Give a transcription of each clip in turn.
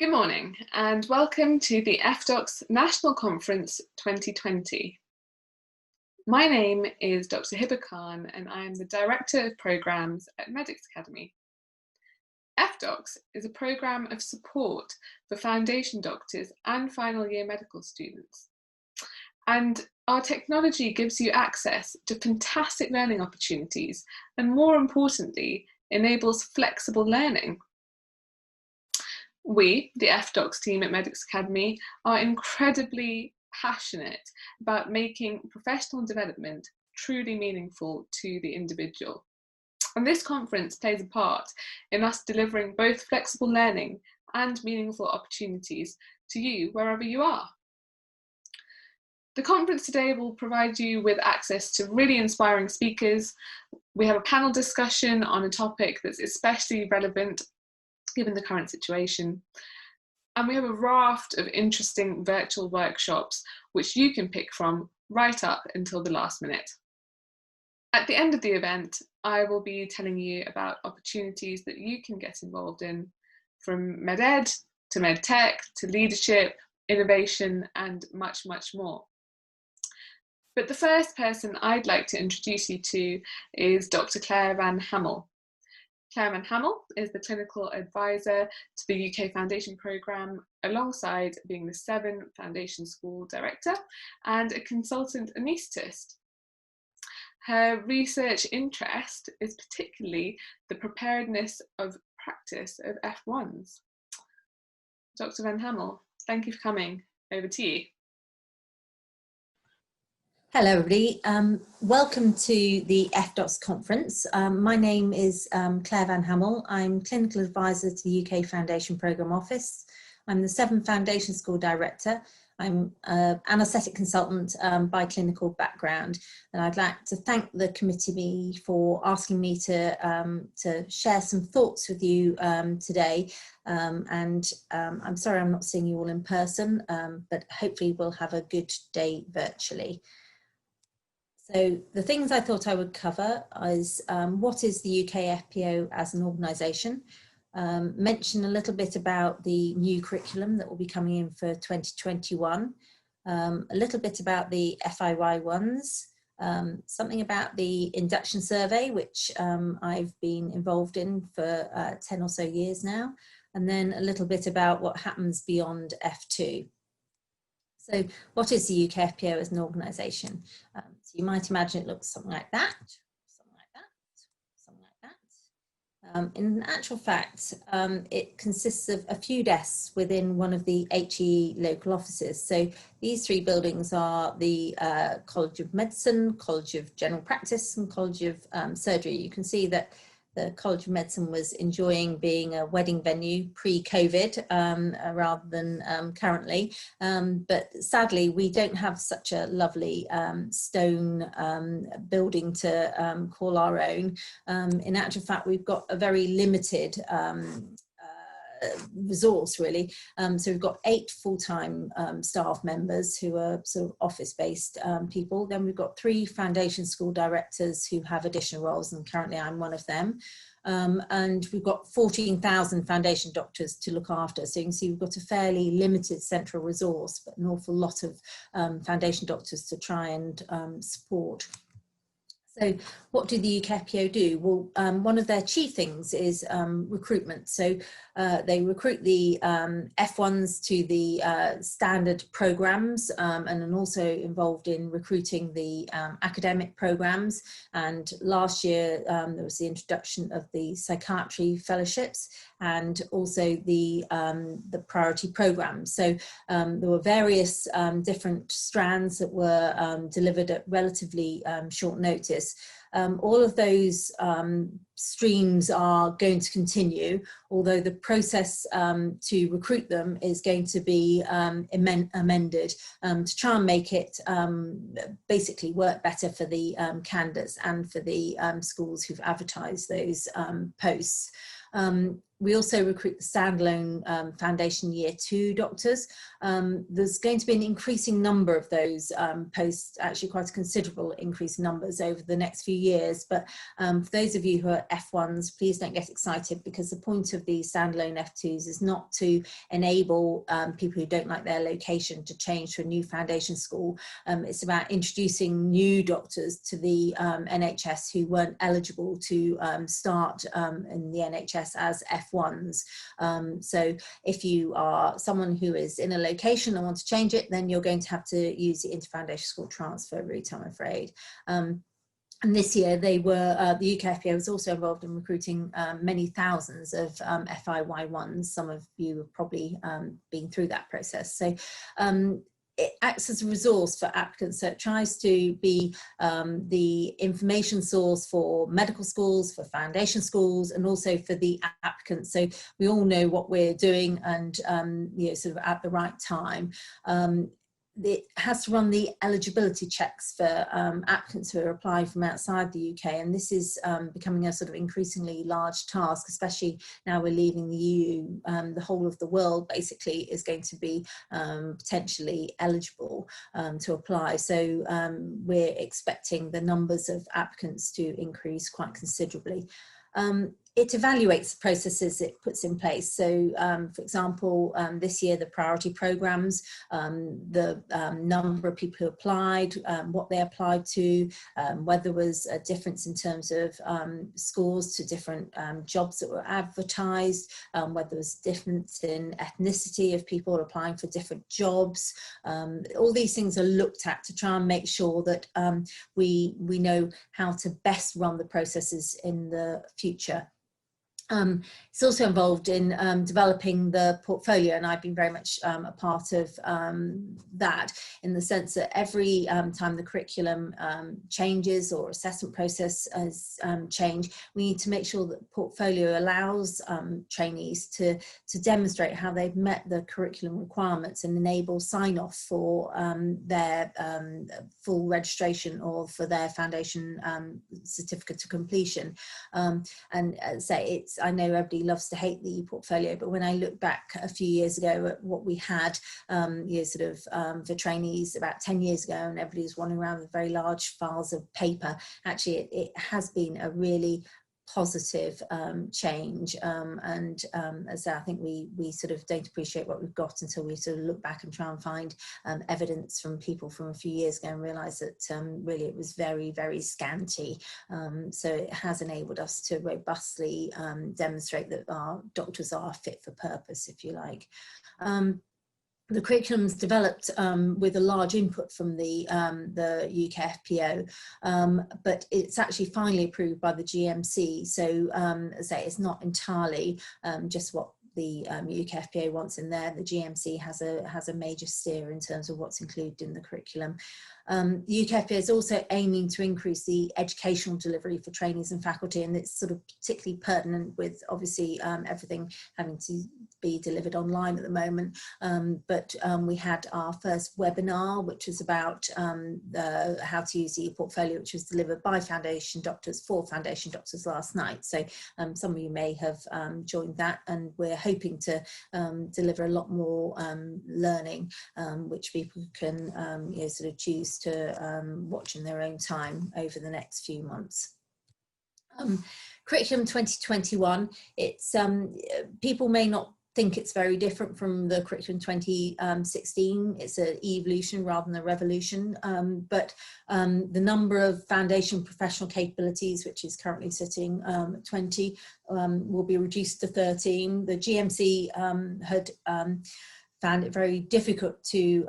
Good morning and welcome to the FDocs National Conference 2020. My name is Dr. Hiba Khan and I am the Director of Programmes at Medics Academy. FDocs is a programme of support for foundation doctors and final year medical students. And our technology gives you access to fantastic learning opportunities and, more importantly, enables flexible learning. We, the FDocs team at Medics Academy, are incredibly passionate about making professional development truly meaningful to the individual. And this conference plays a part in us delivering both flexible learning and meaningful opportunities to you wherever you are. The conference today will provide you with access to really inspiring speakers. We have a panel discussion on a topic that's especially relevant given the current situation. And we have a raft of interesting virtual workshops which you can pick from right up until the last minute. At the end of the event, I will be telling you about opportunities that you can get involved in, from MedEd to MedTech to leadership, innovation, and much, much more. But the first person I'd like to introduce you to is Dr. Claire Van Hammel. Claire Van Hammel is the clinical advisor to the UK Foundation Programme, alongside being the Severn Foundation School Director and a consultant anaesthetist. Her research interest is particularly the preparedness of practice of F1s. Dr. Van Hammel, thank you for coming. Over to you. Hello everybody, welcome to the FDocs conference. My name is Claire Van Hammel. I'm Clinical Advisor to the UK Foundation Programme Office. I'm the Severn Foundation School Director. I'm an anaesthetic consultant by clinical background, and I'd like to thank the committee for asking me to share some thoughts with you today. I'm sorry I'm not seeing you all in person, but hopefully we'll have a good day virtually. So the things I thought I would cover is what is the UK FPO as an organisation, mention a little bit about the new curriculum that will be coming in for 2021, a little bit about the FIY1s, something about the induction survey, which I've been involved in for 10 or so years now, and then a little bit about what happens beyond F2. So what is the UK FPO as an organisation? So you might imagine it looks something like that, something like that, something like that. In actual fact, it consists of a few desks within one of the HE local offices. So these three buildings are the College of Medicine, College of General Practice and College of Surgery. You can see that the College of Medicine was enjoying being a wedding venue pre-COVID rather than currently. But sadly, we don't have such a lovely stone building to call our own. In actual fact, we've got a very limited resource really. So we've got 8 full-time staff members who are sort of office-based people. Then we've got 3 foundation school directors who have additional roles, and currently I'm one of them. And we've got 14,000 foundation doctors to look after. So you can see we've got a fairly limited central resource, but an awful lot of foundation doctors to try and support. So what do the UK FPO do? Well, one of their chief things is recruitment. So they recruit the F1s to the standard programmes and are also involved in recruiting the academic programmes. And last year there was the introduction of the psychiatry fellowships and also the priority programmes. So there were various different strands that were delivered at relatively short notice. All of those streams are going to continue, although the process to recruit them is going to be amended to try and make it basically work better for the candidates and for the schools who've advertised those posts. We also recruit the standalone foundation year 2 doctors. There's going to be an increasing number of those posts, actually quite a considerable increase in numbers over the next few years. But for those of you who are F1s, please don't get excited, because the point of the standalone F2s is not to enable people who don't like their location to change to a new foundation school. It's about introducing new doctors to the NHS who weren't eligible to start in the NHS as F1s. So if you are someone who is in a location and want to change it, then you're going to have to use the inter-foundation school transfer route, I'm afraid. And this year they were, the UK FPA was also involved in recruiting many thousands of FIY1s. Some of you have probably been through that process. So it acts as a resource for applicants, so it tries to be the information source for medical schools, for foundation schools, and also for the applicants. So we all know what we're doing, and you know, sort of at the right time. It has to run the eligibility checks for applicants who are applying from outside the UK, and this is becoming a sort of increasingly large task, especially now we're leaving the EU. The whole of the world basically is going to be potentially eligible to apply, so we're expecting the numbers of applicants to increase quite considerably. It evaluates the processes it puts in place. So, for example, this year, the priority programs, the number of people who applied, what they applied to, whether there was a difference in terms of scores to different jobs that were advertised, whether there was a difference in ethnicity of people applying for different jobs. All these things are looked at to try and make sure that we know how to best run the processes in the future. It's also involved in developing the portfolio, and I've been very much a part of that, in the sense that every time the curriculum changes or assessment process has changed, we need to make sure that the portfolio allows trainees to demonstrate how they've met the curriculum requirements and enable sign-off for their full registration or for their foundation certificate of completion. And say, I know everybody loves to hate the portfolio, but when I look back a few years ago at what we had, you know, sort of for trainees about 10 years ago, and everybody was wandering around with very large files of paper, actually it has been a really positive change, and as I think we sort of don't appreciate what we've got until we sort of look back and try and find evidence from people from a few years ago and realise that really it was very, very scanty. So it has enabled us to robustly demonstrate that our doctors are fit for purpose, if you like. The curriculum's developed with a large input from the UK FPO, but it's actually finally approved by the GMC. So as I say, it's not entirely just what the UK FPA wants in there. The GMC has a major steer in terms of what's included in the curriculum. The UK FPA is also aiming to increase the educational delivery for trainees and faculty, and it's sort of particularly pertinent with obviously everything having to be delivered online at the moment. But we had our first webinar, which was about how to use the portfolio, which was delivered by foundation doctors for foundation doctors last night. So some of you may have joined that, and we're hoping to deliver a lot more learning, which people can you know, sort of choose to watch in their own time over the next few months. Curriculum 2021, it's people may not think it's very different from the curriculum 2016. It's an evolution rather than a revolution, but the number of foundation professional capabilities, which is currently sitting at 20, will be reduced to 13. The GMC had found it very difficult to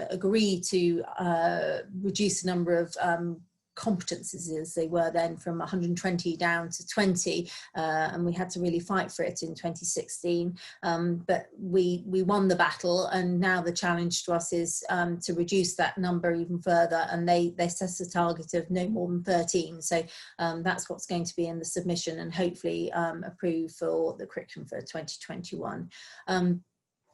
agree to reduce the number of competencies as they were then from 120 down to 20, and we had to really fight for it in 2016, but we won the battle, and now the challenge to us is to reduce that number even further, and they set a target of no more than 13. So that's what's going to be in the submission, and hopefully approved for the curriculum for 2021.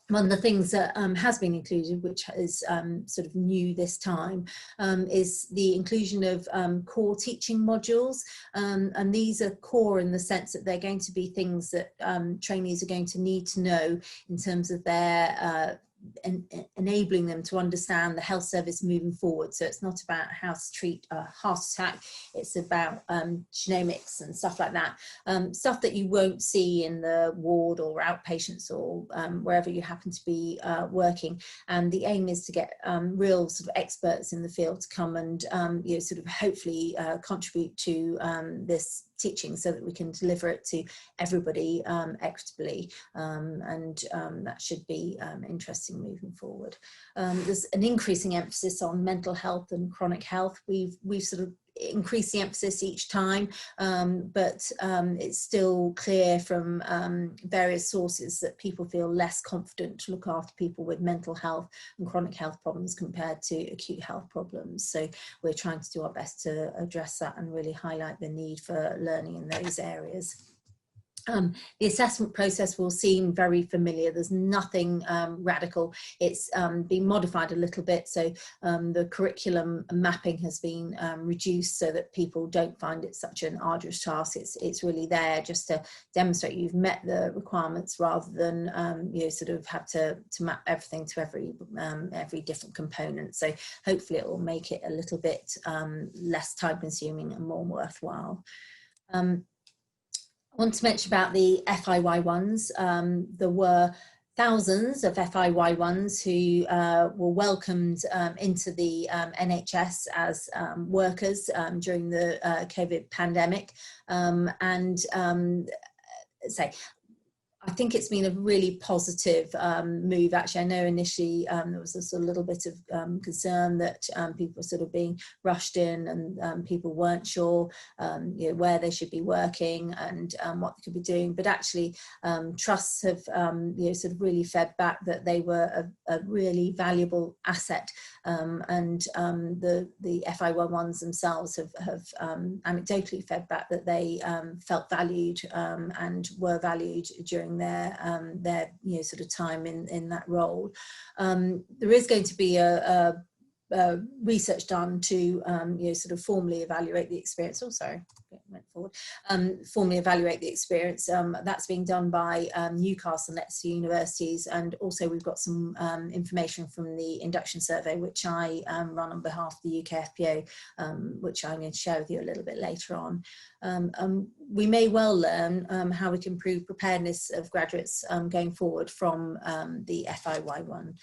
one of the things that has been included, which is sort of new this time, is the inclusion of core teaching modules. And these are core in the sense that they're going to be things that trainees are going to need to know in terms of their enabling them to understand the health service moving forward. So it's not about how to treat a heart attack, it's about genomics and stuff like that, stuff that you won't see in the ward or outpatients or wherever you happen to be working. And the aim is to get real sort of experts in the field to come and you know, sort of hopefully contribute to this teaching so that we can deliver it to everybody equitably, and that should be interesting moving forward. There's an increasing emphasis on mental health and chronic health. We've sort of increased the emphasis each time, but it's still clear from various sources that people feel less confident to look after people with mental health and chronic health problems compared to acute health problems. So we're trying to do our best to address that and really highlight the need for learning in those areas. The assessment process will seem very familiar. There's nothing radical. It's been modified a little bit, so the curriculum mapping has been reduced so that people don't find it such an arduous task. It's really there just to demonstrate you've met the requirements rather than you know, sort of have to map everything to every different component. So hopefully it will make it a little bit less time consuming and more worthwhile. I want to mention about the FIY1s. There were thousands of FIY1s who were welcomed into the NHS as workers during the COVID pandemic. I think it's been a really positive move. Actually, I know initially there was a sort of little bit of concern that people were sort of being rushed in, and people weren't sure you know, where they should be working and what they could be doing. But actually, trusts have you know, sort of really fed back that they were a really valuable asset, and the FI11s themselves have anecdotally fed back that they felt valued and were valued during their you know, sort of time in that role. There is going to be a research done to you know, sort of formally evaluate the experience. Oh, sorry, went forward. Formally evaluate the experience. That's being done by Newcastle and Leicester universities, and also we've got some information from the induction survey, which I run on behalf of the UK FPO, which I'm going to share with you a little bit later on. We may well learn how we can improve preparedness of graduates going forward from the FIY1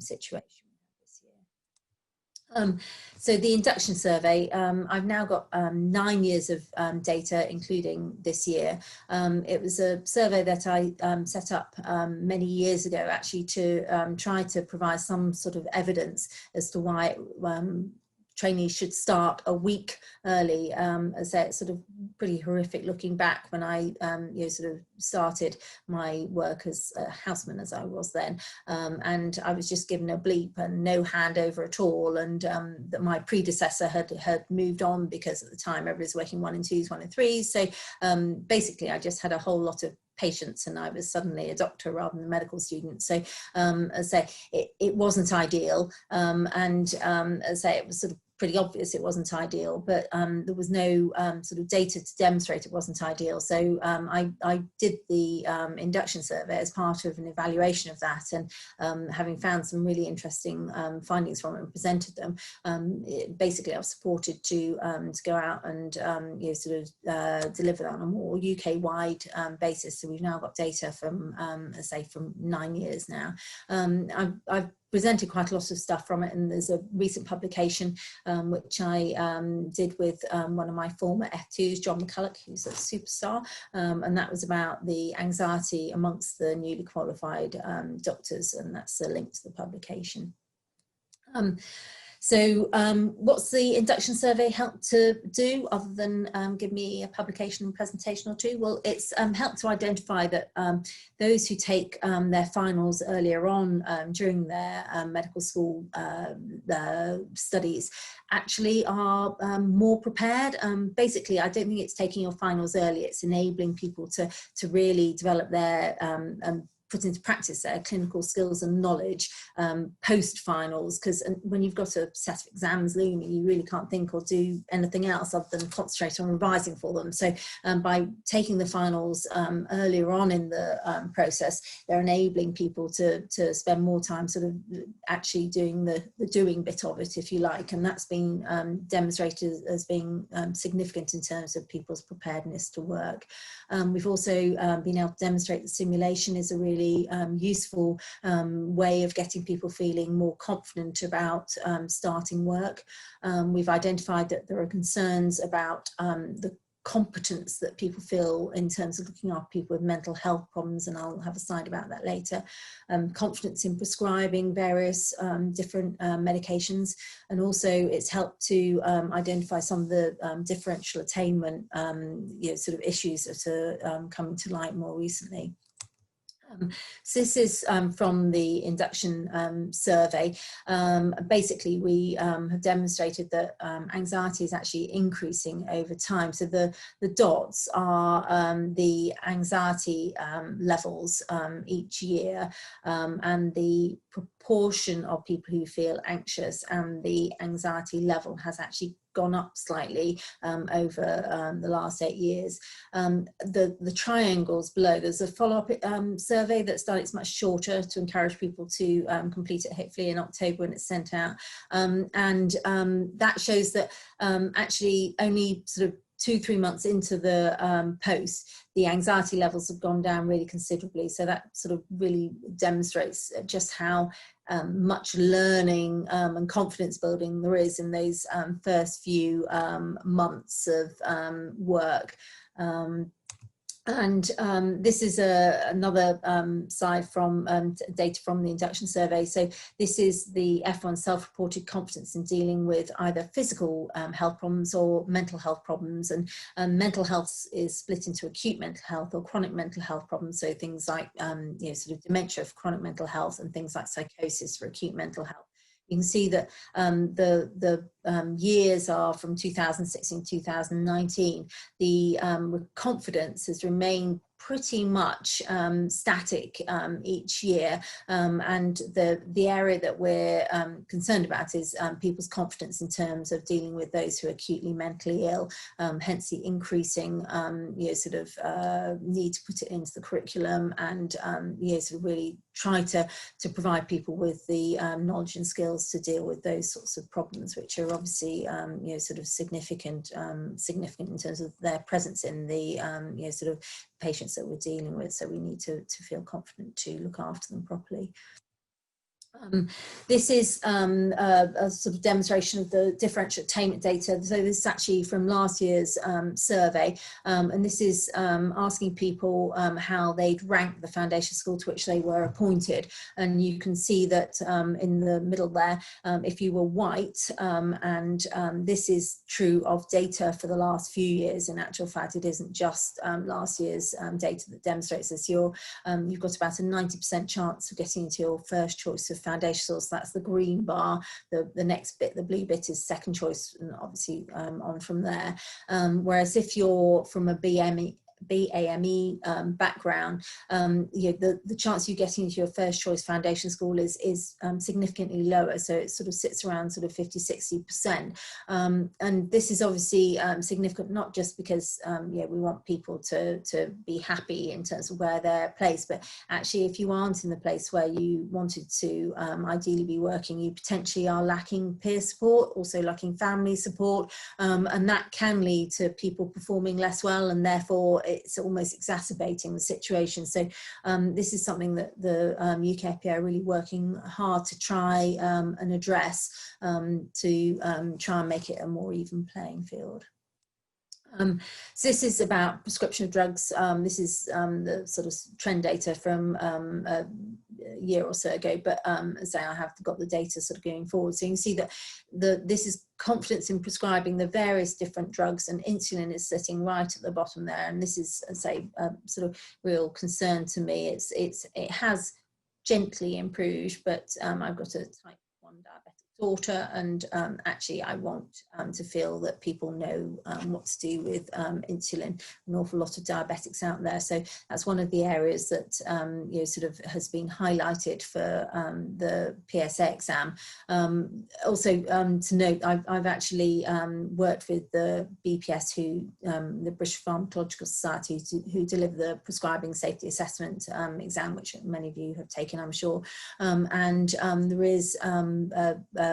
situation. So the induction survey, I've now got 9 years of data, including this year. It was a survey that I set up many years ago, actually, to try to provide some sort of evidence as to why trainees should start a week early. As it's sort of pretty horrific looking back when I you know, sort of started my work as a houseman, as I was then, and I was just given a bleep and no handover at all, and that my predecessor had moved on because at the time everybody's working 1 and 2s, 1 and 3s. So basically I just had a whole lot of patients, and I was suddenly a doctor rather than a medical student. So as I say, it wasn't ideal, and as I say, it was sort of pretty obvious it wasn't ideal, but there was no sort of data to demonstrate it wasn't ideal. So I did the induction survey as part of an evaluation of that, and having found some really interesting findings from it and presented them, basically I was supported to go out and you know, sort of deliver that on a more UK-wide basis. So we've now got data from, as I say, from 9 years now. I've presented quite a lot of stuff from it, and there's a recent publication which I did with one of my former F2s, John McCulloch, who's a superstar, and that was about the anxiety amongst the newly qualified doctors, and that's the link to the publication. So what's the induction survey helped to do other than give me a publication and presentation or two? Well, it's helped to identify that those who take their finals earlier on during their medical school studies actually are more prepared. Basically, I don't think it's taking your finals early, it's enabling people to really develop their put into practice their clinical skills and knowledge post-finals, because when you've got a set of exams looming, you really can't think or do anything else other than concentrate on revising for them. So by taking the finals earlier on in the process, they're enabling people to spend more time sort of actually doing the doing bit of it, if you like, and that's been demonstrated as being significant in terms of people's preparedness to work. We've also been able to demonstrate that simulation is a really useful way of getting people feeling more confident about starting work. We've identified that there are concerns about the competence that people feel in terms of looking after people with mental health problems, and I'll have a slide about that later. Confidence in prescribing various different medications, and also it's helped to identify some of the differential attainment sort of issues that are coming to light more recently. So this is from the induction survey. Basically, we have demonstrated that anxiety is actually increasing over time. So the dots are the anxiety levels each year, and the proportion of people who feel anxious and the anxiety level has actually gone up slightly over the last 8 years. The triangles below, there's a follow-up survey that's done. It's much shorter to encourage people to complete it hopefully in October when it's sent out, and that shows that actually only sort of 2-3 months into the post, the anxiety levels have gone down really considerably. So that sort of really demonstrates just how much learning and confidence building there is in those first few months of work. And this is another slide from data from the induction survey. So this is the F1 self-reported confidence in dealing with either physical health problems or mental health problems. And mental health is split into acute mental health or chronic mental health problems. So things like sort of dementia for chronic mental health, and things like psychosis for acute mental health. You can see that the years are from 2016 to 2019. The confidence has remained pretty much static each year, and the area that we're concerned about is people's confidence in terms of dealing with those who are acutely mentally ill, hence the increasing sort of need to put it into the curriculum, and sort of really try to provide people with the knowledge and skills to deal with those sorts of problems, which are obviously sort of significant in terms of their presence in the sort of patients that we're dealing with. So we need to feel confident to look after them properly. This is a sort of demonstration of the differential attainment data. So this is actually from last year's survey, and this is asking people how they'd rank the foundation school to which they were appointed. And you can see that in the middle there, if you were white, and this is true of data for the last few years. In actual fact, it isn't just last year's data that demonstrates this. You've got about a 90% chance of getting into your first choice of foundation source. That's the green bar. The next bit, the blue bit, is second choice, and obviously on from there. Whereas if you're from a BAME background, the chance you getting into your first choice foundation school is significantly lower. So it sort of sits around sort of 50-60%. And this is obviously significant, not just because we want people to be happy in terms of where they're placed, but actually if you aren't in the place where you wanted to ideally be working, you potentially are lacking peer support, also lacking family support, and that can lead to people performing less well, and therefore it's almost exacerbating the situation. So this is something that the UKPA are really working hard to try and address, to try and make it a more even playing field. So this is about prescription of drugs. This is the sort of trend data from a year or so ago, but as I have got the data sort of going forward. So you can see that this is confidence in prescribing the various different drugs, and insulin is sitting right at the bottom there. And this is, as I say, sort of real concern to me. It has gently improved, but I've got a type 1 diabetic daughter, and actually I want to feel that people know what to do with insulin. An awful lot of diabetics out there, so that's one of the areas that you know, sort of has been highlighted for the PSA exam. Also to note, I've actually worked with the BPS, the British Pharmacological Society, who deliver the prescribing safety assessment exam, which many of you have taken, I'm sure. And there is a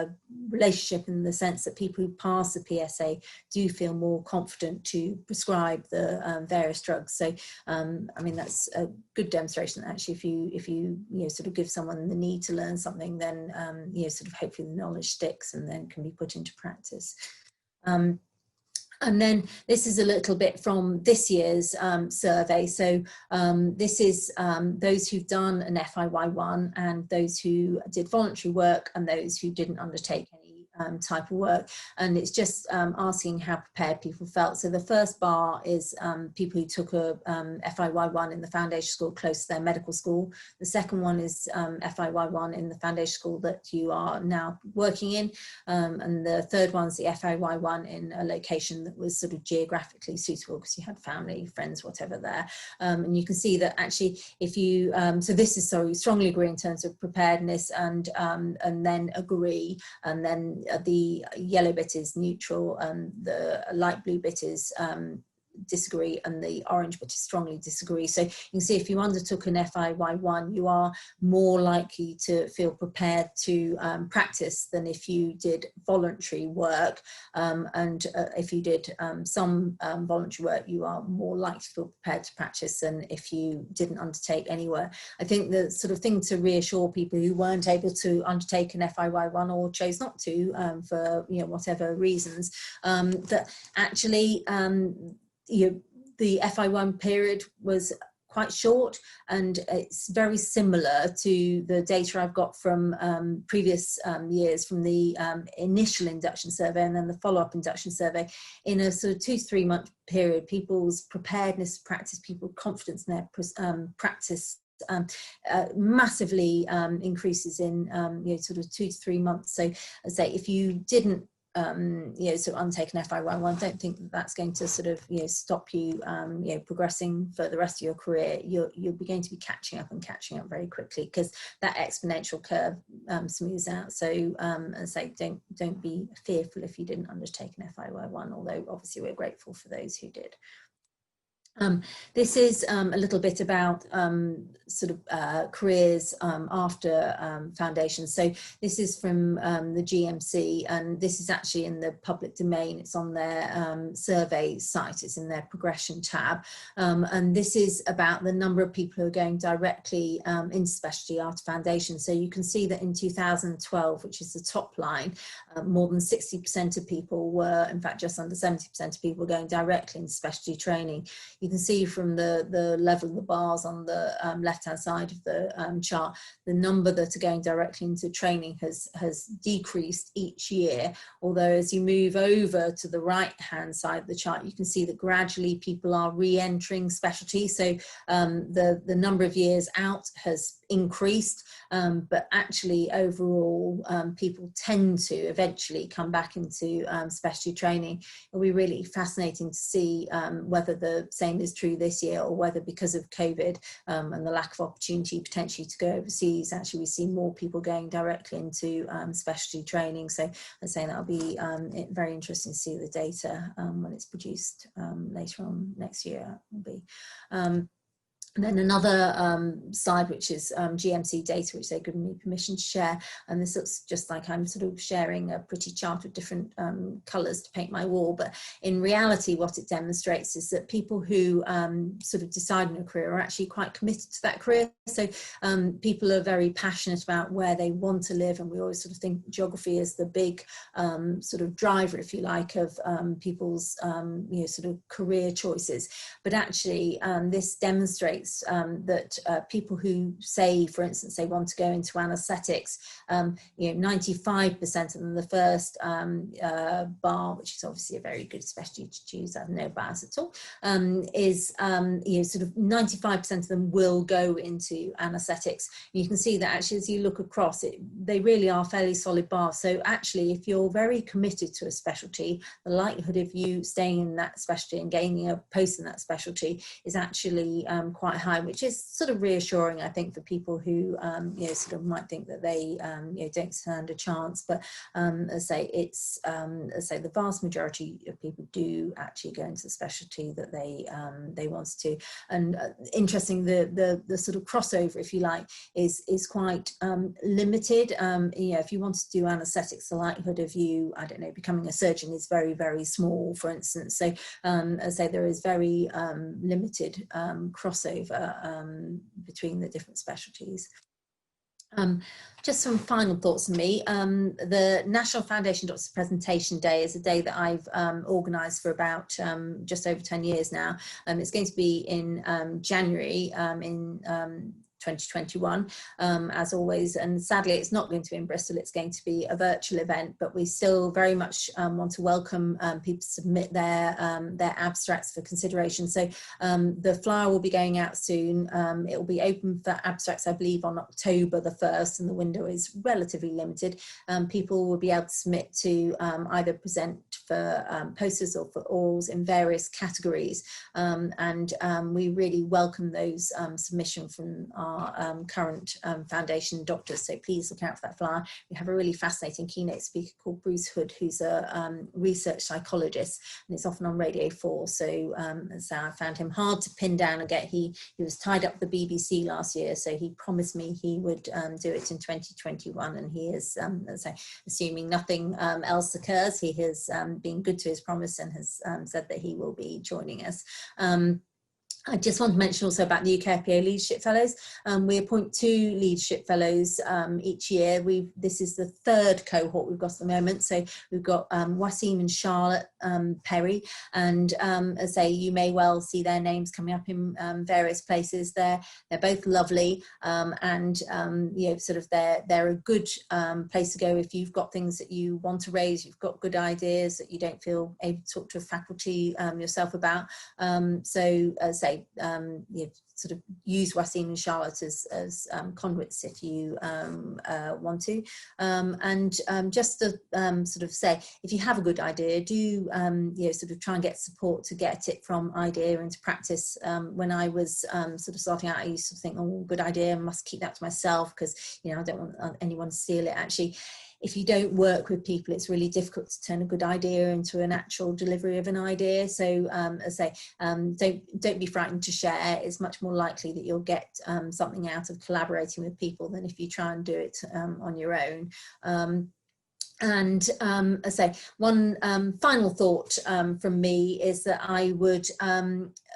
relationship in the sense that people who pass the PSA do feel more confident to prescribe the various drugs. So I mean, that's a good demonstration that actually if you sort of give someone the need to learn something, then you know, sort of hopefully the knowledge sticks and then can be put into practice. And then this is a little bit from this year's survey. So this is those who've done an FIY1 and those who did voluntary work and those who didn't undertake any type of work. And it's just asking how prepared people felt. So the first bar is people who took a FIY1 in the foundation school close to their medical school. The second one is FIY1 in the foundation school that you are now working in. And the third one's the FIY1 in a location that was sort of geographically suitable because you had family, friends, whatever there. And you can see that actually if you, so this is strongly agree in terms of preparedness, and then agree, and then the yellow bit is neutral, and the light blue bit is disagree, and the orange bit is strongly disagree. So you can see if you undertook an FIY1, you are more likely to feel prepared to practice than if you did voluntary work, and if you did some voluntary work, you are more likely to feel prepared to practice than if you didn't undertake any work. I think the sort of thing to reassure people who weren't able to undertake an FIY1 or chose not to for whatever reasons, that actually the FI1 period was quite short, and it's very similar to the data I've got from previous years, from the initial induction survey and then the follow-up induction survey. In a sort of 2 to 3 month period, people's preparedness practice, people's confidence in their practice massively increases in sort of 2 to 3 months. So I'd say if you didn't sort of undertake an FIY1, I don't think that's going to sort of stop you progressing for the rest of your career. You're going to be catching up very quickly, because that exponential curve smooths out. So as I say, don't be fearful if you didn't undertake an FIY1, although obviously we're grateful for those who did. This is a little bit about sort of careers after foundation. So this is from the GMC, and this is actually in the public domain. It's on their survey site, it's in their progression tab. And this is about the number of people who are going directly into specialty after foundation. So you can see that in 2012, which is the top line, more than 60% of people were, in fact, just under 70% of people were going directly into specialty training. You can see from the level of the bars on the left-hand side of the chart, the number that are going directly into training has decreased each year. Although as you move over to the right-hand side of the chart, you can see that gradually people are re-entering specialty. So the number of years out has increased, but actually overall people tend to eventually come back into specialty training. It'll be really fascinating to see whether the same is true this year, or whether because of COVID and the lack of opportunity potentially to go overseas, actually we see more people going directly into specialty training. So I'm saying that'll be very interesting to see the data when it's produced later on next year. Will be. And then another slide, which is GMC data, which they've given me permission to share. And this looks just like I'm sort of sharing a pretty chart of different colours to paint my wall. But in reality, what it demonstrates is that people who sort of decide on a career are actually quite committed to that career. So people are very passionate about where they want to live. And we always sort of think geography is the big sort of driver, if you like, of people's sort of career choices. But actually, this demonstrates demonstrates that people who say, for instance, they want to go into anaesthetics, 95% of them, the first bar, which is obviously a very good specialty to choose, I have no bias at all, is sort of 95% of them will go into anaesthetics. You can see that actually as you look across it, they really are fairly solid bars. So actually, if you're very committed to a specialty, the likelihood of you staying in that specialty and gaining a post in that specialty is actually quite high, which is sort of reassuring, I think, for people who sort of might think that they don't stand a chance. But as I say, it's as I say, the vast majority of people do actually go into the specialty that they want to. And interesting, the sort of crossover, if you like, is quite limited. If you want to do anaesthetics, the likelihood of you, I don't know, becoming a surgeon is very, very small, for instance. So as I say, there is very limited crossover between the different specialties. Just some final thoughts from me. The National Foundation Doctors Presentation Day is a day that I've organised for about just over 10 years now. It's going to be in January in 2021, as always, and sadly it's not going to be in Bristol, it's going to be a virtual event, but we still very much want to welcome people to submit their abstracts for consideration. So the flyer will be going out soon. It will be open for abstracts, I believe, on October the 1st, and the window is relatively limited. People will be able to submit to either present for posters or for orals in various categories, and we really welcome those submissions from our current foundation doctors, so please look out for that flyer. We have a really fascinating keynote speaker called Bruce Hood, who's a research psychologist, and it's often on Radio 4, so I found him hard to pin down and get. He was tied up with the BBC last year, so he promised me he would do it in 2021, and he is, assuming nothing else occurs, he has been good to his promise and has said that he will be joining us. I just want to mention also about the UK FPA Leadership Fellows. We appoint 2 Leadership Fellows each year. This is the 3rd cohort we've got at the moment. So we've got Wasim and Charlotte Perry, and as I say, you may well see their names coming up in various places. They're both lovely, and sort of they're a good place to go if you've got things that you want to raise, you've got good ideas that you don't feel able to talk to a faculty yourself about. So as I say, sort of use Wasim and Charlotte as conduits if you want to. Just to sort of say, if you have a good idea, do sort of try and get support to get it from idea into practice. When I was sort of starting out, I used to think, oh, good idea, I must keep that to myself because I don't want anyone to steal it. Actually, if you don't work with people, it's really difficult to turn a good idea into an actual delivery of an idea. So as I say, don't be frightened to share. It's much more likely that you'll get something out of collaborating with people than if you try and do it on your own. And as I say, one final thought from me is that I would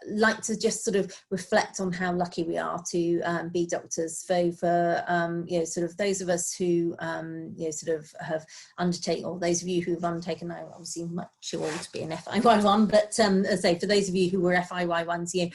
like to just sort of reflect on how lucky we are to be doctors. For sort of those of us who sort of have undertaken, or those of you who've undertaken, I'm obviously much too old to be an FIY1, but as I say, for those of you who were FIY1s,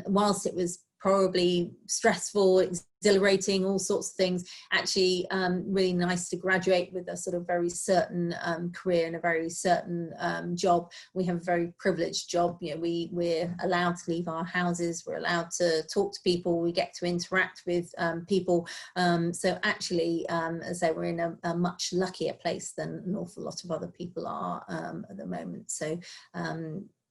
whilst it was probably stressful, exhilarating, all sorts of things, actually really nice to graduate with a sort of very certain career and a very certain job. We have a very privileged job. We're allowed to leave our houses, we're allowed to talk to people, we get to interact with people. So actually, as I say, we're in a much luckier place than an awful lot of other people are at the moment. So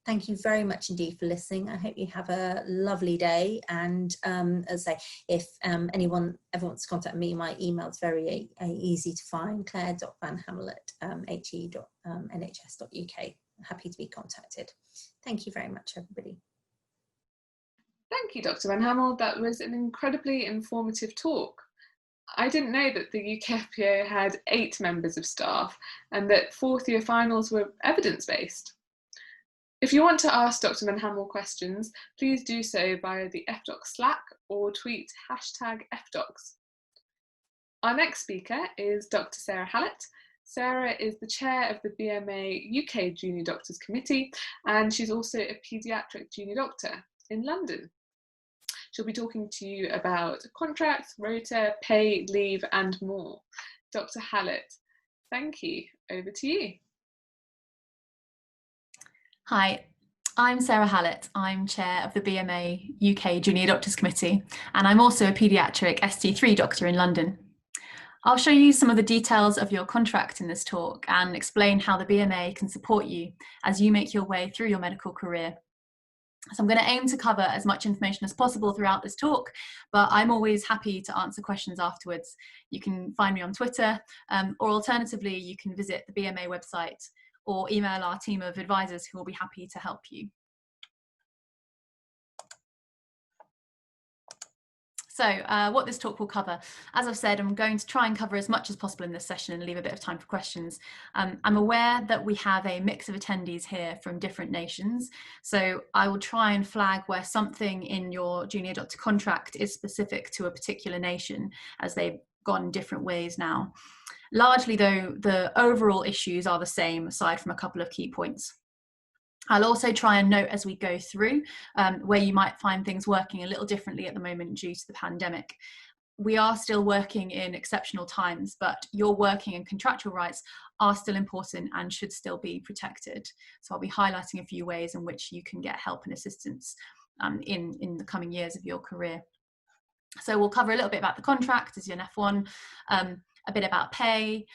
thank you very much indeed for listening. I hope you have a lovely day. And as I say, if anyone ever wants to contact me, my email is very easy to find, claire.vanhamel@he.nhs.uk. Happy to be contacted. Thank you very much, everybody. Thank you, Dr. Van Hamel. That was an incredibly informative talk. I didn't know that the UK FPA had 8 members of staff and that 4th year finals were evidence-based. If you want to ask Dr. Van Hamel questions, please do so via the FDocs Slack or tweet #FDocs. Our next speaker is Dr. Sarah Hallett. Sarah is the chair of the BMA UK Junior Doctors Committee, and she's also a paediatric junior doctor in London. She'll be talking to you about contracts, rota, pay, leave and more. Dr. Hallett, thank you. Over to you. Hi, I'm Sarah Hallett. I'm chair of the BMA UK Junior Doctors Committee, and I'm also a paediatric ST3 doctor in London. I'll show you some of the details of your contract in this talk and explain how the BMA can support you as you make your way through your medical career. So I'm going to aim to cover as much information as possible throughout this talk, but I'm always happy to answer questions afterwards. You can find me on Twitter, or alternatively, you can visit the BMA website or email our team of advisors who will be happy to help you. So what this talk will cover, as I've said, I'm going to try and cover as much as possible in this session and leave a bit of time for questions. I'm aware that we have a mix of attendees here from different nations, so I will try and flag where something in your junior doctor contract is specific to a particular nation, as they've gone different ways now. Largely though, the overall issues are the same, aside from a couple of key points. I'll also try and note as we go through where you might find things working a little differently at the moment due to the pandemic. We are still working in exceptional times, but your working and contractual rights are still important and should still be protected. So I'll be highlighting a few ways in which you can get help and assistance in the coming years of your career. So we'll cover a little bit about the contract as an F1, a bit about pay,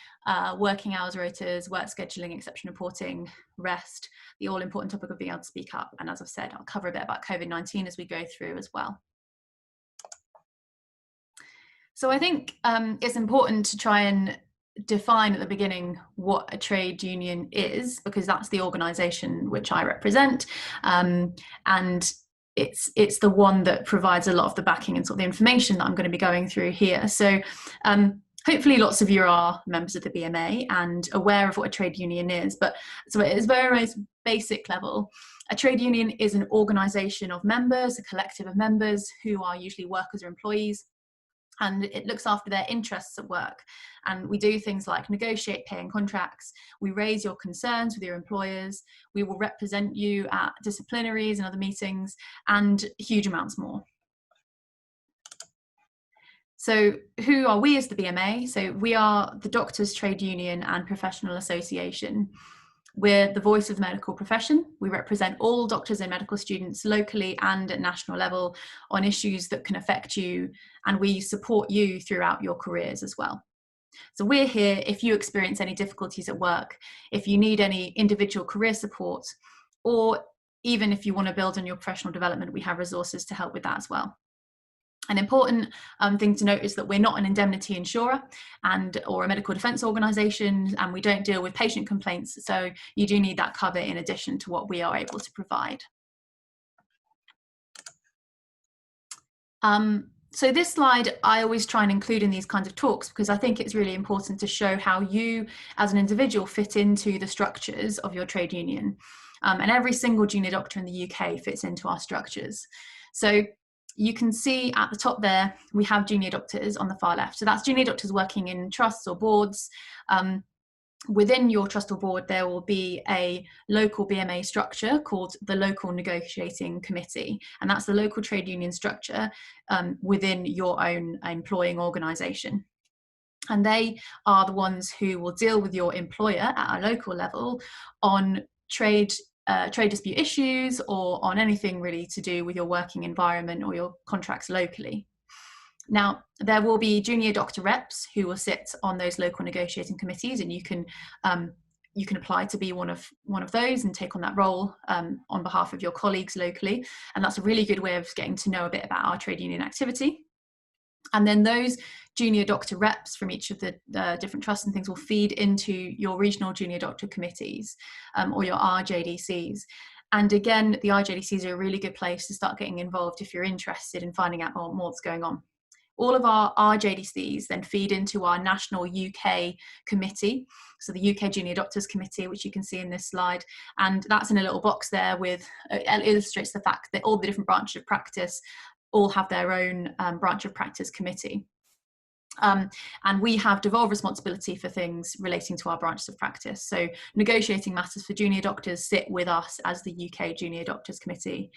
working hours, rotas, work scheduling, exception reporting, rest, the all-important topic of being able to speak up. And as I've said, I'll cover a bit about COVID-19 as we go through as well. So I think it's important to try and define at the beginning what a trade union is, because that's the organisation which I represent, and it's the one that provides a lot of the backing and sort of the information that I'm going to be going through here. So hopefully lots of you are members of the BMA and aware of what a trade union is, but so at its very most basic level, a trade union is an organisation of members, a collective of members who are usually workers or employees, and it looks after their interests at work. And we do things like negotiate pay and contracts, we raise your concerns with your employers, we will represent you at disciplinaries and other meetings, and huge amounts more. So who are we as the BMA? So we are the Doctors' Trade Union and Professional Association. We're the voice of the medical profession. We represent all doctors and medical students locally and at national level on issues that can affect you, and we support you throughout your careers as well. So we're here if you experience any difficulties at work, if you need any individual career support, or even if you want to build on your professional development, we have resources to help with that as well. An important thing to note is that we're not an indemnity insurer or a medical defence organisation, and we don't deal with patient complaints, so you do need that cover in addition to what we are able to provide. So this slide I always try and include in these kinds of talks because I think it's really important to show how you as an individual fit into the structures of your trade union. And every single junior doctor in the UK fits into our structures. So you can see at the top there, we have junior doctors on the far left. So that's junior doctors working in trusts or boards. Within your trust or board, there will be a local BMA structure called the Local Negotiating Committee. And that's the local trade union structure within your own employing organisation. And they are the ones who will deal with your employer at a local level on trade dispute issues or on anything really to do with your working environment or your contracts locally. Now, there will be junior doctor reps who will sit on those local negotiating committees, and you can apply to be one of those and take on that role on behalf of your colleagues locally. And that's a really good way of getting to know a bit about our trade union activity. And then those junior doctor reps from each of the different trusts and things will feed into your regional junior doctor committees or your RJDCs. And again, the RJDCs are a really good place to start getting involved if you're interested in finding out more what's going on. All of our RJDCs then feed into our national UK committee. So the UK Junior Doctors Committee, which you can see in this slide. And that's in a little box there with, it illustrates the fact that all the different branches of practice all have their own branch of practice committee. And we have devolved responsibility for things relating to our branches of practice. So negotiating matters for junior doctors sit with us as the UK Junior Doctors Committee.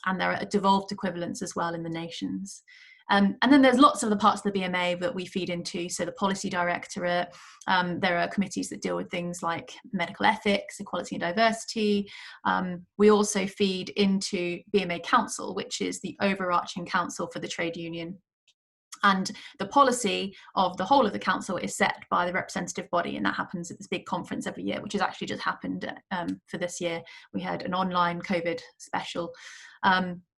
and there are devolved equivalents as well in the nations. And then there's lots of the parts of the BMA that we feed into. So the Policy Directorate, there are committees that deal with things like medical ethics, equality and diversity. We also feed into BMA Council, which is the overarching council for the trade union. And the policy of the whole of the council is set by the representative body, and that happens at this big conference every year, which has actually just happened for this year. We had an online COVID special.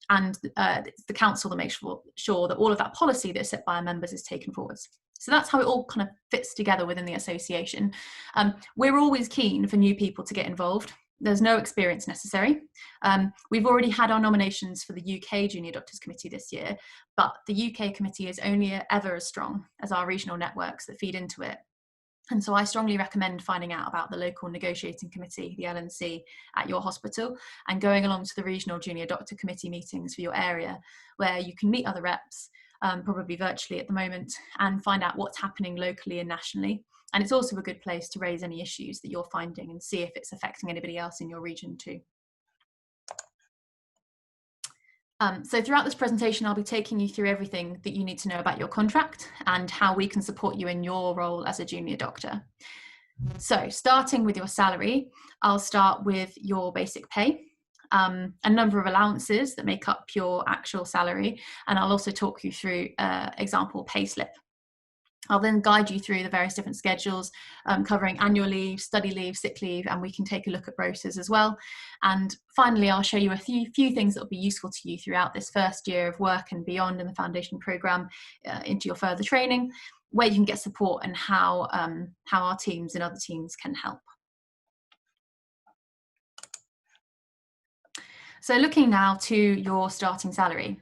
And it's the council that makes sure that all of that policy that's set by our members is taken forwards. So that's how it all kind of fits together within the association. We're always keen for new people to get involved. There's no experience necessary. We've already had our nominations for the UK Junior Doctors Committee this year, but the UK committee is only ever as strong as our regional networks that feed into it. And so I strongly recommend finding out about the local negotiating committee, the LNC, at your hospital, and going along to the regional junior doctor committee meetings for your area, where you can meet other reps, probably virtually at the moment, and find out what's happening locally and nationally. And it's also a good place to raise any issues that you're finding and see if it's affecting anybody else in your region too. So throughout this presentation, I'll be taking you through everything that you need to know about your contract and how we can support you in your role as a junior doctor. So starting with your salary, I'll start with your basic pay, a number of allowances that make up your actual salary, and I'll also talk you through example pay slip. I'll then guide you through the various different schedules covering annual leave, study leave, sick leave, and we can take a look at rotas as well. And finally, I'll show you a few things that will be useful to you throughout this first year of work and beyond in the foundation programme into your further training, where you can get support and how our teams and other teams can help. So looking now to your starting salary.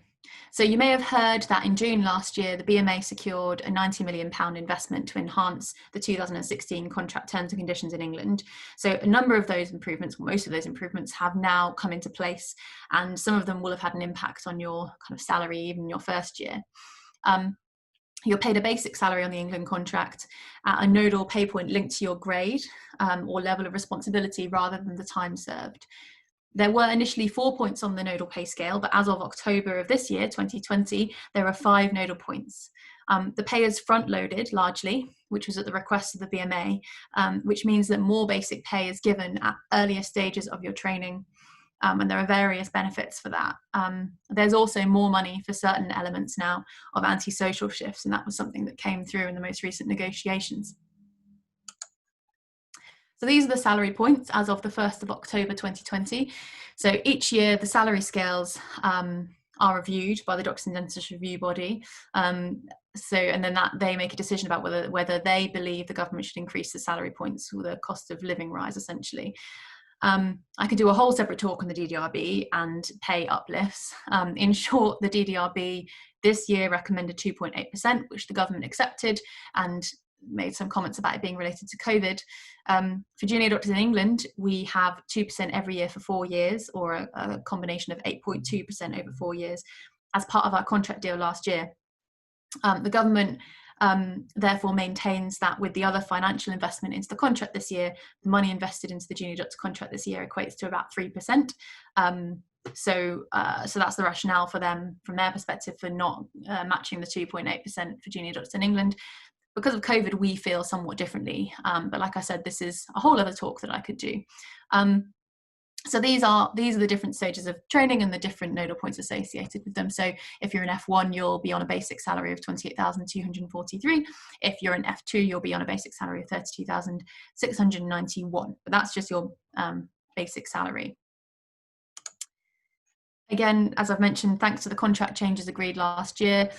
So you may have heard that in June last year, the BMA secured a £90 million investment to enhance the 2016 contract terms and conditions in England. So a number of those improvements, well, most of those improvements have now come into place, and some of them will have had an impact on your kind of salary, even your first year. You're paid a basic salary on the England contract at a nodal pay point linked to your grade or level of responsibility rather than the time served. There were initially 4 points on the nodal pay scale, but as of October of this year, 2020, there are 5 nodal points. The pay is front-loaded largely, which was at the request of the BMA, which means that more basic pay is given at earlier stages of your training, and there are various benefits for that. There's also more money for certain elements now of anti-social shifts, and that was something that came through in the most recent negotiations. So these are the salary points as of the 1st of October 2020. So each year the salary scales are reviewed by the Doctors and Dentists Review Body. And then they make a decision about whether they believe the government should increase the salary points with the cost of living rise, essentially. I could do a whole separate talk on the DDRB and pay uplifts. In short, the DDRB this year recommended 2.8%, which the government accepted and made some comments about it being related to COVID. For junior doctors in England, we have 2% every year for 4 years, or a combination of 8.2% over 4 years, as part of our contract deal last year. The government therefore maintains that with the other financial investment into the contract this year, the money invested into the junior doctor contract this year equates to about 3%. So that's the rationale for them, from their perspective, for not matching the 2.8% for junior doctors in England. Because of COVID, we feel somewhat differently. But like I said, this is a whole other talk that I could do. So these are the different stages of training and the different nodal points associated with them. So if you're an F1, you'll be on a basic salary of 28,243. If you're an F2, you'll be on a basic salary of 32,691. But that's just your basic salary. Again, as I've mentioned, thanks to the contract changes agreed last year,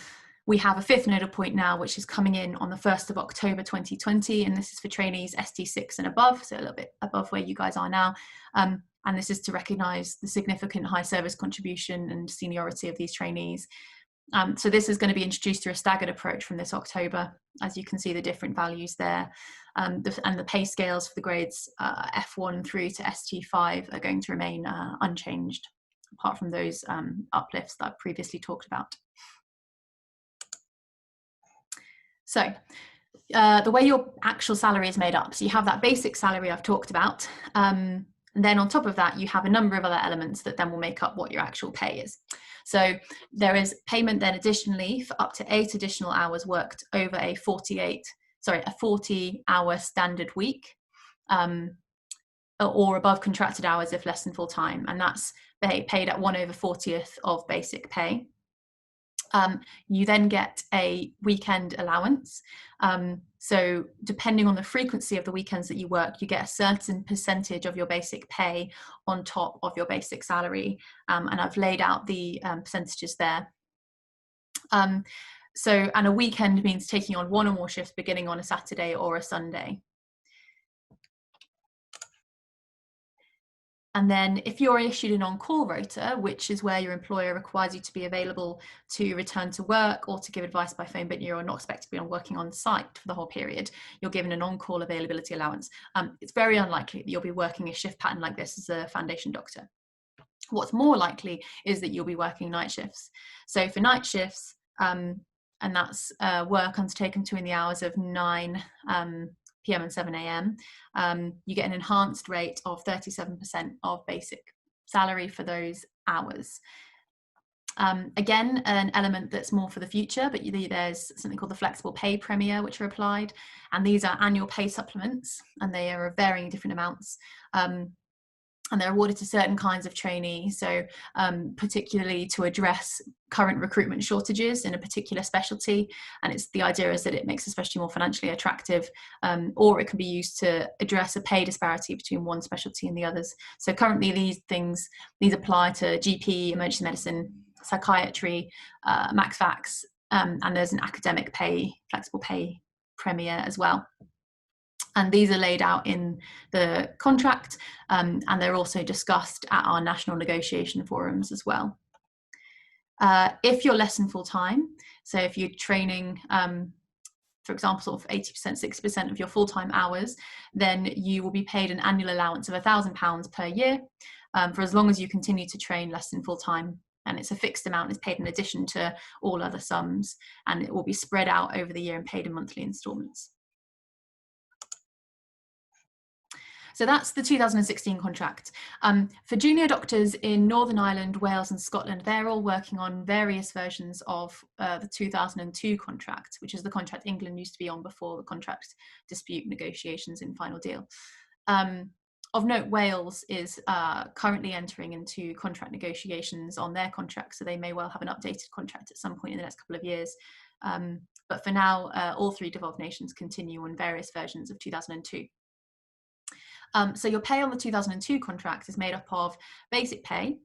we have a 5th nodal point now, which is coming in on the 1st of October 2020, and this is for trainees ST6 and above, so a little bit above where you guys are now. And this is to recognise the significant high service contribution and seniority of these trainees. So this is going to be introduced through a staggered approach from this October, as you can see the different values there. And the pay scales for the grades F1 through to ST5 are going to remain unchanged, apart from those uplifts that I've previously talked about. So the way your actual salary is made up, so you have that basic salary I've talked about, And then on top of that, you have a number of other elements that then will make up what your actual pay is. So there is payment then additionally for up to 8 additional hours worked over a 40-hour standard week, or above contracted hours if less than full time. And that's paid at 1/40th of basic pay. You then get a weekend allowance. So depending on the frequency of the weekends that you work, you get a certain percentage of your basic pay on top of your basic salary. And I've laid out the percentages there. And a weekend means taking on 1 or more shifts beginning on a Saturday or a Sunday. And then if you're issued an on-call rota, which is where your employer requires you to be available to return to work or to give advice by phone, but you're not expected to be working on site for the whole period, you're given an on-call availability allowance. It's very unlikely that you'll be working a shift pattern like this as a foundation doctor. What's more likely is that you'll be working night shifts. So for night shifts, and that's work undertaken between the hours of 9 p.m. and 7 a.m. You get an enhanced rate of 37% of basic salary for those hours. Again, an element that's more for the future, but there's something called the flexible pay premier, which are applied, and these are annual pay supplements, and they are of varying different amounts. And they're awarded to certain kinds of trainees, so particularly to address current recruitment shortages in a particular specialty. And the idea is that it makes a specialty more financially attractive, or it can be used to address a pay disparity between one specialty and the others. So currently these apply to GP, emergency medicine, psychiatry, max fax, and there's an academic pay, flexible pay premier as well. And these are laid out in the contract, and they're also discussed at our national negotiation forums as well. If you're less than full time, so if you're training, for example, sort of 80%, 60% of your full-time hours, then you will be paid an annual allowance of £1,000 per year for as long as you continue to train less than full time. And it's a fixed amount, it's paid in addition to all other sums, and it will be spread out over the year and paid in monthly instalments. So that's the 2016 contract. For junior doctors in Northern Ireland, Wales and Scotland, they're all working on various versions of the 2002 contract, which is the contract England used to be on before the contract dispute negotiations in final deal. Of note, Wales is currently entering into contract negotiations on their contract, so they may well have an updated contract at some point in the next couple of years. But for now, all 3 devolved nations continue on various versions of 2002. So your pay on the 2002 contract is made up of basic pay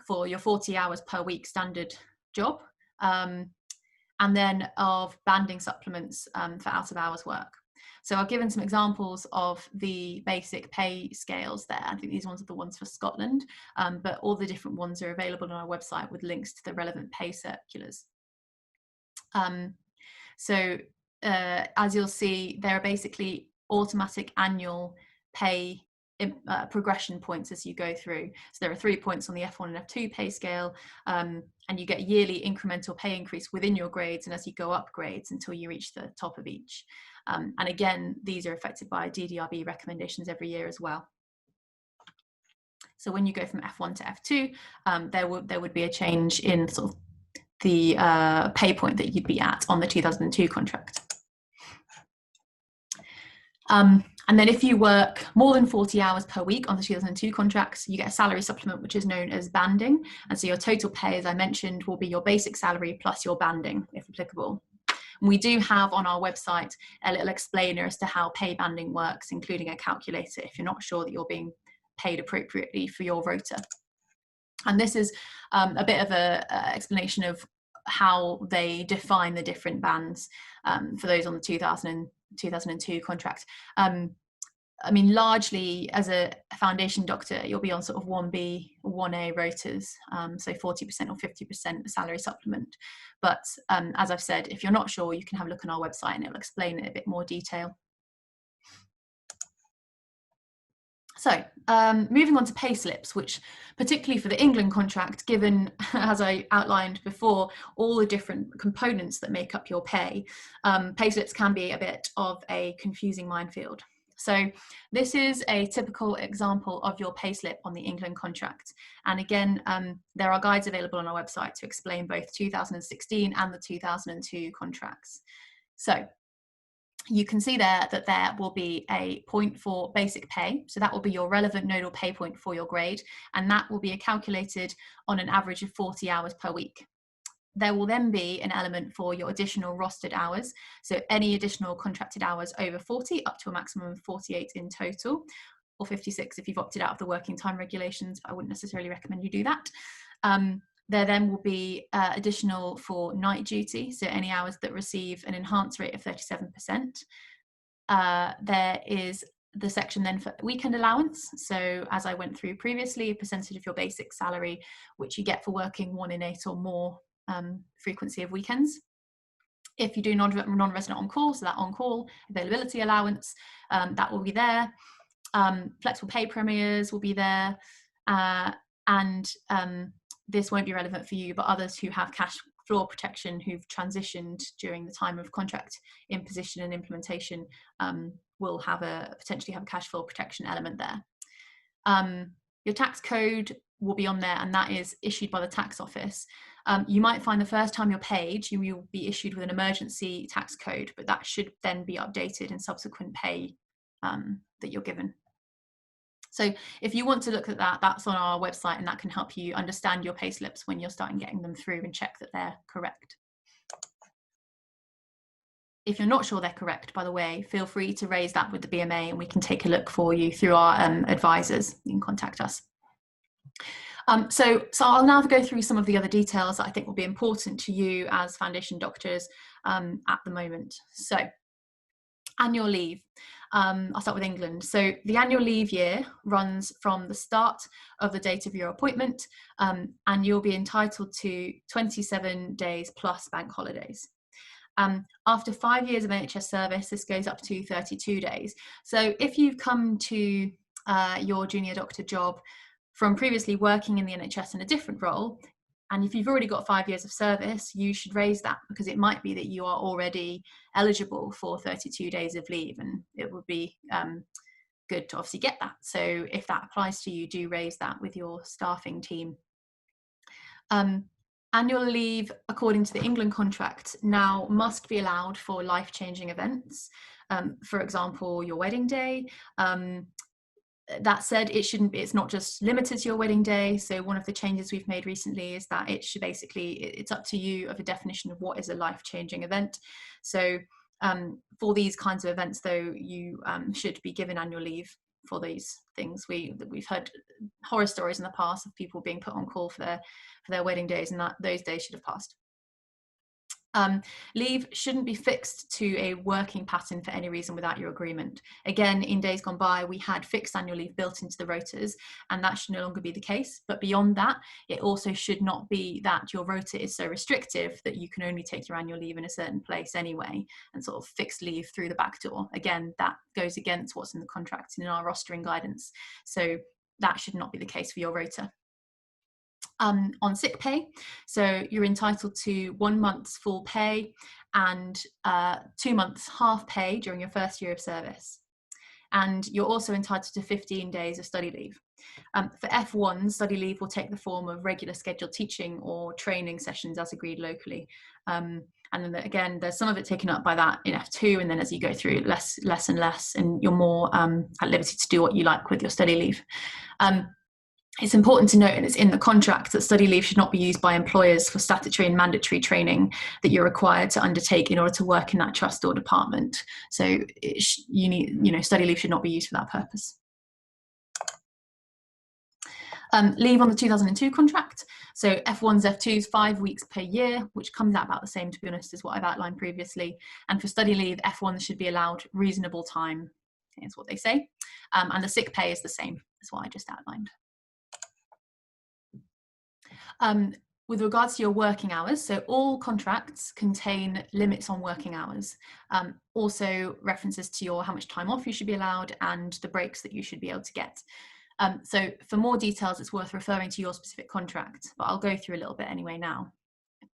for your 40 hours per week standard job, and then of banding supplements for out of hours work. So I've given some examples of the basic pay scales there. I think these ones are the ones for Scotland, but all the different ones are available on our website with links to the relevant pay circulars. As you'll see, there are basically automatic annual pay progression points as you go through. So there are 3 points on the F1 and F2 pay scale, and you get yearly incremental pay increase within your grades, and as you go up grades until you reach the top of each. And again, these are affected by DDRB recommendations every year as well. So when you go from F1 to F2, there would be a change in sort of the pay point that you'd be at on the 2002 contract. And then if you work more than 40 hours per week on the 2002 contracts, you get a salary supplement, which is known as banding. And so your total pay, as I mentioned, will be your basic salary plus your banding, if applicable. And we do have on our website a little explainer as to how pay banding works, including a calculator if you're not sure that you're being paid appropriately for your rota. And this is a bit of an explanation of how they define the different bands for those on the 2002 contract. I mean, largely as a foundation doctor, you'll be on sort of 1B or 1A rotas, so 40% or 50% salary supplement. But as I've said, if you're not sure, you can have a look on our website and it'll explain it in a bit more detail. So moving on to pay slips, which particularly for the England contract, given, as I outlined before, all the different components that make up your pay, pay slips can be a bit of a confusing minefield. So this is a typical example of your payslip on the England contract. And again, there are guides available on our website to explain both 2016 and the 2002 contracts. So you can see there that there will be a point for basic pay. So that will be your relevant nodal pay point for your grade. And that will be calculated on an average of 40 hours per week. There will then be an element for your additional rostered hours. So any additional contracted hours over 40, up to a maximum of 48 in total, or 56 if you've opted out of the working time regulations, but I wouldn't necessarily recommend you do that. There then will be additional for night duty, so any hours that receive an enhanced rate of 37%. There is the section then for weekend allowance. So as I went through previously, a percentage of your basic salary, which you get for working 1 in 8 or more frequency of weekends. If you do non-resident on-call, so that on-call availability allowance, that will be there. Flexible pay premiers will be there. And this won't be relevant for you, but others who have cash floor protection, who've transitioned during the time of contract imposition and implementation, will have potentially have a cash flow protection element there. Your tax code will be on there, and that is issued by the tax office. You might find the first time you're paid, you will be issued with an emergency tax code, but that should then be updated in subsequent pay that you're given. So if you want to look at that, that's on our website, and that can help you understand your pay slips when you're starting getting them through and check that they're correct. If you're not sure they're correct, by the way, feel free to raise that with the BMA and we can take a look for you through our advisors. You can contact us. So I'll now go through some of the other details that I think will be important to you as foundation doctors at the moment. So annual leave. I'll start with England. So the annual leave year runs from the start of the date of your appointment, and you'll be entitled to 27 days plus bank holidays. After 5 years of NHS service, this goes up to 32 days. So if you've come to your junior doctor job from previously working in the NHS in a different role, and if you've already got 5 years of service, you should raise that, because it might be that you are already eligible for 32 days of leave, and it would be good to obviously get that. So if that applies to you, do raise that with your staffing team. Annual leave, according to the England contract, now must be allowed for life-changing events. For example, your wedding day. That said, it's not just limited to your wedding day. So one of the changes we've made recently is that it should basically, it's up to you of a definition of what is a life-changing event. So for these kinds of events, though, you should be given annual leave for these things. We've heard horror stories in the past of people being put on call for their wedding days, and that those days should have passed. Leave shouldn't be fixed to a working pattern for any reason without your agreement. Again, in days gone by, we had fixed annual leave built into the rotas, and that should no longer be the case. But beyond that, it also should not be that your rota is so restrictive that you can only take your annual leave in a certain place anyway, and sort of fixed leave through the back door. Again, that goes against what's in the contract and in our rostering guidance. So that should not be the case for your rota. On sick pay, so you're entitled to 1 month's full pay and 2 months half pay during your first year of service. And you're also entitled to 15 days of study leave. For F1, study leave will take the form of regular scheduled teaching or training sessions as agreed locally. And then again, there's some of it taken up by that in F2, and then as you go through, less and less, and you're more at liberty to do what you like with your study leave. It's important to note, and it's in the contract, that study leave should not be used by employers for statutory and mandatory training that you're required to undertake in order to work in that trust or department. So study leave should not be used for that purpose. Leave on the 2002 contract. So F1s, F2s, 5 weeks per year, which comes out about the same, to be honest, as what I've outlined previously. And for study leave, F1s should be allowed reasonable time, is what they say. And the sick pay is the same as what I just outlined. With regards to your working hours, so all contracts contain limits on working hours, also references to how much time off you should be allowed and the breaks that you should be able to get. So for more details, it's worth referring to your specific contract, but I'll go through a little bit anyway now.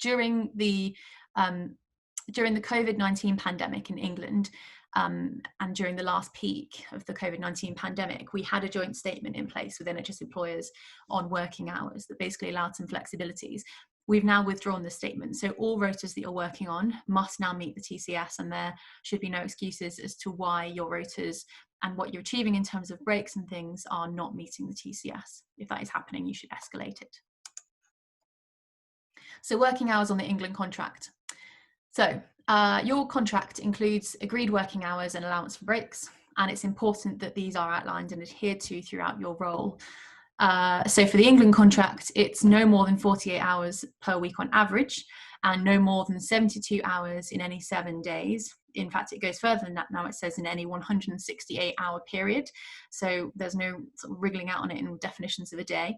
During the COVID-19 pandemic in England, and during the last peak of the COVID-19 pandemic, we had a joint statement in place with NHS employers on working hours that basically allowed some flexibilities. We've now withdrawn the statement. So all rotas that you're working on must now meet the TCS, and there should be no excuses as to why your rotas and what you're achieving in terms of breaks and things are not meeting the TCS. If that is happening, you should escalate it. So working hours on the England contract. So your contract includes agreed working hours and allowance for breaks, and it's important that these are outlined and adhered to throughout your role. So for the England contract, it's no more than 48 hours per week on average, and no more than 72 hours in any 7 days. In fact, it goes further than that now. It says in any 168-hour period. So there's no sort of wriggling out on it in definitions of a day.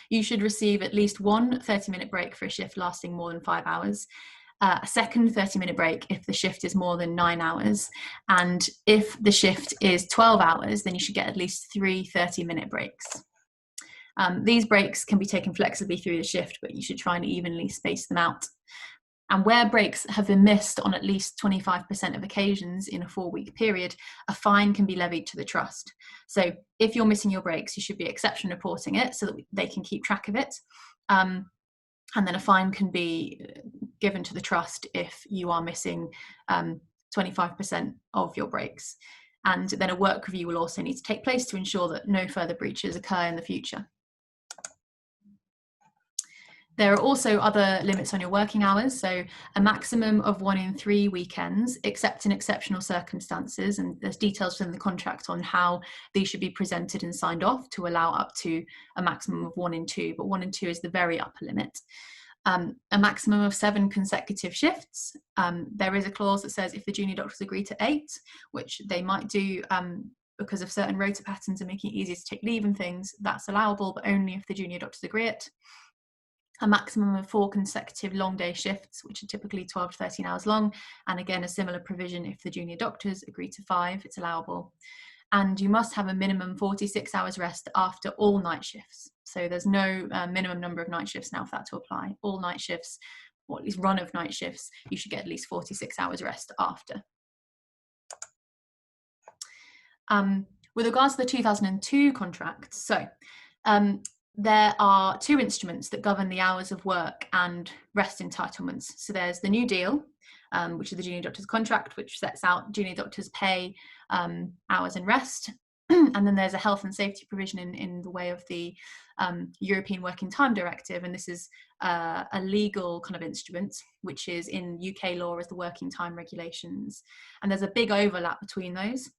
You should receive at least one 30-minute break for a shift lasting more than 5 hours. A second 30-minute break if the shift is more than 9 hours. And if the shift is 12 hours, then you should get at least 3 30-minute breaks. These breaks can be taken flexibly through the shift, but you should try and evenly space them out. And where breaks have been missed on at least 25% of occasions in a 4-week period, a fine can be levied to the trust. So if you're missing your breaks, you should be exception reporting it so that they can keep track of it. And then a fine can be given to the trust if you are missing 25% of your breaks. And then a work review will also need to take place to ensure that no further breaches occur in the future. There are also other limits on your working hours, so a maximum of 1 in 3 weekends, except in exceptional circumstances, and there's details within the contract on how these should be presented and signed off to allow up to a maximum of 1 in 2, but 1 in 2 is the very upper limit. A maximum of 7 consecutive shifts. There is a clause that says if the junior doctors agree to 8, which they might do because of certain rota patterns and making it easier to take leave and things, that's allowable, but only if the junior doctors agree it. A maximum of 4 consecutive long day shifts, which are typically 12 to 13 hours long. And again, a similar provision if the junior doctors agree to 5, it's allowable. And you must have a minimum 46 hours rest after all night shifts. So there's no minimum number of night shifts now for that to apply. All night shifts, or at least run of night shifts, you should get at least 46 hours rest after. With regards to the 2002 contract, so there are 2 instruments that govern the hours of work and rest entitlements. So there's the New Deal, which is the junior doctor's contract, which sets out junior doctors' pay, hours and rest. And then there's a health and safety provision in the way of the European Working Time Directive. And this is a legal kind of instrument, which is in UK law as the Working Time Regulations. And there's a big overlap between those.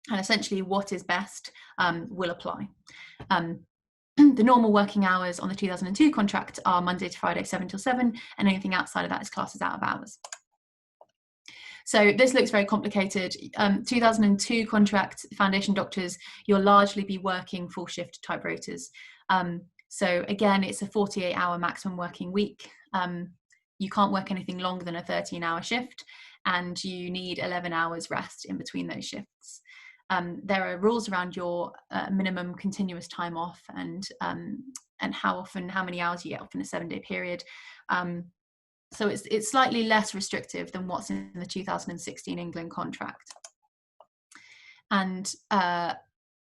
And essentially what is best will apply. The normal working hours on the 2002 contract are Monday to Friday, 7 till 7, and anything outside of that is classed as out of hours. So this looks very complicated. 2002 contract, foundation doctors, you'll largely be working full shift type rotas. So again, it's a 48-hour maximum working week. You can't work anything longer than a 13-hour shift, and you need 11 hours rest in between those shifts. There are rules around your minimum continuous time off and how often, how many hours you get off in a 7-day period. So it's slightly less restrictive than what's in the 2016 England contract. And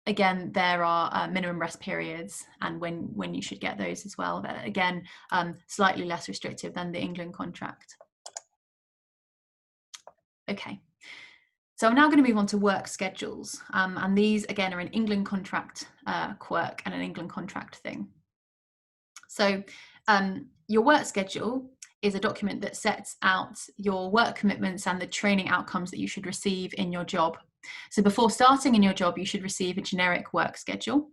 again, there are minimum rest periods and when you should get those as well. But again, slightly less restrictive than the England contract. Okay. So I'm now going to move on to work schedules, and these again are an England contract quirk and an England contract thing. So your work schedule is a document that sets out your work commitments and the training outcomes that you should receive in your job. So before starting in your job, you should receive a generic work schedule,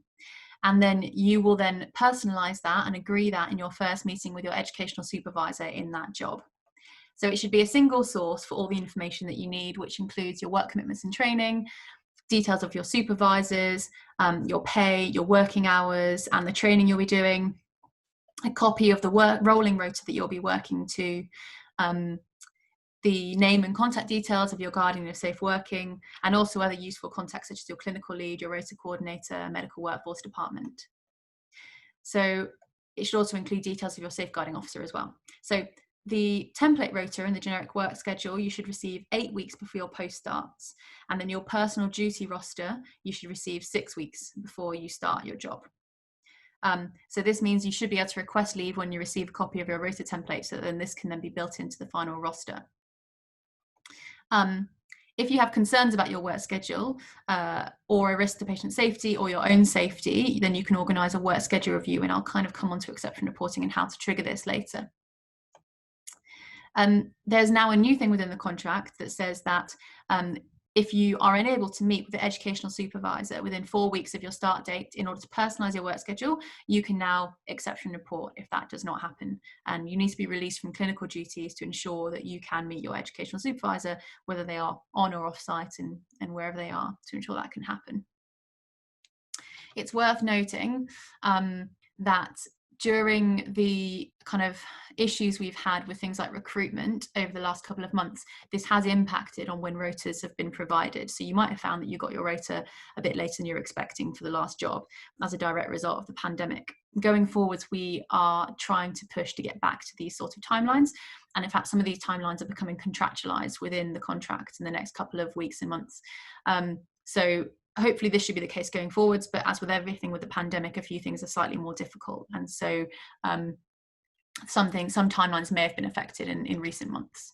and then you will then personalise that and agree that in your first meeting with your educational supervisor in that job. So it should be a single source for all the information that you need, which includes your work commitments and training, details of your supervisors, your pay, your working hours, and the training you'll be doing, a copy of the rolling rota that you'll be working to, the name and contact details of your guardian of safe working, and also other useful contacts such as your clinical lead, your rota coordinator, medical workforce department. So it should also include details of your safeguarding officer as well. So The template rota and the generic work schedule you should receive 8 weeks before your post starts, and then your personal duty roster you should receive 6 weeks before you start your job. So this means you should be able to request leave when you receive a copy of your rota template, so then this can then be built into the final roster. If you have concerns about your work schedule or a risk to patient safety or your own safety, then you can organise a work schedule review, and I'll kind of come on to exception reporting and how to trigger this later. There's now a new thing within the contract that says that if you are unable to meet with the educational supervisor within 4 weeks of your start date in order to personalise your work schedule, you can now exception report if that does not happen. And you need to be released from clinical duties to ensure that you can meet your educational supervisor, whether they are on or off site and wherever they are, to ensure that can happen. It's worth noting that during the kind of issues we've had with things like recruitment over the last couple of months, this has impacted on when rotas have been provided. So you might have found that you got your rota a bit later than you were expecting for the last job as a direct result of the pandemic. Going forwards, we are trying to push to get back to these sort of timelines. And in fact, some of these timelines are becoming contractualized within the contract in the next couple of weeks and months. So hopefully this should be the case going forwards, but as with everything with the pandemic, a few things are slightly more difficult. And so some timelines may have been affected in recent months.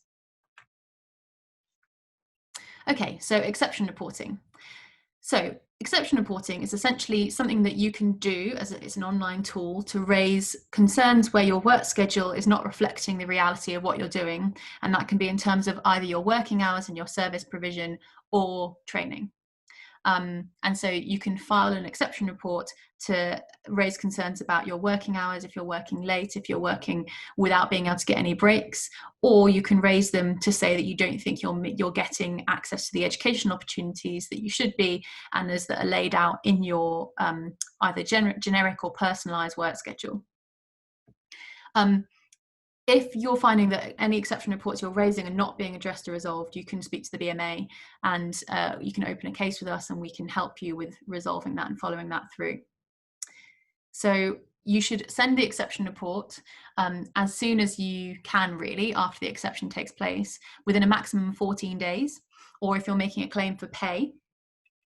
Okay, so exception reporting. So exception reporting is essentially something that you can do it's an online tool to raise concerns where your work schedule is not reflecting the reality of what you're doing. And that can be in terms of either your working hours and your service provision or training. And so you can file an exception report to raise concerns about your working hours, if you're working late, if you're working without being able to get any breaks, or you can raise them to say that you don't think you're getting access to the educational opportunities that you should be, and as that are laid out in your either generic or personalised work schedule. If you're finding that any exception reports you're raising are not being addressed or resolved, you can speak to the BMA and you can open a case with us and we can help you with resolving that and following that through. So you should send the exception report as soon as you can, really, after the exception takes place, within a maximum of 14 days, or if you're making a claim for pay,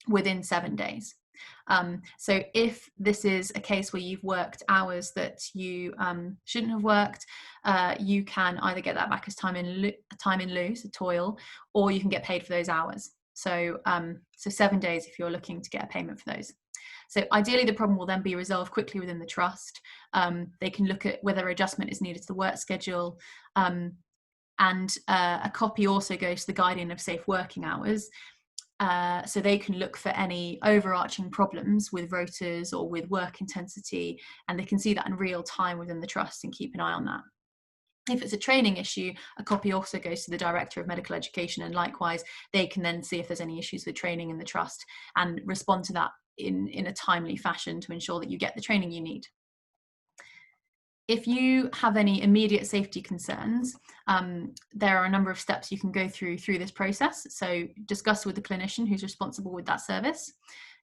within 7 days. So if this is a case where you've worked hours that you shouldn't have worked, you can either get that back as time in lieu, so toil, or you can get paid for those hours. So 7 days if you're looking to get a payment for those. So ideally the problem will then be resolved quickly within the trust. They can look at whether adjustment is needed to the work schedule, and a copy also goes to the Guardian of Safe Working Hours. So they can look for any overarching problems with rotas or with work intensity, and they can see that in real time within the trust and keep an eye on that. If it's a training issue, a copy also goes to the Director of Medical Education, and likewise they can then see if there's any issues with training in the trust and respond to that in a timely fashion to ensure that you get the training you need. If you have any immediate safety concerns, there are a number of steps you can go through this process. So discuss with the clinician who's responsible with that service,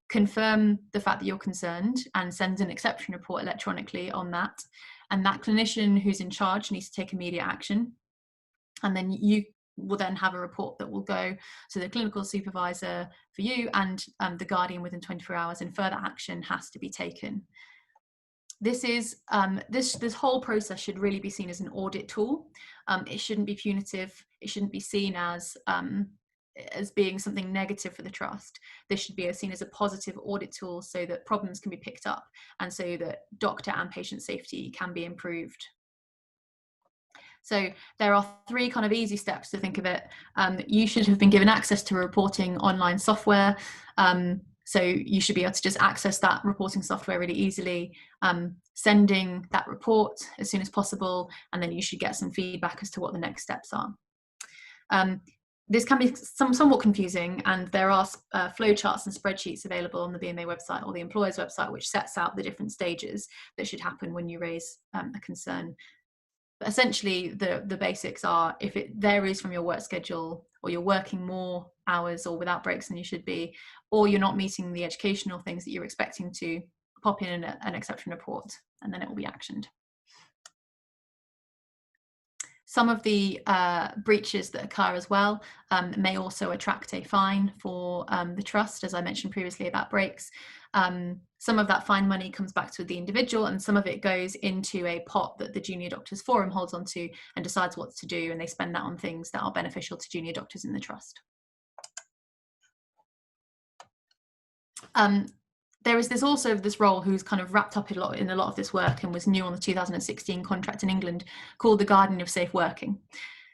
confirm the fact that you're concerned and send an exception report electronically on that. And that clinician who's in charge needs to take immediate action. And then you will then have a report that will go to the clinical supervisor for you and the Guardian within 24 hours, and further action has to be taken. This is this whole process should really be seen as an audit tool. It shouldn't be punitive. It shouldn't be seen as being something negative for the trust. This should be seen as a positive audit tool so that problems can be picked up and so that doctor and patient safety can be improved. So there are 3 kind of easy steps to think of it. You should have been given access to reporting online software. So you should be able to just access that reporting software really easily, sending that report as soon as possible, and then you should get some feedback as to what the next steps are. This can be somewhat confusing, and there are flowcharts and spreadsheets available on the BMA website or the employer's website which sets out the different stages that should happen when you raise a concern. But essentially the basics are, if it varies from your work schedule, or you're working more hours or without breaks than you should be, or you're not meeting the educational things that you're expecting to, pop in an exception report and then it will be actioned. Some of the breaches that occur as well may also attract a fine for the trust, as I mentioned previously about breaks. Some of that fine money comes back to the individual, and some of it goes into a pot that the Junior Doctors Forum holds onto and decides what to do, and they spend that on things that are beneficial to junior doctors in the trust. There is this role who's kind of wrapped up in a lot of this work and was new on the 2016 contract in England, called the Guardian of Safe Working.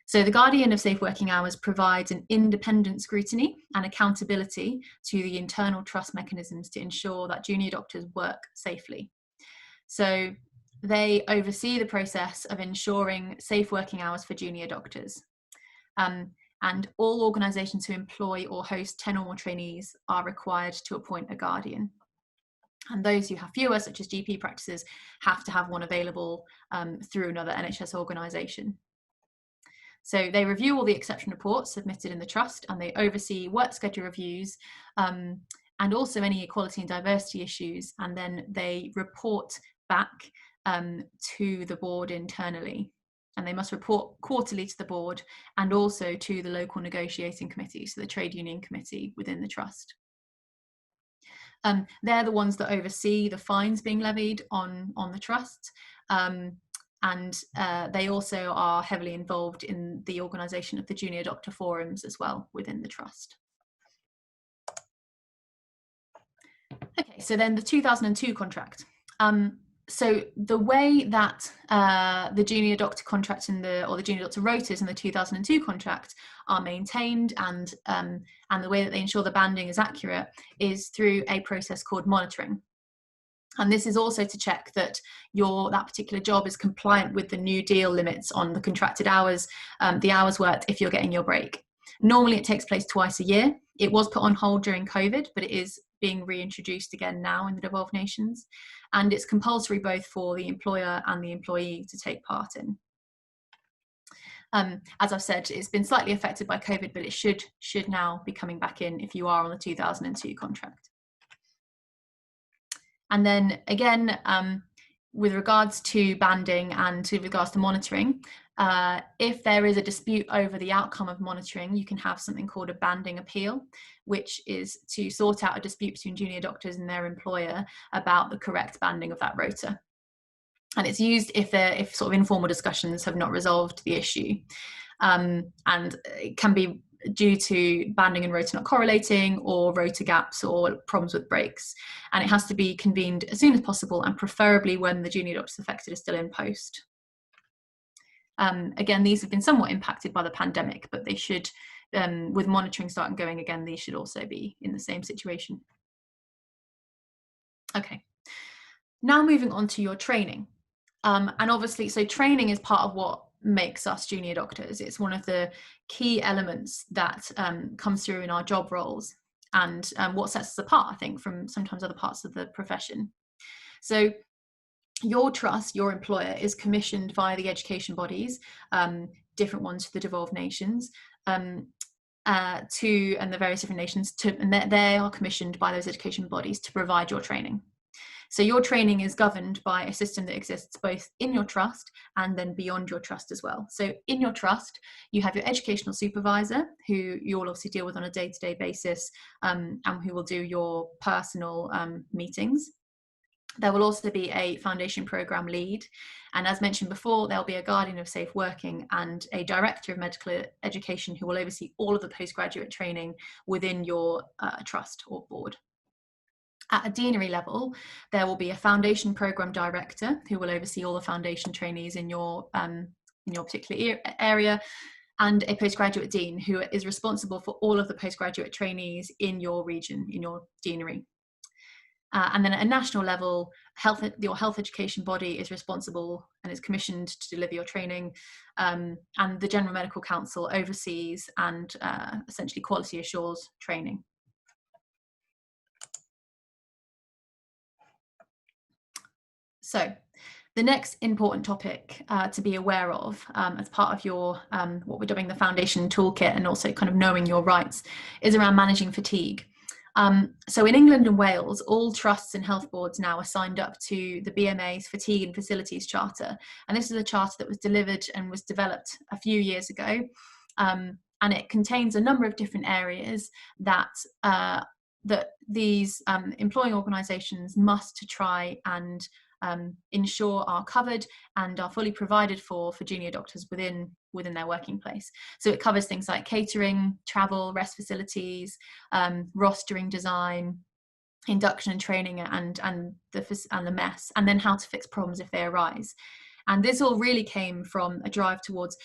So the Guardian of Safe Working Hours provides an independent scrutiny and accountability to the internal trust mechanisms to ensure that junior doctors work safely. So they oversee the process of ensuring safe working hours for junior doctors. And all organisations who employ or host 10 or more trainees are required to appoint a guardian. And those who have fewer, such as GP practices, have to have one available through another NHS organisation. So they review all the exception reports submitted in the trust, and they oversee work schedule reviews and also any equality and diversity issues, and then they report back to the board internally. And they must report quarterly to the board and also to the local negotiating committee, so the trade union committee within the trust. They're the ones that oversee the fines being levied on the trust, and they also are heavily involved in the organisation of the junior doctor forums as well within the trust. Okay, so then the 2002 contract. So the way that the junior doctor contract or the junior doctor rotas in the 2002 contract are maintained and the way that they ensure the banding is accurate is through a process called monitoring. And this is also to check that that particular job is compliant with the new deal limits on the contracted hours, the hours worked if you're getting your break. Normally it takes place twice a year. It was put on hold during COVID, but it is being reintroduced again now in the devolved nations. And it's compulsory both for the employer and the employee to take part in. As I've said, it's been slightly affected by COVID, but it should now be coming back in if you are on the 2002 contract. And then again, with regards to banding and with regards to monitoring, if there is a dispute over the outcome of monitoring, you can have something called a banding appeal, which is to sort out a dispute between junior doctors and their employer about the correct banding of that rota. And it's used if sort of informal discussions have not resolved the issue. And it can be due to banding and rota not correlating, or rota gaps, or problems with breaks. And it has to be convened as soon as possible, and preferably when the junior doctors affected is still in post. Again, these have been somewhat impacted by the pandemic, but they should, with monitoring starting going again, these should also be in the same situation. Okay, now moving on to your training. And obviously, so training is part of what makes us junior doctors. It's one of the key elements that comes through in our job roles, and what sets us apart, I think, from sometimes other parts of the profession. So your trust, your employer, is commissioned via the education bodies, different ones for the devolved nations, and the various different nations, and they are commissioned by those education bodies to provide your training. So your training is governed by a system that exists both in your trust and then beyond your trust as well. So in your trust, you have your educational supervisor, who you'll obviously deal with on a day-to-day basis, and who will do your personal meetings. There will also be a foundation programme lead, and as mentioned before, there'll be a guardian of safe working and a director of medical education who will oversee all of the postgraduate training within your trust or board. At a deanery level, there will be a foundation programme director who will oversee all the foundation trainees in your particular area, and a postgraduate dean who is responsible for all of the postgraduate trainees in your region, in your deanery. And then at a national level, your health education body is responsible and is commissioned to deliver your training, and the General Medical Council oversees and essentially quality assures training. So the next important topic to be aware of as part of your what we're dubbing the foundation toolkit, and also kind of knowing your rights, is around managing fatigue. So in England and Wales, all trusts and health boards now are signed up to the BMA's Fatigue and Facilities Charter. And this is a charter that was delivered and was developed a few years ago. And it contains a number of different areas that these employing organisations must to try and ensure are covered and are fully provided for junior doctors within their working place. So it covers things like catering, travel, rest facilities, rostering design, induction and training, and the mess, and then how to fix problems if they arise. And this all really came from a drive towards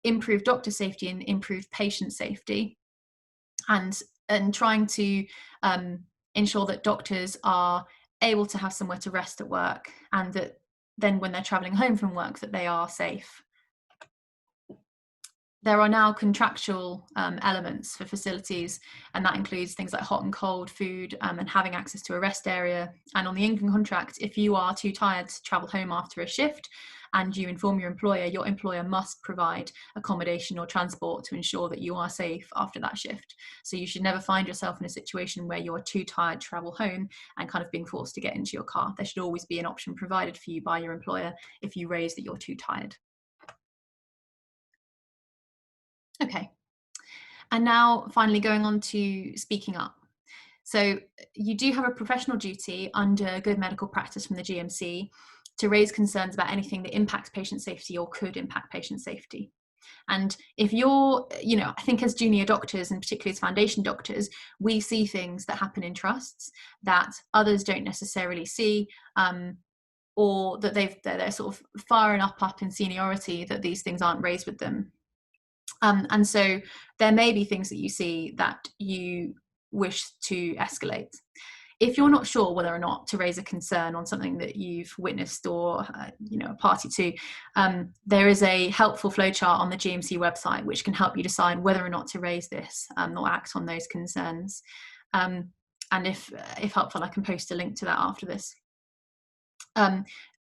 improved doctor safety and improved patient safety, and trying to ensure that doctors are able to have somewhere to rest at work, and that then when they're travelling home from work that they are safe. There are now contractual elements for facilities, and that includes things like hot and cold food and having access to a rest area. And on the income contract, if you are too tired to travel home after a shift and you inform your employer must provide accommodation or transport to ensure that you are safe after that shift. So you should never find yourself in a situation where you're too tired to travel home and kind of being forced to get into your car. There should always be an option provided for you by your employer if you raise that you're too tired. Okay, and now finally going on to speaking up. So you do have a professional duty under good medical practice from the GMC to raise concerns about anything that impacts patient safety or could impact patient safety. And if you're, I think as junior doctors and particularly as foundation doctors, we see things that happen in trusts that others don't necessarily see, or that they're sort of far enough up in seniority that these things aren't raised with them. And so there may be things that you see that you wish to escalate. If you're not sure whether or not to raise a concern on something that you've witnessed or a party to, there is a helpful flowchart on the GMC website which can help you decide whether or not to raise this or act on those concerns. And if helpful, I can post a link to that after this.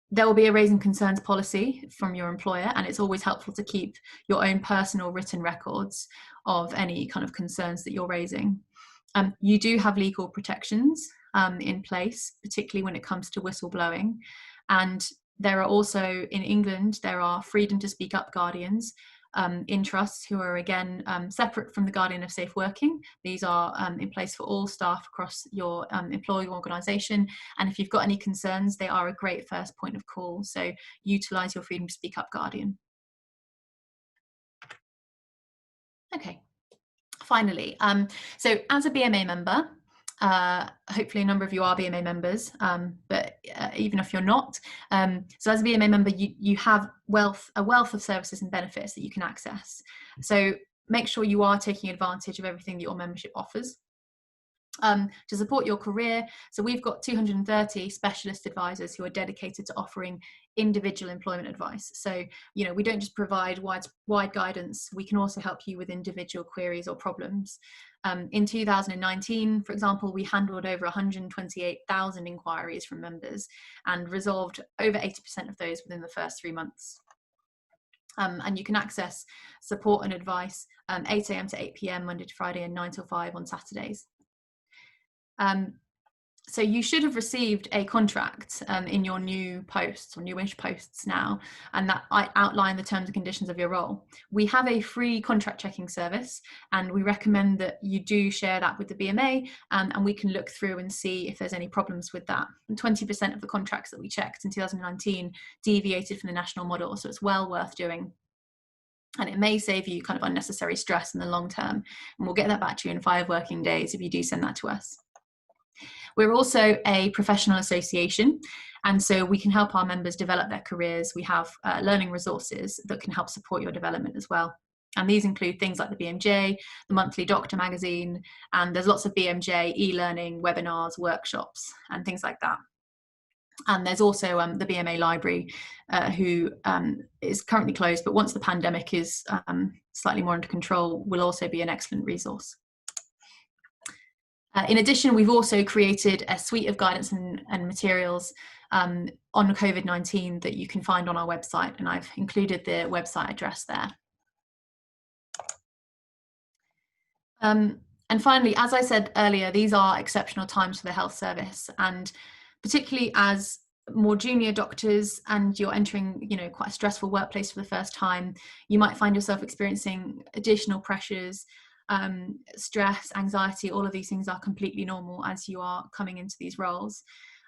There will be a raising concerns policy from your employer, and it's always helpful to keep your own personal written records of any kind of concerns that you're raising. You do have legal protections in place, particularly when it comes to whistleblowing. And there are also, in England, there are freedom to speak up guardians in trusts who are again separate from the Guardian of Safe Working. These are in place for all staff across your employee organisation, and if you've got any concerns, they are a great first point of call, so utilise your freedom to speak up guardian. Okay, finally, so as a BMA member, hopefully a number of you are BMA members, but even if you're not, so as a BMA member you have a wealth of services and benefits that you can access. So make sure you are taking advantage of everything that your membership offers. To support your career, so we've got 230 specialist advisors who are dedicated to offering individual employment advice. So we don't just provide wide guidance, we can also help you with individual queries or problems. In 2019, for example, we handled over 128,000 inquiries from members and resolved over 80% of those within the first 3 months. And you can access support and advice 8 a.m. to 8 p.m. Monday to Friday and 9 till 5 on Saturdays. So you should have received a contract in your new posts or newish posts now, and that I outline the terms and conditions of your role. We have a free contract checking service, and we recommend that you do share that with the BMA, and we can look through and see if there's any problems with that. And 20% of the contracts that we checked in 2019 deviated from the national model, so it's well worth doing. And it may save you kind of unnecessary stress in the long term. And we'll get that back to you in 5 working days if you do send that to us. We're also a professional association, and so we can help our members develop their careers. We have learning resources that can help support your development as well. And these include things like the BMJ, the monthly doctor magazine, and there's lots of BMJ e-learning, webinars, workshops, and things like that. And there's also the BMA library, who is currently closed, but once the pandemic is slightly more under control, will also be an excellent resource. In addition, we've also created a suite of guidance and materials on COVID-19 that you can find on our website, and I've included the website address there. And finally, as I said earlier, these are exceptional times for the health service, and particularly as more junior doctors and you're entering, quite a stressful workplace for the first time, you might find yourself experiencing additional pressures, stress, anxiety. All of these things are completely normal as you are coming into these roles,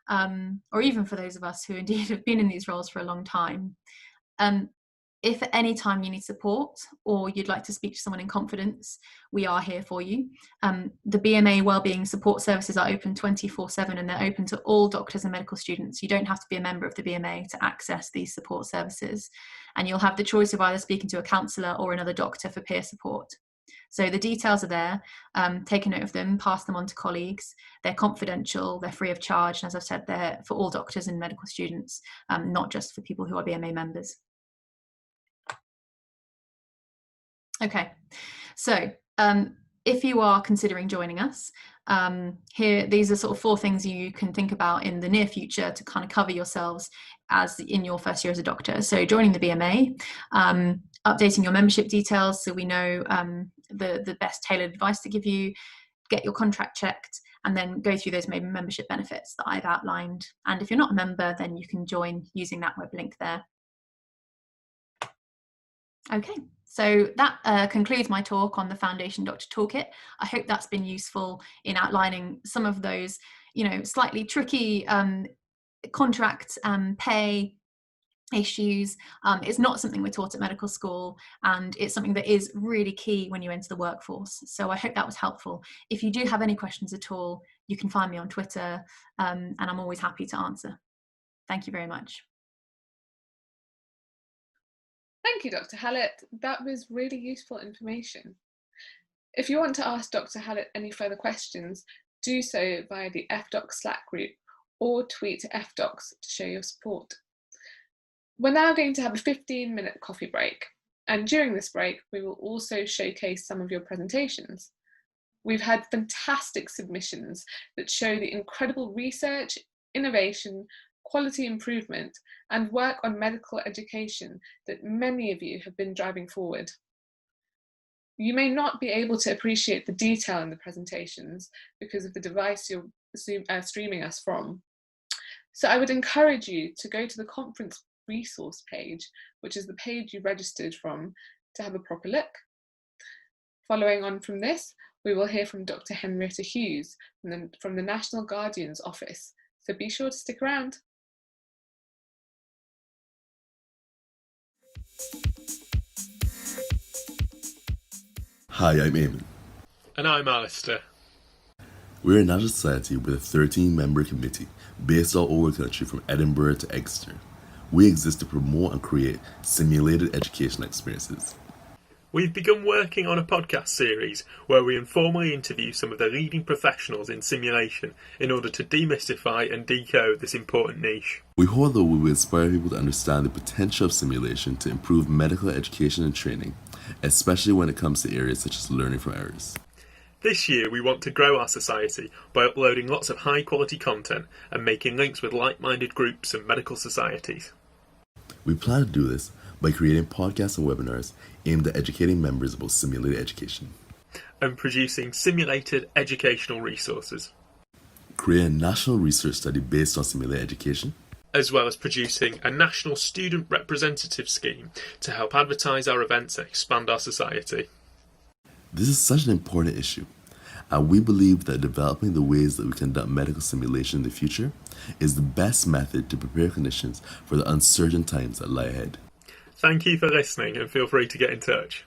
or even for those of us who indeed have been in these roles for a long time. If at any time you need support or you'd like to speak to someone in confidence, we are here for you. The BMA Wellbeing Support Services are open 24/7, and they're open to all doctors and medical students. You don't have to be a member of the BMA to access these support services. And you'll have the choice of either speaking to a counsellor or another doctor for peer support. So the details are there. Take a note of them, pass them on to colleagues. They're confidential, they're free of charge. And as I've said, they're for all doctors and medical students, not just for people who are BMA members. Okay, so if you are considering joining us, these are sort of 4 things you can think about in the near future to kind of cover yourselves as in your first year as a doctor. So joining the BMA, updating your membership details so we know the best tailored advice to give you, get your contract checked, and then go through those membership benefits that I've outlined. And if you're not a member, then you can join using that web link there. Okay, so that concludes my talk on the Foundation Doctor Toolkit. I hope that's been useful in outlining some of those, slightly tricky contract pay issues. It's not something we're taught at medical school, and it's something that is really key when you enter the workforce. So I hope that was helpful. If you do have any questions at all, you can find me on Twitter, and I'm always happy to answer. Thank you very much. Thank you, Dr. Hallett. That was really useful information. If you want to ask Dr. Hallett any further questions, do so via the FDocs Slack group or tweet to FDocs to show your support. We're now going to have a 15-minute coffee break, and during this break, we will also showcase some of your presentations. We've had fantastic submissions that show the incredible research, innovation, quality improvement, and work on medical education that many of you have been driving forward. You may not be able to appreciate the detail in the presentations because of the device you're streaming us from. So I would encourage you to go to the conference resource page, which is the page you registered from, to have a proper look. Following on from this, we will hear from Dr. Henrietta Hughes from the National Guardian's office, so be sure to stick around. Hi, I'm Eamon. And I'm Alistair. We're a national society with a 13-member committee based all over the country from Edinburgh to Exeter. We exist to promote and create simulated educational experiences. We've begun working on a podcast series where we informally interview some of the leading professionals in simulation in order to demystify and decode this important niche. We hope that we will inspire people to understand the potential of simulation to improve medical education and training, especially when it comes to areas such as learning from errors. This year we want to grow our society by uploading lots of high quality content and making links with like-minded groups and medical societies. We plan to do this by creating podcasts and webinars aimed at educating members about simulated education. And producing simulated educational resources. Create a national research study based on simulated education. As well as producing a national student representative scheme to help advertise our events and expand our society. This is such an important issue, and we believe that developing the ways that we conduct medical simulation in the future is the best method to prepare clinicians for the uncertain times that lie ahead. Thank you for listening, and feel free to get in touch.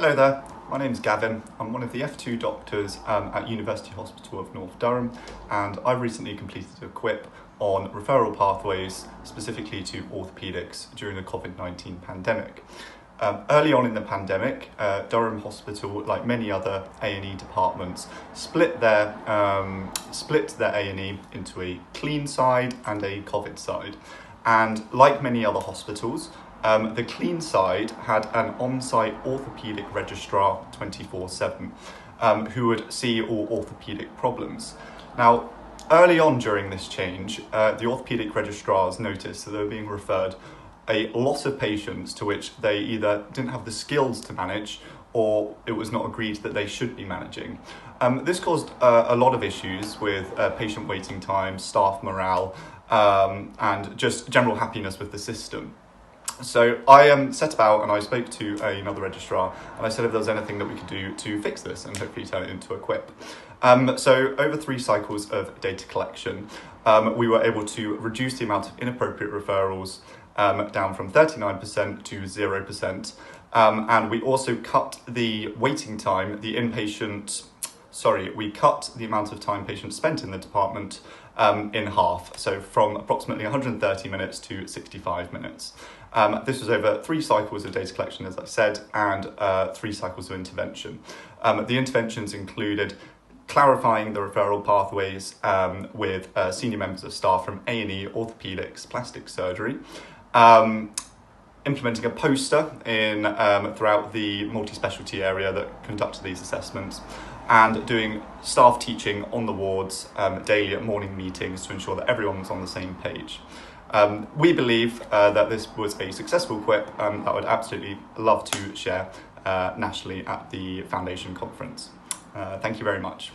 Hello there, my name is Gavin. I'm one of the F2 doctors at University Hospital of North Durham, and I've recently completed a QIP on referral pathways, specifically to orthopaedics during the COVID-19 pandemic. Early on in the pandemic, Durham Hospital, like many other A&E departments, split their A&E into a clean side and a COVID side. And like many other hospitals, the clean side had an on-site orthopaedic registrar 24/7 who would see all orthopaedic problems. Now, early on during this change, the orthopaedic registrars noticed that they were being referred a lot of patients to which they either didn't have the skills to manage or it was not agreed that they should be managing. This caused a lot of issues with patient waiting times, staff morale, and just general happiness with the system. So I set about and I spoke to another registrar and I said if there was anything that we could do to fix this and hopefully turn it into a QIP. So over 3 cycles of data collection, we were able to reduce the amount of inappropriate referrals down from 39% to 0%. And we also cut the waiting time, we cut the amount of time patients spent in the department in half, so from approximately 130 minutes to 65 minutes. This was over 3 cycles of data collection, as I said, and 3 cycles of intervention. The interventions included clarifying the referral pathways with senior members of staff from A&E, orthopaedics, plastic surgery, implementing a poster in throughout the multi-specialty area that conducted these assessments, and doing staff teaching on the wards daily at morning meetings to ensure that everyone was on the same page. We believe that this was a successful QIP that I would absolutely love to share nationally at the Foundation conference. Thank you very much.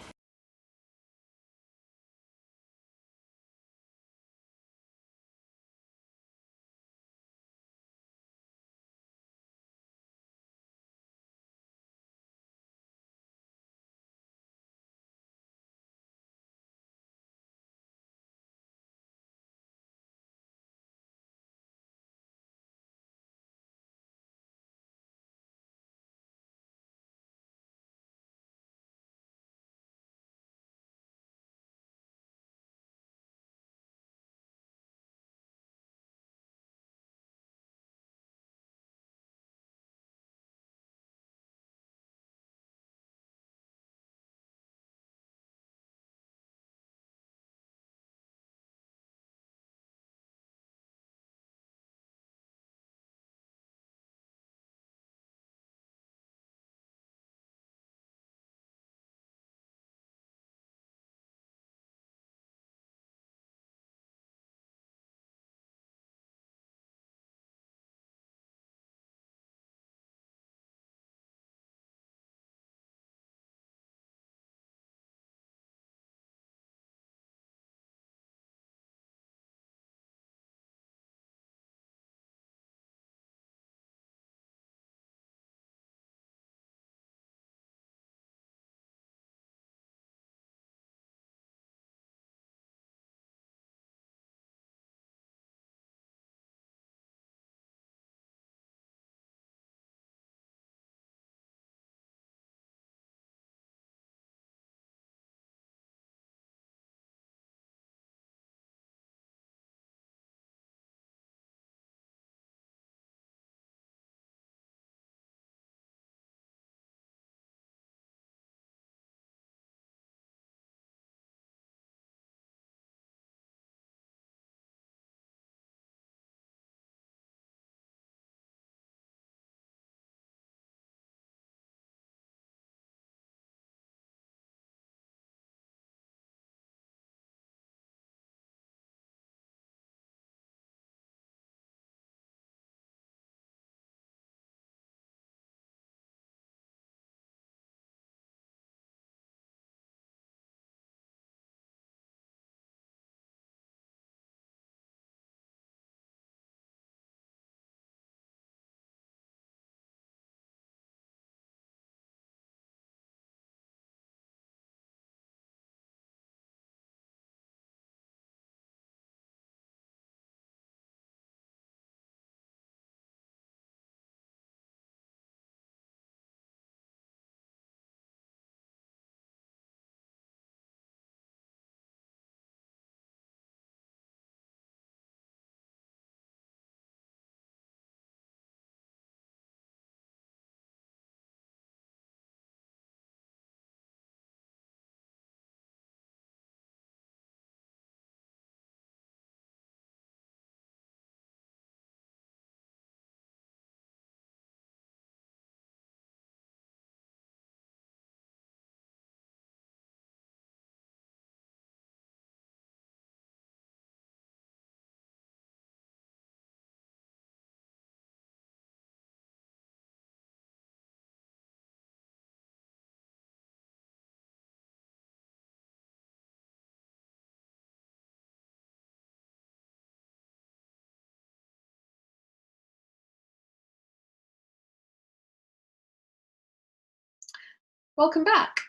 Welcome back.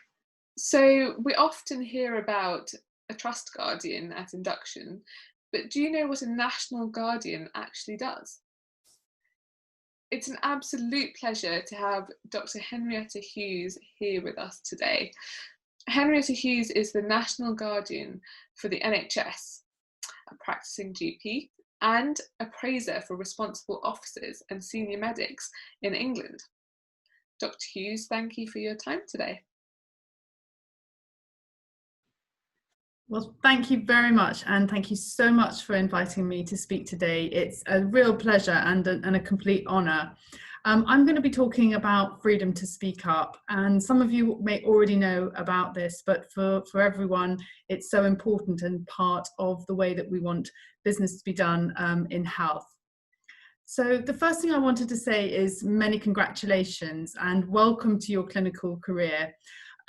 So we often hear about a trust guardian at induction, but do you know what a national guardian actually does? It's an absolute pleasure to have Dr. Henrietta Hughes here with us today. Henrietta Hughes is the National Guardian for the NHS, a practicing GP and appraiser for responsible officers and senior medics in England. Dr. Hughes, thank you for your time today. Well, thank you very much, and thank you so much for inviting me to speak today. It's a real pleasure and a complete honour. I'm going to be talking about freedom to speak up, and some of you may already know about this, but for everyone, it's so important and part of the way that we want business to be done in health. So the first thing I wanted to say is many congratulations and welcome to your clinical career.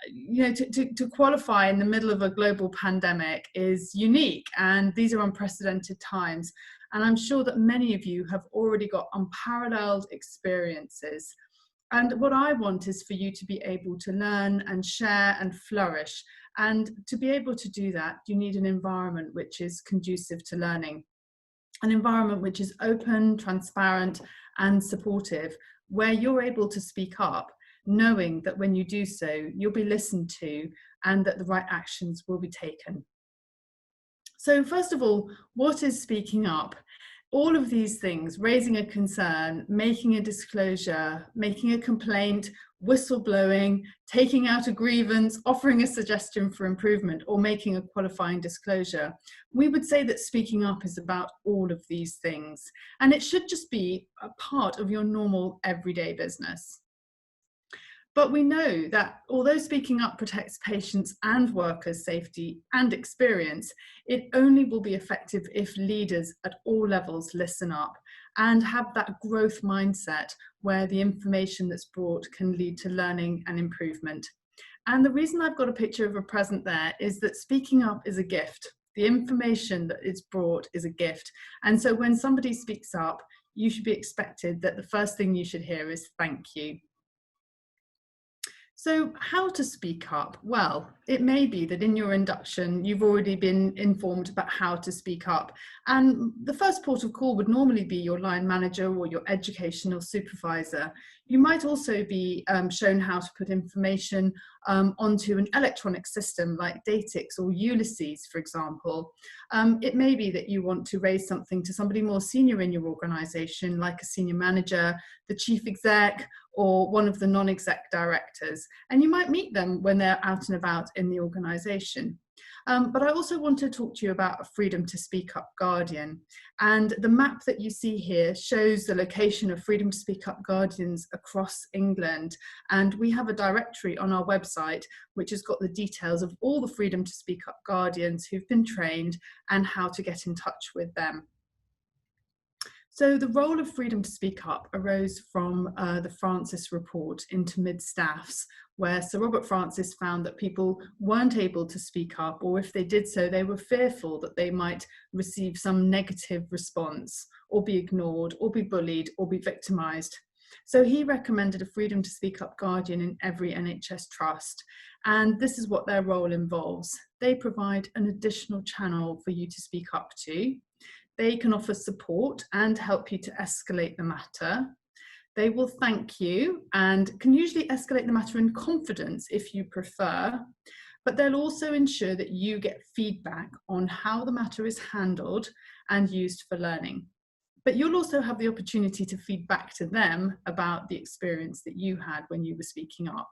You know, to qualify in the middle of a global pandemic is unique, and these are unprecedented times. And I'm sure that many of you have already got unparalleled experiences. And what I want is for you to be able to learn and share and flourish. And to be able to do that, you need an environment which is conducive to learning. An environment which is open, transparent, and supportive, where you're able to speak up, knowing that when you do so, you'll be listened to and that the right actions will be taken. So first of all, what is speaking up? All of these things, raising a concern, making a disclosure, making a complaint, whistleblowing, taking out a grievance, offering a suggestion for improvement, or making a qualifying disclosure. We would say that speaking up is about all of these things, and it should just be a part of your normal everyday business. But we know that although speaking up protects patients' and workers' safety and experience, it only will be effective if leaders at all levels listen up and have that growth mindset where the information that's brought can lead to learning and improvement. And the reason I've got a picture of a present there is that speaking up is a gift. The information that is brought is a gift. And so when somebody speaks up, you should be expected that the first thing you should hear is thank you. So how to speak up? Well, it may be that in your induction, you've already been informed about how to speak up. And the first port of call would normally be your line manager or your educational supervisor. You might also be shown how to put information onto an electronic system like Datix or Ulysses, for example. It may be that you want to raise something to somebody more senior in your organisation, like a senior manager, the chief exec, or one of the non-exec directors, and you might meet them when they're out and about in the organisation. But I also want to talk to you about a Freedom to Speak Up Guardian, and the map that you see here shows the location of Freedom to Speak Up Guardians across England, and we have a directory on our website which has got the details of all the Freedom to Speak Up Guardians who've been trained and how to get in touch with them. So the role of Freedom to Speak Up arose from the Francis report into mid-staffs, where Sir Robert Francis found that people weren't able to speak up, or if they did so, they were fearful that they might receive some negative response, or be ignored, or be bullied, or be victimised. So he recommended a Freedom to Speak Up Guardian in every NHS trust, and this is what their role involves. They provide an additional channel for you to speak up to. They can offer support and help you to escalate the matter. They will thank you and can usually escalate the matter in confidence if you prefer, but they'll also ensure that you get feedback on how the matter is handled and used for learning. But you'll also have the opportunity to feed back to them about the experience that you had when you were speaking up.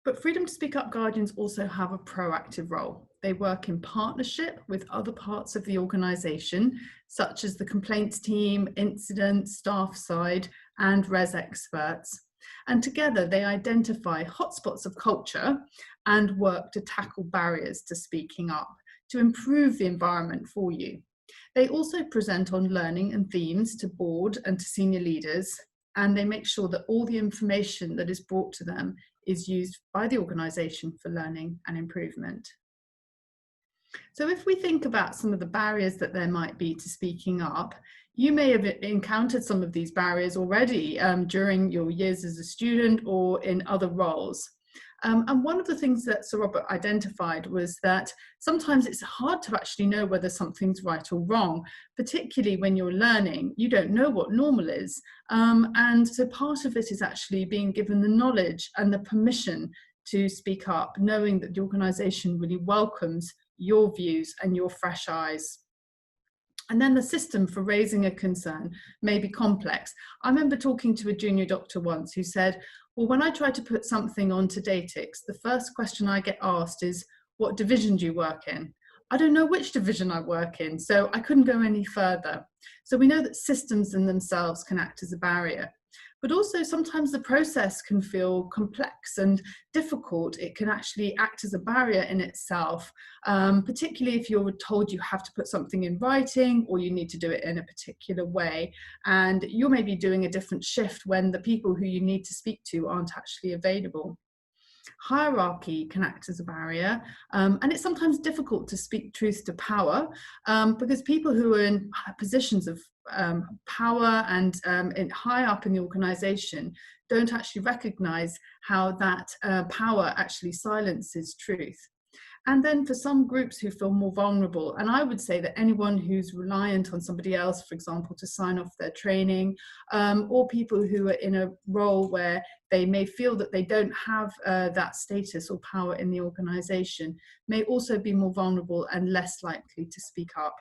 But Freedom to Speak Up Guardians also have a proactive role. They work in partnership with other parts of the organisation, such as the complaints team, incident, staff side, and res experts. And together they identify hotspots of culture and work to tackle barriers to speaking up, to improve the environment for you. They also present on learning and themes to board and to senior leaders, and they make sure that all the information that is brought to them is used by the organisation for learning and improvement. So if we think about some of the barriers that there might be to speaking up, You may have encountered some of these barriers already during your years as a student or in other roles. And one of the things that Sir Robert identified was that sometimes it's hard to actually know whether something's right or wrong, particularly when you're learning. You don't know what normal is. And so part of it is actually being given the knowledge and the permission to speak up, knowing that the organisation really welcomes your views and your fresh eyes. And then the system for raising a concern may be complex. I remember talking to a junior doctor once who said, well, when I try to put something onto Datix, the first question I get asked is, what division do you work in? I don't know which division I work in, so I couldn't go any further. So we know that systems in themselves can act as a barrier. But also sometimes the process can feel complex and difficult. It can actually act as a barrier in itself, particularly if you're told you have to put something in writing or you need to do it in a particular way. And you may be doing a different shift when the people who you need to speak to aren't actually available. Hierarchy can act as a barrier, and it's sometimes difficult to speak truth to power because people who are in positions of power and high up in the organisation don't actually recognise how that power actually silences truth. And then for some groups who feel more vulnerable, and I would say that anyone who's reliant on somebody else, for example, to sign off their training, or people who are in a role where they may feel that they don't have that status or power in the organisation, may also be more vulnerable and less likely to speak up.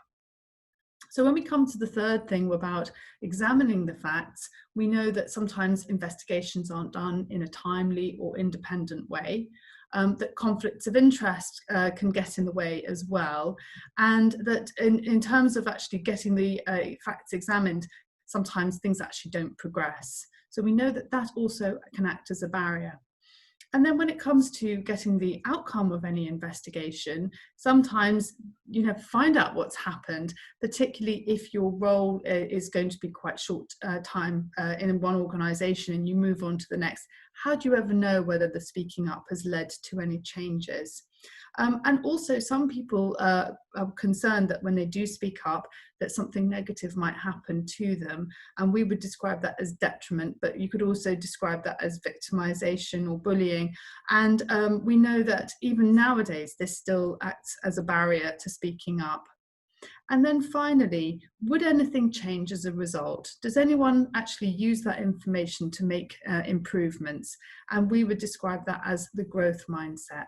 So when we come to the third thing about examining the facts, we know that sometimes investigations aren't done in a timely or independent way. That conflicts of interest can get in the way as well, and that in terms of actually getting the facts examined, sometimes things actually don't progress. So we know that that also can act as a barrier. And then when it comes to getting the outcome of any investigation, sometimes you have to find out what's happened, particularly if your role is going to be quite short time in one organisation and you move on to the next. How do you ever know whether the speaking up has led to any changes? And also some people are concerned that when they do speak up, that something negative might happen to them. And we would describe that as detriment, but you could also describe that as victimization or bullying. And we know that even nowadays, this still acts as a barrier to speaking up. And then finally, would anything change as a result? Does anyone actually use that information to make improvements? And we would describe that as the growth mindset.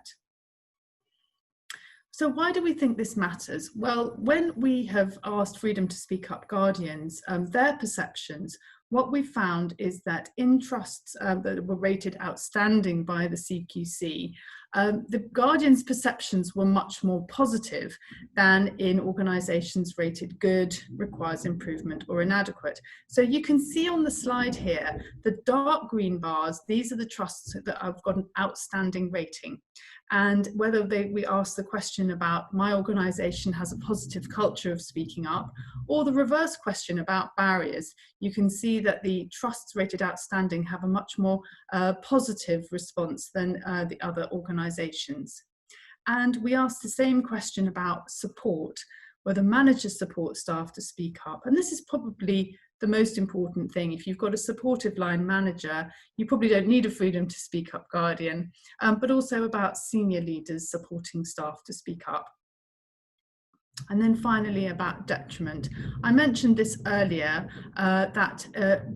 So why do we think this matters? Well, when we have asked Freedom to Speak Up Guardians, their perceptions, what we found is that in trusts that were rated outstanding by the CQC, the Guardians' perceptions were much more positive than in organisations rated good, requires improvement, or inadequate. So you can see on the slide here, the dark green bars, these are the trusts that have got an outstanding rating. And whether we ask the question about my organisation has a positive culture of speaking up, or the reverse question about barriers, you can see that the trusts rated outstanding have a much more positive response than the other organisations. And we asked the same question about support, whether managers support staff to speak up. And this is probably the most important thing. If you've got a supportive line manager, you probably don't need a Freedom to Speak Up Guardian, but also about senior leaders supporting staff to speak up. And then finally about detriment. I mentioned this earlier, that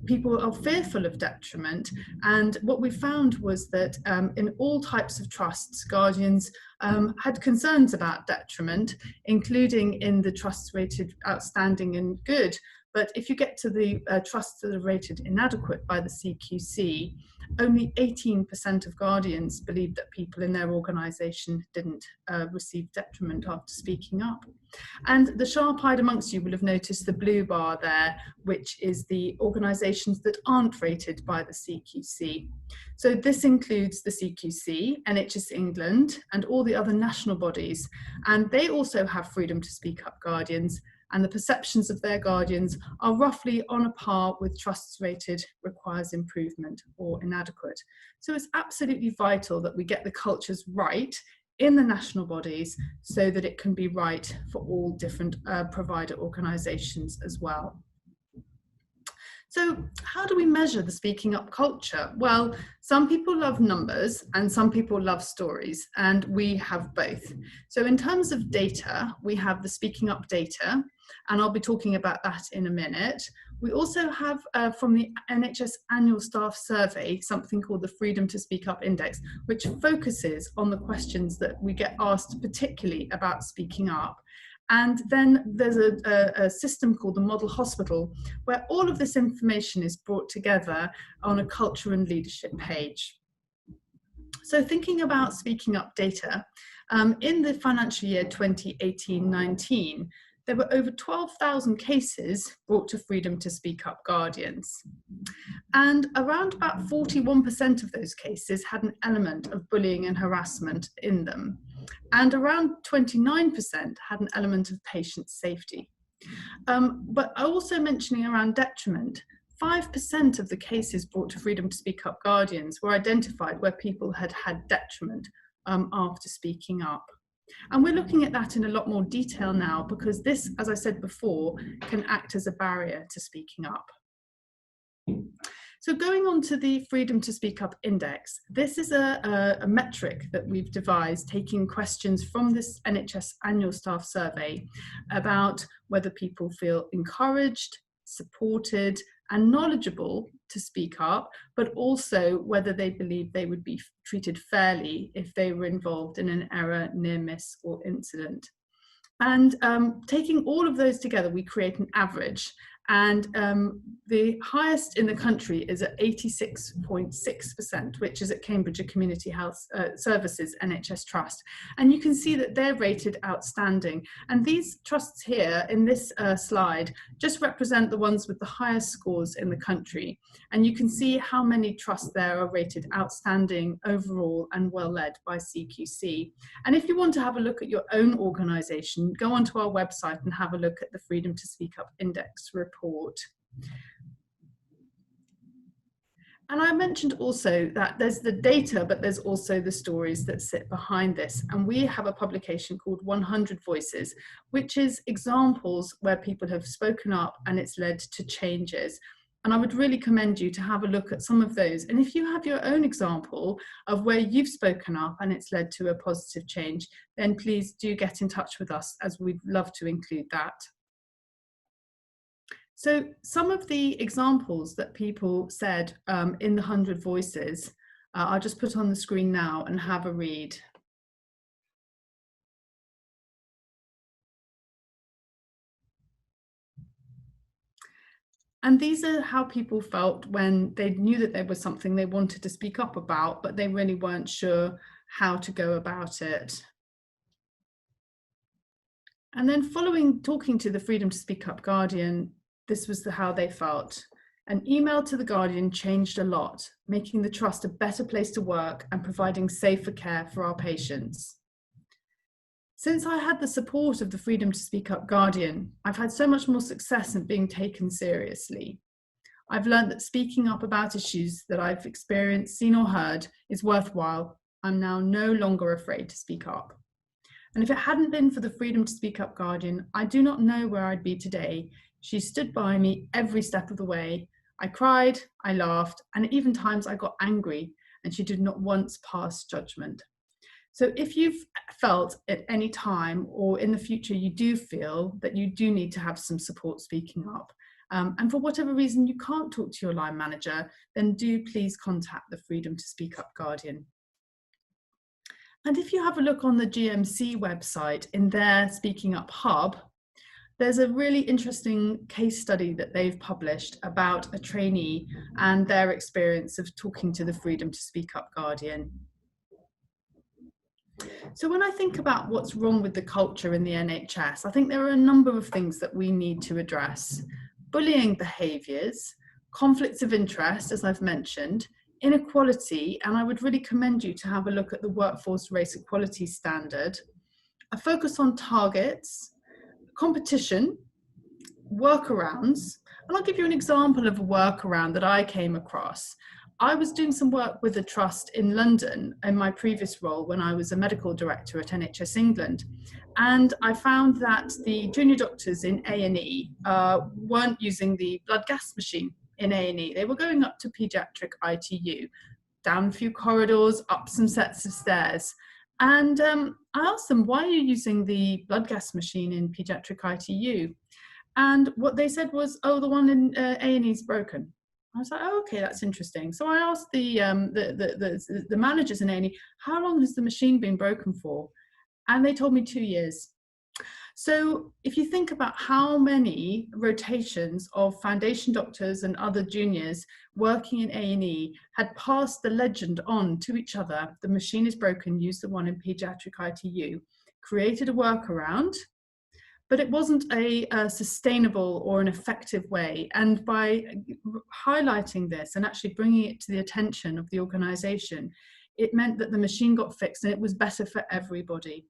people are fearful of detriment, and what we found was that in all types of trusts, Guardians had concerns about detriment, including in the trusts rated outstanding and good. But if you get to the trusts that are rated inadequate by the CQC, only 18% of Guardians believed that people in their organisation didn't receive detriment after speaking up. And the sharp-eyed amongst you will have noticed the blue bar there, which is the organisations that aren't rated by the CQC. So this includes the CQC, NHS England, and all the other national bodies. And they also have Freedom to Speak Up Guardians, and the perceptions of their guardians are roughly on a par with trusts rated requires improvement or inadequate. So it's absolutely vital that we get the cultures right in the national bodies so that it can be right for all different provider organisations as well. So how do we measure the speaking up culture? Well, some people love numbers and some people love stories, and we have both. So in terms of data, we have the speaking up data, and I'll be talking about that in a minute. We also have from the NHS annual staff survey, something called the Freedom to Speak Up Index, which focuses on the questions that we get asked particularly about speaking up. And then there's a system called the Model Hospital, where all of this information is brought together on a culture and leadership page. So thinking about speaking up data, in the financial year 2018-19, there were over 12,000 cases brought to Freedom to Speak Up guardians. And around about 41% of those cases had an element of bullying and harassment in them. And around 29% had an element of patient safety. But also mentioning around detriment, 5% of the cases brought to Freedom to Speak Up guardians were identified where people had had detriment after speaking up. And we're looking at that in a lot more detail now, because this, as I said before, can act as a barrier to speaking up. So going on to the Freedom to Speak Up Index, this is a metric that we've devised, taking questions from this NHS annual staff survey about whether people feel encouraged, supported, and knowledgeable to speak up, but also whether they believe they would be treated fairly if they were involved in an error, near miss, or incident. And taking all of those together, we create an average. And the highest in the country is at 86.6%, which is at Cambridgeshire Community Health Services NHS Trust. And you can see that they're rated outstanding. And these trusts here in this slide just represent the ones with the highest scores in the country. And you can see how many trusts there are rated outstanding overall and well led by CQC. And if you want to have a look at your own organisation, go onto our website and have a look at the Freedom to Speak Up Index report. And I mentioned also that there's the data, but there's also the stories that sit behind this. And we have a publication called 100 Voices, which is examples where people have spoken up and it's led to changes. And I would really commend you to have a look at some of those. And if you have your own example of where you've spoken up and it's led to a positive change, then please do get in touch with us, as we'd love to include that. So some of the examples that people said in the 100 Voices, I'll just put on the screen now and have a read. And these are how people felt when they knew that there was something they wanted to speak up about, but they really weren't sure how to go about it. And then talking to the Freedom to Speak Up Guardian, this was how they felt. An email to the Guardian changed a lot, making the trust a better place to work and providing safer care for our patients. Since I had the support of the Freedom to Speak Up Guardian, I've had so much more success in being taken seriously. I've learned that speaking up about issues that I've experienced, seen or heard is worthwhile. I'm now no longer afraid to speak up. And if it hadn't been for the Freedom to Speak Up Guardian, I do not know where I'd be today. She stood by me every step of the way. I cried, I laughed, and even times I got angry, and she did not once pass judgment. So if you've felt at any time or in the future you do feel that you do need to have some support speaking up, and for whatever reason you can't talk to your line manager, then do please contact the Freedom to Speak Up Guardian. And if you have a look on the GMC website in their Speaking Up Hub, there's a really interesting case study that they've published about a trainee and their experience of talking to the Freedom to Speak Up Guardian. So when I think about what's wrong with the culture in the NHS, I think there are a number of things that we need to address. Bullying behaviours, conflicts of interest, as I've mentioned, inequality, and I would really commend you to have a look at the Workforce Race Equality Standard, a focus on targets, competition, workarounds, and I'll give you an example of a workaround that I came across. I was doing some work with a trust in London in my previous role when I was a medical director at NHS England, and I found that the junior doctors in A&E weren't using the blood gas machine in A&E. They were going up to paediatric ITU, down a few corridors, up some sets of stairs. And I asked them, why are you using the blood gas machine in paediatric ITU? And what they said was, oh, the one in A&E is broken. I was like, oh, okay, that's interesting. So I asked the managers in A&E, how long has the machine been broken for? And they told me 2 years. So if you think about how many rotations of foundation doctors and other juniors working in A&E had passed the legend on to each other, the machine is broken, use the one in paediatric ITU, created a workaround, but it wasn't a sustainable or an effective way. And by highlighting this and actually bringing it to the attention of the organisation, it meant that the machine got fixed and it was better for everybody.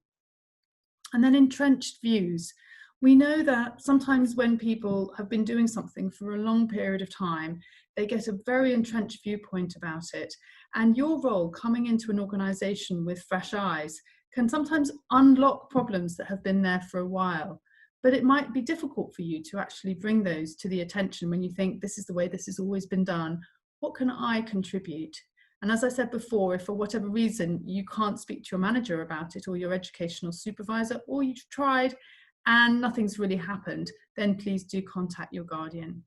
And then entrenched views. We know that sometimes when people have been doing something for a long period of time, they get a very entrenched viewpoint about it. And your role coming into an organisation with fresh eyes can sometimes unlock problems that have been there for a while. But it might be difficult for you to actually bring those to the attention when you think this is the way this has always been done. What can I contribute? And as I said before, if for whatever reason you can't speak to your manager about it or your educational supervisor, or you've tried and nothing's really happened, then please do contact your guardian.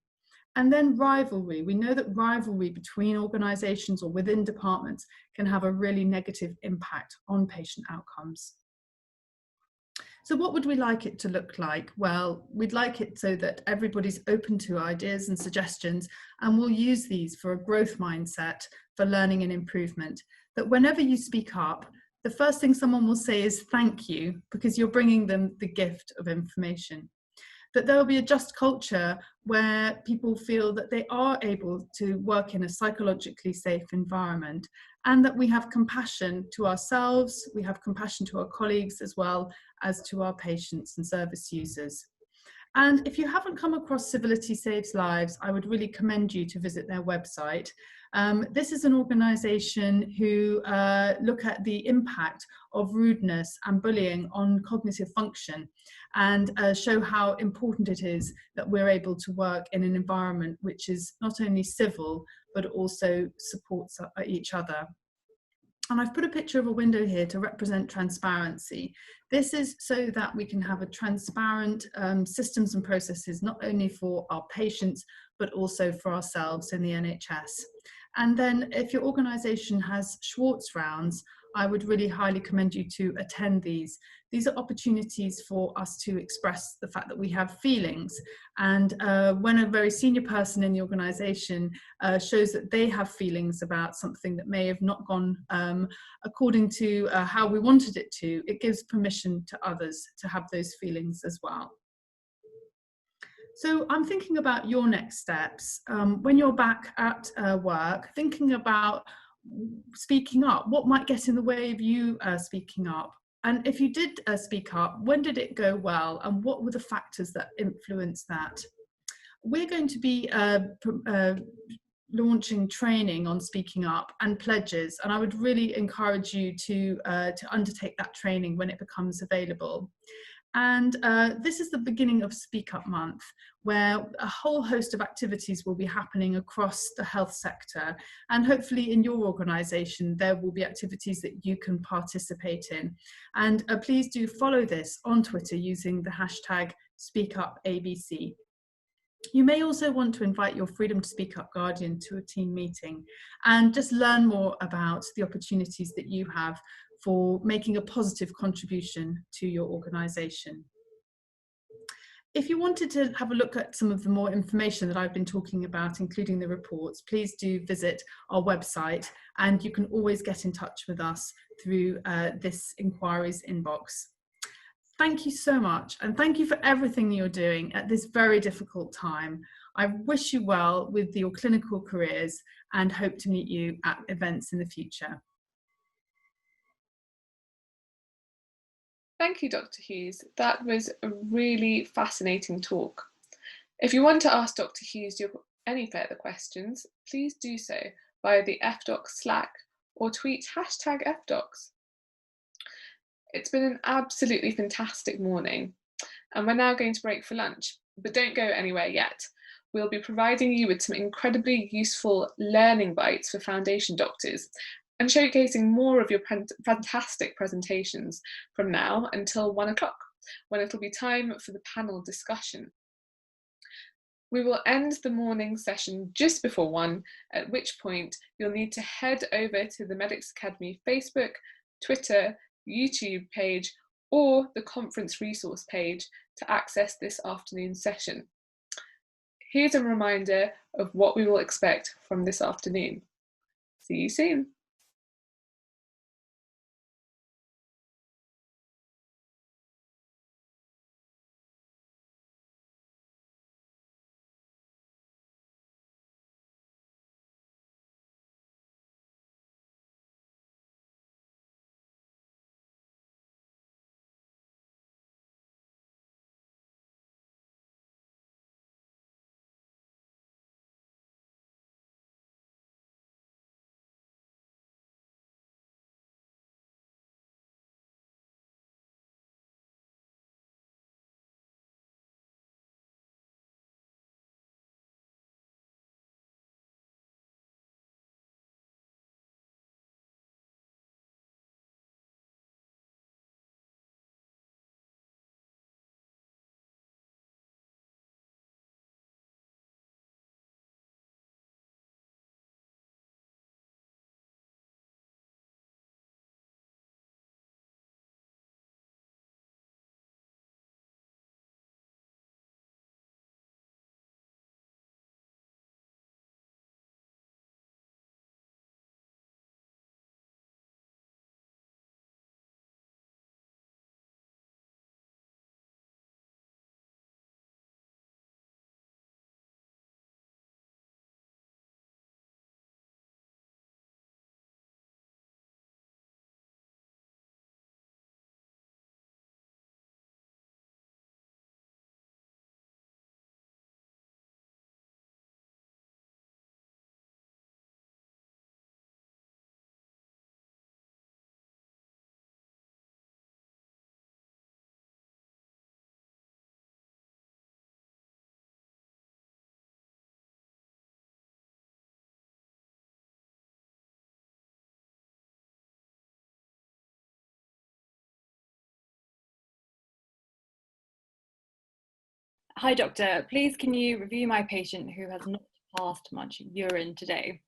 And then rivalry. We know that rivalry between organisations or within departments can have a really negative impact on patient outcomes. So what would we like it to look like? Well, we'd like it so that everybody's open to ideas and suggestions, and we'll use these for a growth mindset for learning and improvement. That whenever you speak up, the first thing someone will say is thank you, because you're bringing them the gift of information. That there will be a just culture where people feel that they are able to work in a psychologically safe environment, and that we have compassion to ourselves, we have compassion to our colleagues as well as to our patients and service users. And if you haven't come across Civility Saves Lives, I would really commend you to visit their website. This is an organisation who look at the impact of rudeness and bullying on cognitive function, and show how important it is that we're able to work in an environment which is not only civil, but also supports each other. And I've put a picture of a window here to represent transparency. This is so that we can have a transparent systems and processes, not only for our patients, but also for ourselves in the NHS. And then if your organisation has Schwartz rounds, I would really highly commend you to attend these. These are opportunities for us to express the fact that we have feelings. And when a very senior person in the organisation shows that they have feelings about something that may have not gone according to how we wanted it to, it gives permission to others to have those feelings as well. So I'm thinking about your next steps. When you're back at work, thinking about speaking up, what might get in the way of you speaking up? And if you did speak up, when did it go well? And what were the factors that influenced that? We're going to be launching training on speaking up and pledges. And I would really encourage you to undertake that training when it becomes available. And this is the beginning of Speak Up Month, where a whole host of activities will be happening across the health sector. And hopefully in your organisation, there will be activities that you can participate in. And please do follow this on Twitter using the hashtag SpeakUpABC. You may also want to invite your Freedom to Speak Up Guardian to a team meeting and just learn more about the opportunities that you have for making a positive contribution to your organisation. If you wanted to have a look at some of the more information that I've been talking about, including the reports, please do visit our website, and you can always get in touch with us through this inquiries inbox. Thank you so much, and thank you for everything you're doing at this very difficult time. I wish you well with your clinical careers and hope to meet you at events in the future. Thank you, Dr. Hughes. That was a really fascinating talk. If you want to ask Dr. Hughes any further questions, please do so via the FDocs Slack or tweet #FDocs. It's been an absolutely fantastic morning, and we're now going to break for lunch, but don't go anywhere yet. we'll be providing you with some incredibly useful learning bites for foundation doctors and showcasing more of your fantastic presentations from now until 1 o'clock, when it'll be time for the panel discussion. We will end the morning session just before 1, at which point you'll need to head over to the Medics Academy Facebook, Twitter, YouTube page, or the conference resource page to access this afternoon's session. Here's a reminder of what we will expect from this afternoon. See you soon. Hi doctor, please can you review my patient who has not passed much urine today?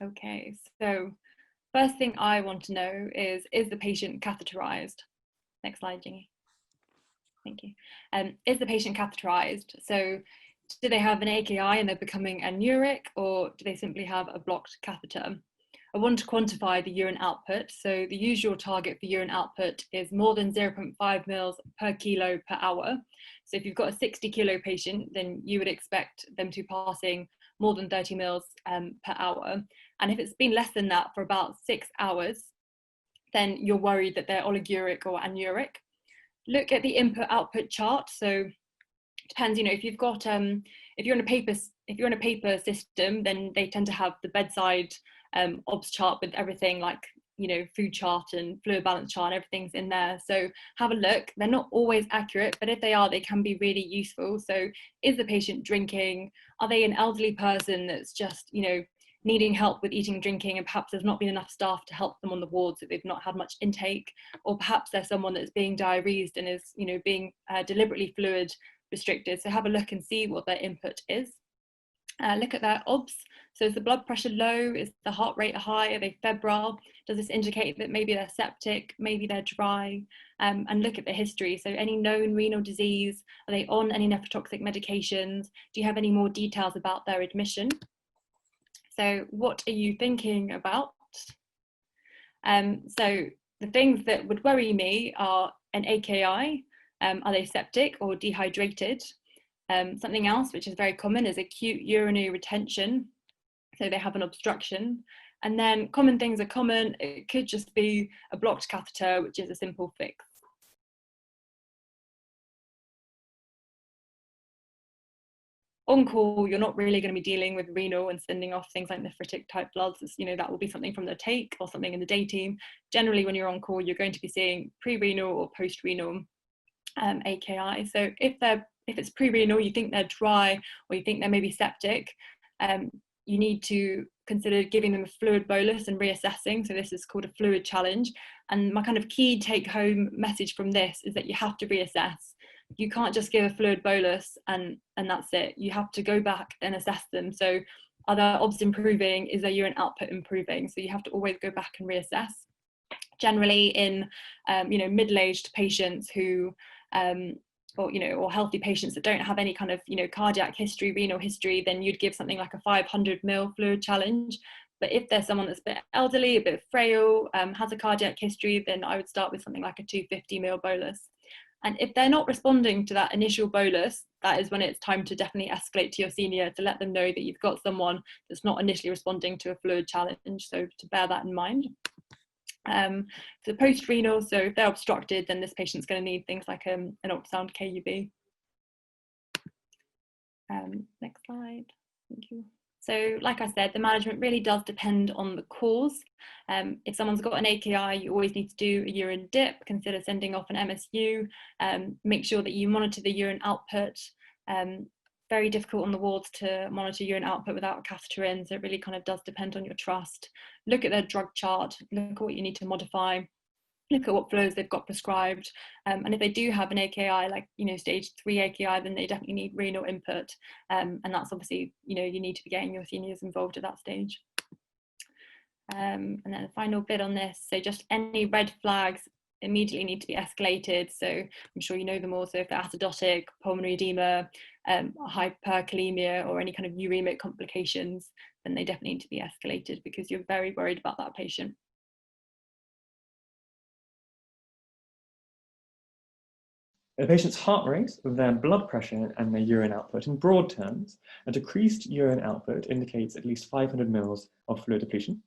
Okay, so first thing I want to know is the patient catheterized? Next slide, Gingy. Thank you. Is the patient catheterized? So do they have an AKI and they're becoming anuric, or do they simply have a blocked catheter? I want to quantify the urine output. So the usual target for urine output is more than 0.5 mils per kilo per hour. So if you've got a 60 kilo patient, then you would expect them to be passing more than 30 mils per hour. And if it's been less than that for about 6 hours, then you're worried that they're oliguric or anuric. Look at the input output chart. So depends, you know, if you've got if you're in a paper system, then they tend to have the bedside OBS chart with everything, like, you know, food chart and fluid balance chart, everything's in there. So have a look. They're not always accurate, but if they are, they can be really useful. So is the patient drinking? Are they an elderly person that's just, you know, needing help with eating and drinking, and perhaps there's not been enough staff to help them on the wards, so they've not had much intake? Or perhaps they're someone that's being diuresed and is, you know, being deliberately fluid restricted. So have a look and see what their input is. Look at their OBS. So is the blood pressure low? Is the heart rate high? Are they febrile? Does this indicate that maybe they're septic, maybe they're dry? And look at the history. So any known renal disease? Are they on any nephrotoxic medications? Do you have any more details about their admission? So what are you thinking about? So the things that would worry me are an AKI. Are they septic or dehydrated? Something else which is very common is acute urinary retention. So they have an obstruction. And then common things are common. It could just be a blocked catheter, which is a simple fix. On call, you're not really going to be dealing with renal and sending off things like nephritic type bloods. You know, that will be something from the take or something in the day team. Generally, when you're on call, you're going to be seeing pre-renal or post-renal AKI. So if it's pre-renal, you think they're dry, or you think they're maybe septic, you need to consider giving them a fluid bolus and reassessing. So this is called a fluid challenge. And my kind of key take-home message from this is that you have to reassess. You can't just give a fluid bolus and that's it. You have to go back and assess them. So are their obs improving? Is their urine output improving? So you have to always go back and reassess. Generally in middle-aged patients who or healthy patients that don't have any kind of cardiac history, renal history, then you'd give something like a 500 ml fluid challenge. But if there's someone that's a bit elderly, a bit frail, has a cardiac history, then I would start with something like a 250 ml bolus. And if they're not responding to that initial bolus, that is when it's time to definitely escalate to your senior to let them know that you've got someone that's not initially responding to a fluid challenge. So to bear that in mind. For the post-renal, so if they're obstructed, then this patient's going to need things like an ultrasound KUB. Next slide, thank you. So like I said, the management really does depend on the cause. If someone's got an AKI, you always need to do a urine dip, consider sending off an MSU, make sure that you monitor the urine output. Very difficult on the wards to monitor urine output without a catheter in, so it really kind of does depend on your trust. Look at their drug chart, look at what you need to modify, look at what flows they've got prescribed, and if they do have an AKI, like stage 3 AKI, then they definitely need renal input, and that's obviously you need to be getting your seniors involved at that stage. And then the final bit on this, so just any red flags immediately need to be escalated. So I'm sure you know them all. So if they're acidotic, pulmonary edema, hyperkalemia, or any kind of uremic complications, then they definitely need to be escalated because you're very worried about that patient. A patient's heart rate, their blood pressure, and their urine output, in broad terms, a decreased urine output indicates at least 500 mils of fluid depletion.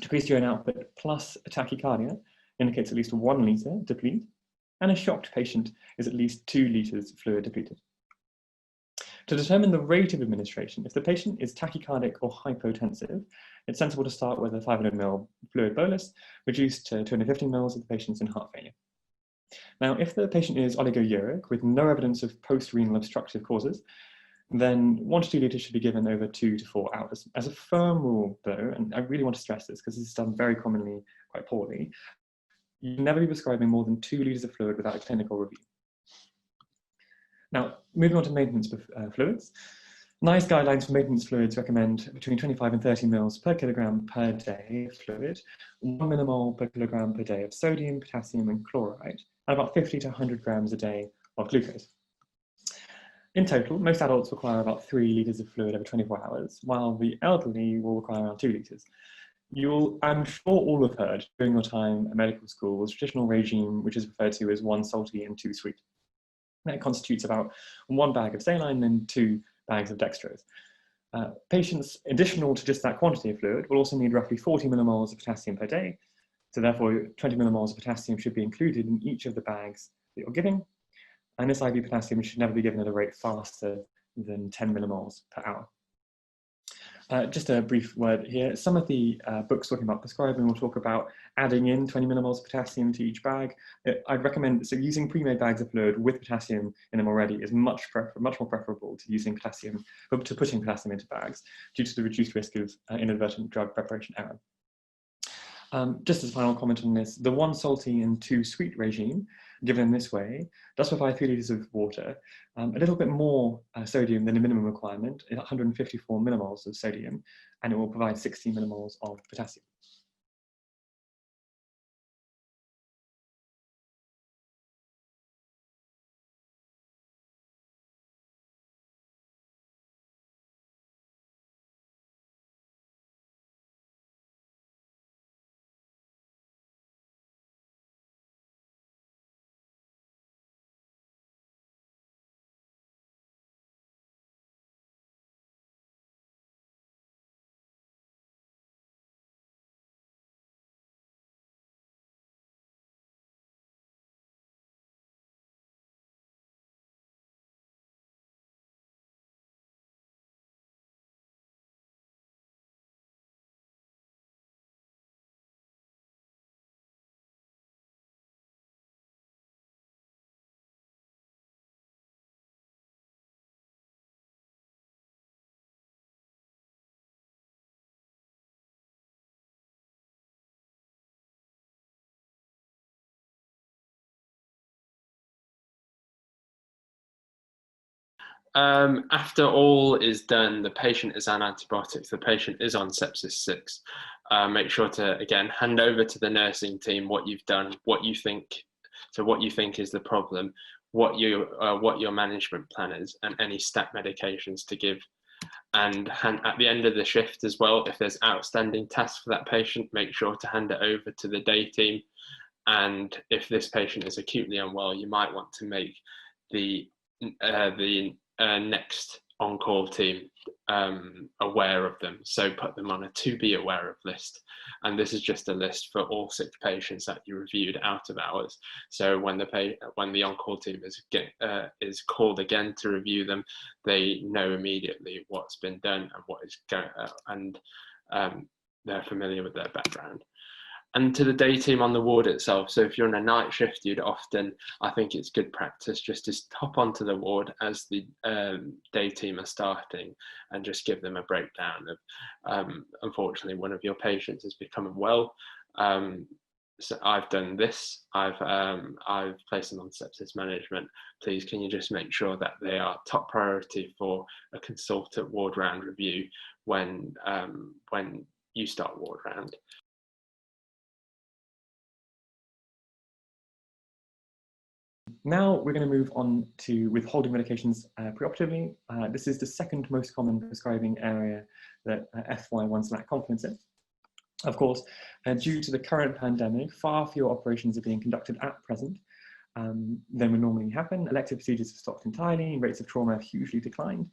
Decreased urine output plus tachycardia indicates at least 1 litre deplete, and a shocked patient is at least 2 litres fluid depleted. To determine the rate of administration, if the patient is tachycardic or hypotensive, it's sensible to start with a 500 ml fluid bolus, reduced to 250 mils if the patient's in heart failure. Now, if the patient is oligouric with no evidence of post-renal obstructive causes, then 1 to 2 litres should be given over 2 to 4 hours. As a firm rule, though, and I really want to stress this because this is done very commonly quite poorly, you never be prescribing more than 2 litres of fluid without a clinical review. Now, moving on to maintenance fluids. NICE guidelines for maintenance fluids recommend between 25 and 30 mils per kilogram per day of fluid, 1 millimole per kilogram per day of sodium, potassium, and chloride, and about 50 to 100 grams a day of glucose. In total, most adults require about 3 litres of fluid every 24 hours, while the elderly will require around 2 litres. I'm sure all have heard during your time at medical school, the traditional regime, which is referred to as 1 salty and 2 sweet. That constitutes about 1 bag of saline and 2 bags of dextrose. Patients, additional to just that quantity of fluid, will also need roughly 40 millimoles of potassium per day. So therefore, 20 millimoles of potassium should be included in each of the bags that you're giving. And this IV potassium should never be given at a rate faster than 10 millimoles per hour. Just a brief word here. Some of the books talking about prescribing will talk about adding in 20 millimoles of potassium to each bag. I'd recommend, so using pre-made bags of fluid with potassium in them already is much more preferable to using potassium, to putting potassium into bags due to the reduced risk of inadvertent drug preparation error. Just as a final comment on this, the 1 salty and 2 sweet regime, given in this way, does provide 3 litres of water, a little bit more sodium than the minimum requirement, 154 millimoles of sodium, and it will provide 60 millimoles of potassium. After all is done, the patient is on antibiotics, the patient is on sepsis 6. Make sure to, again, hand over to the nursing team what you've done, what you think is the problem, what your management plan is, and any stat medications to give. And at the end of the shift as well, if there's outstanding tasks for that patient, make sure to hand it over to the day team. And if this patient is acutely unwell, you might want to make the next on-call team aware of them. So put them on a to be aware of list. And this is just a list for all sick patients that you reviewed out of hours. So when the on-call team is called again to review them, they know immediately what's been done and what is going, and they're familiar with their background. And to the day team on the ward itself, so if you're on a night shift, I think it's good practice just to hop onto the ward as the day team are starting and just give them a breakdown of, unfortunately, one of your patients has become unwell. So I've done this, I've placed them on sepsis management. Please, can you just make sure that they are top priority for a consultant ward round review when you start ward round. Now we're going to move on to withholding medications preoperatively. This is the second most common prescribing area that FY1s lack confidence in. Of course, due to the current pandemic, far fewer operations are being conducted at present than would normally happen. Elective procedures have stopped entirely, rates of trauma have hugely declined.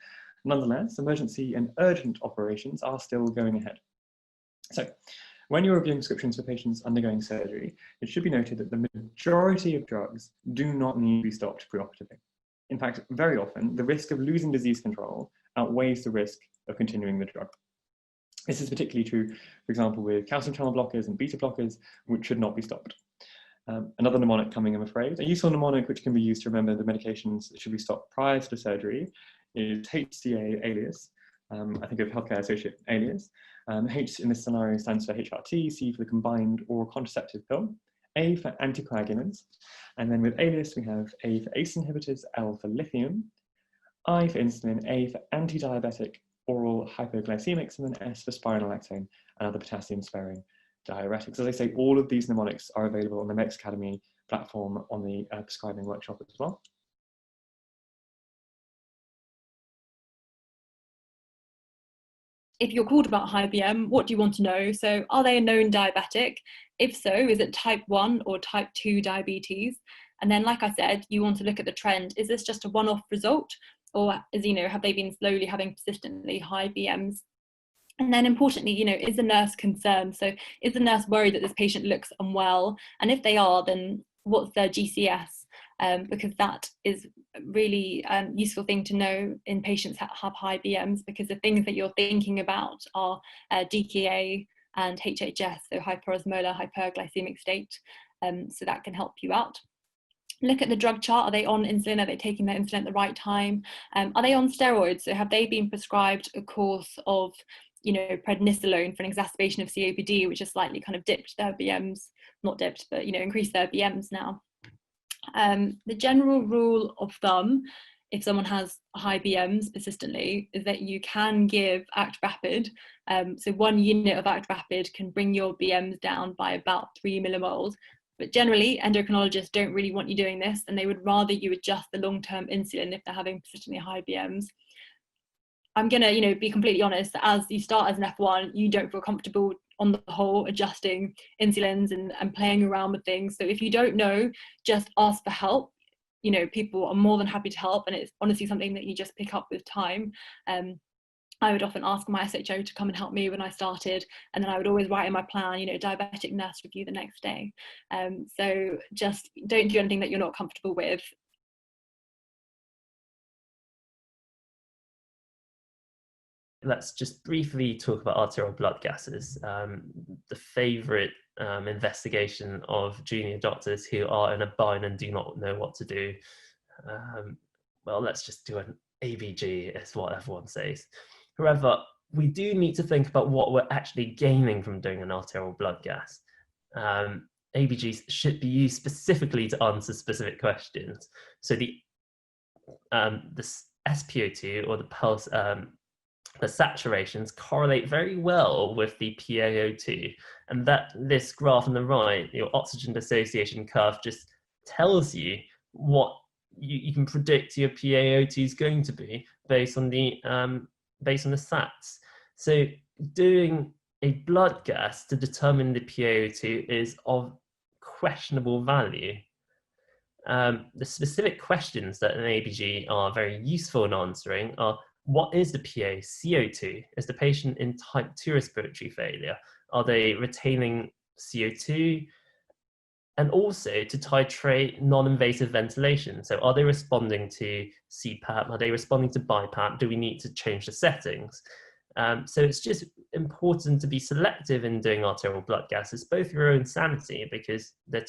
Nonetheless, emergency and urgent operations are still going ahead. So, when you're reviewing prescriptions for patients undergoing surgery, it should be noted that the majority of drugs do not need to be stopped preoperatively. In fact, very often, the risk of losing disease control outweighs the risk of continuing the drug. This is particularly true, for example, with calcium channel blockers and beta blockers, which should not be stopped. Another mnemonic coming, I'm afraid. A useful mnemonic which can be used to remember the medications that should be stopped prior to the surgery is HCA alias. I think of healthcare associate alias. H in this scenario stands for HRT, C for the combined oral contraceptive pill, A for anticoagulants, and then with alias we have A for ACE inhibitors, L for lithium, I for insulin, A for anti-diabetic oral hypoglycemics, and then S for spironolactone and other potassium-sparing diuretics. As I say, all of these mnemonics are available on the Medics Academy platform on the prescribing workshop as well. If you're called about high BM, what do you want to know? So are they a known diabetic? If so, is it type 1 or type 2 diabetes? And then, like I said, you want to look at the trend. Is this just a one-off result? Or, have they been slowly having persistently high BMs? And then importantly, is the nurse concerned? So is the nurse worried that this patient looks unwell? And if they are, then what's their GCS? Because that is really useful thing to know in patients that have high BMs, because the things that you're thinking about are DKA and HHS, so hyperosmolar hyperglycemic state. So that can help you out. Look at the drug chart. Are they on insulin? Are they taking their insulin at the right time? Are they on steroids? So have they been prescribed a course of prednisolone for an exacerbation of COPD, which has slightly kind of dipped their BMs, not dipped, but increased their BMs now. The general rule of thumb, if someone has high BMs persistently, is that you can give Act Rapid. So 1 unit of Act Rapid can bring your BMs down by about 3 millimoles. But generally, endocrinologists don't really want you doing this, and they would rather you adjust the long-term insulin if they're having persistently high BMs. I'm gonna, be completely honest, as you start as an F1, you don't feel comfortable on the whole adjusting insulins and playing around with things. So if you don't know, just ask for help. People are more than happy to help, and it's honestly something that you just pick up with time. I would often ask my SHO to come and help me when I started, and then I would always write in my plan, diabetic nurse review the next day. So just don't do anything that you're not comfortable with. Let's just briefly talk about arterial blood gases, the favourite investigation of junior doctors who are in a bind and do not know what to do. Well, let's just do an ABG, is what everyone says. However, we do need to think about what we're actually gaining from doing an arterial blood gas. ABGs should be used specifically to answer specific questions. So the SpO2 or the pulse, the saturations correlate very well with the PaO2, and that this graph on the right, your oxygen dissociation curve, just tells you what you can predict your PaO2 is going to be based on the SATs. So doing a blood gas to determine the PaO2 is of questionable value. The specific questions that an ABG are very useful in answering are: what is the PaCO2? Is the patient in type 2 respiratory failure? Are they retaining CO2? And also to titrate non-invasive ventilation. So are they responding to CPAP? Are they responding to BiPAP? Do we need to change the settings? So it's just important to be selective in doing arterial blood gases, both your own sanity, because the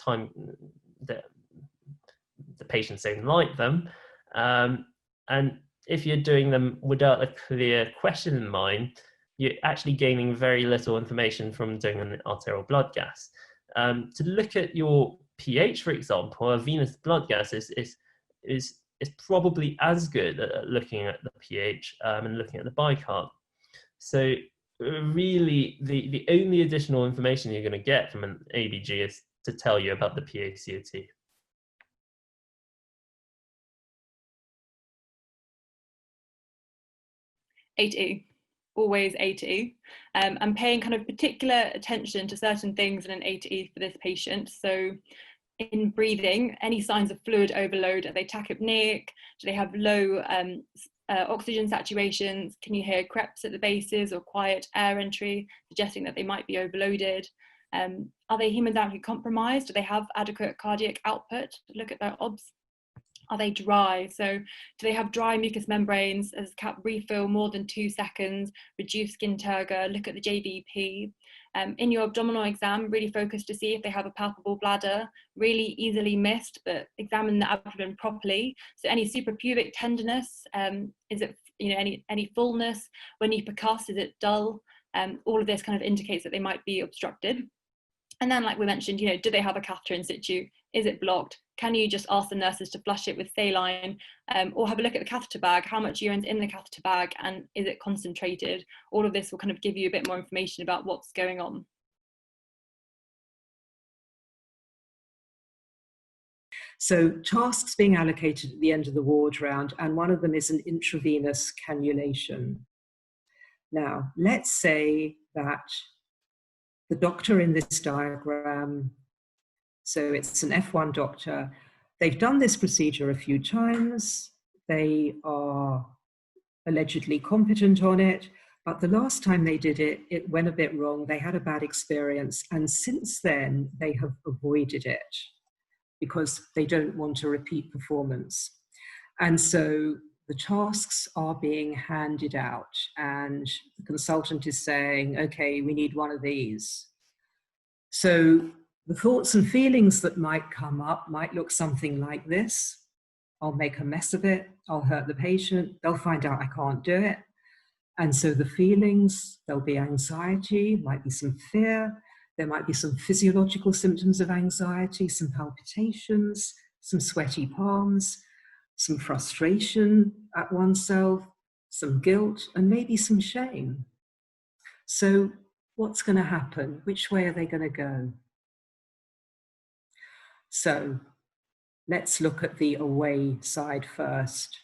patients don't like them, and if you're doing them without a clear question in mind, you're actually gaining very little information from doing an arterial blood gas. To look at your pH, for example, a venous blood gas is probably as good at looking at the pH and looking at the bicarb. So really, the only additional information you're going to get from an ABG is to tell you about the PaCO2. A to E, always A to E. I'm paying kind of particular attention to certain things in an A to E for this patient. So in breathing, any signs of fluid overload? Are they tachypneic? Do they have low oxygen saturations? Can you hear creps at the bases or quiet air entry, suggesting that they might be overloaded? Are they hemodynamically compromised? Do they have adequate cardiac output? Look at their OBS. Are they dry? So do they have dry mucous membranes? Does CAP refill more than 2 seconds? Reduce skin turgor? Look at the JVP. In your abdominal exam, really focus to see if they have a palpable bladder. Really easily missed, but examine the abdomen properly. So any suprapubic tenderness, is it, any fullness? When you percuss, is it dull? All of this kind of indicates that they might be obstructed. And then, like we mentioned, do they have a catheter in situ? Is it blocked? Can you just ask the nurses to flush it with saline, or have a look at the catheter bag? How much urine's in the catheter bag, and is it concentrated? All of this will kind of give you a bit more information about what's going on. So tasks being allocated at the end of the ward round, and one of them is an intravenous cannulation. Now, let's say that the doctor in this diagram, so it's an F1 doctor, they've done this procedure a few times, they are allegedly competent on it, but the last time they did it, it went a bit wrong, they had a bad experience, and since then they have avoided it because they don't want a repeat performance. And so the tasks are being handed out, and the consultant is saying, okay, we need one of these. So the thoughts and feelings that might come up might look something like this. I'll make a mess of it, I'll hurt the patient, they'll find out I can't do it. And so the feelings, there'll be anxiety, might be some fear, there might be some physiological symptoms of anxiety, some palpitations, some sweaty palms, some frustration at oneself, some guilt, and maybe some shame. So what's going to happen? Which way are they going to go? So let's look at the away side first.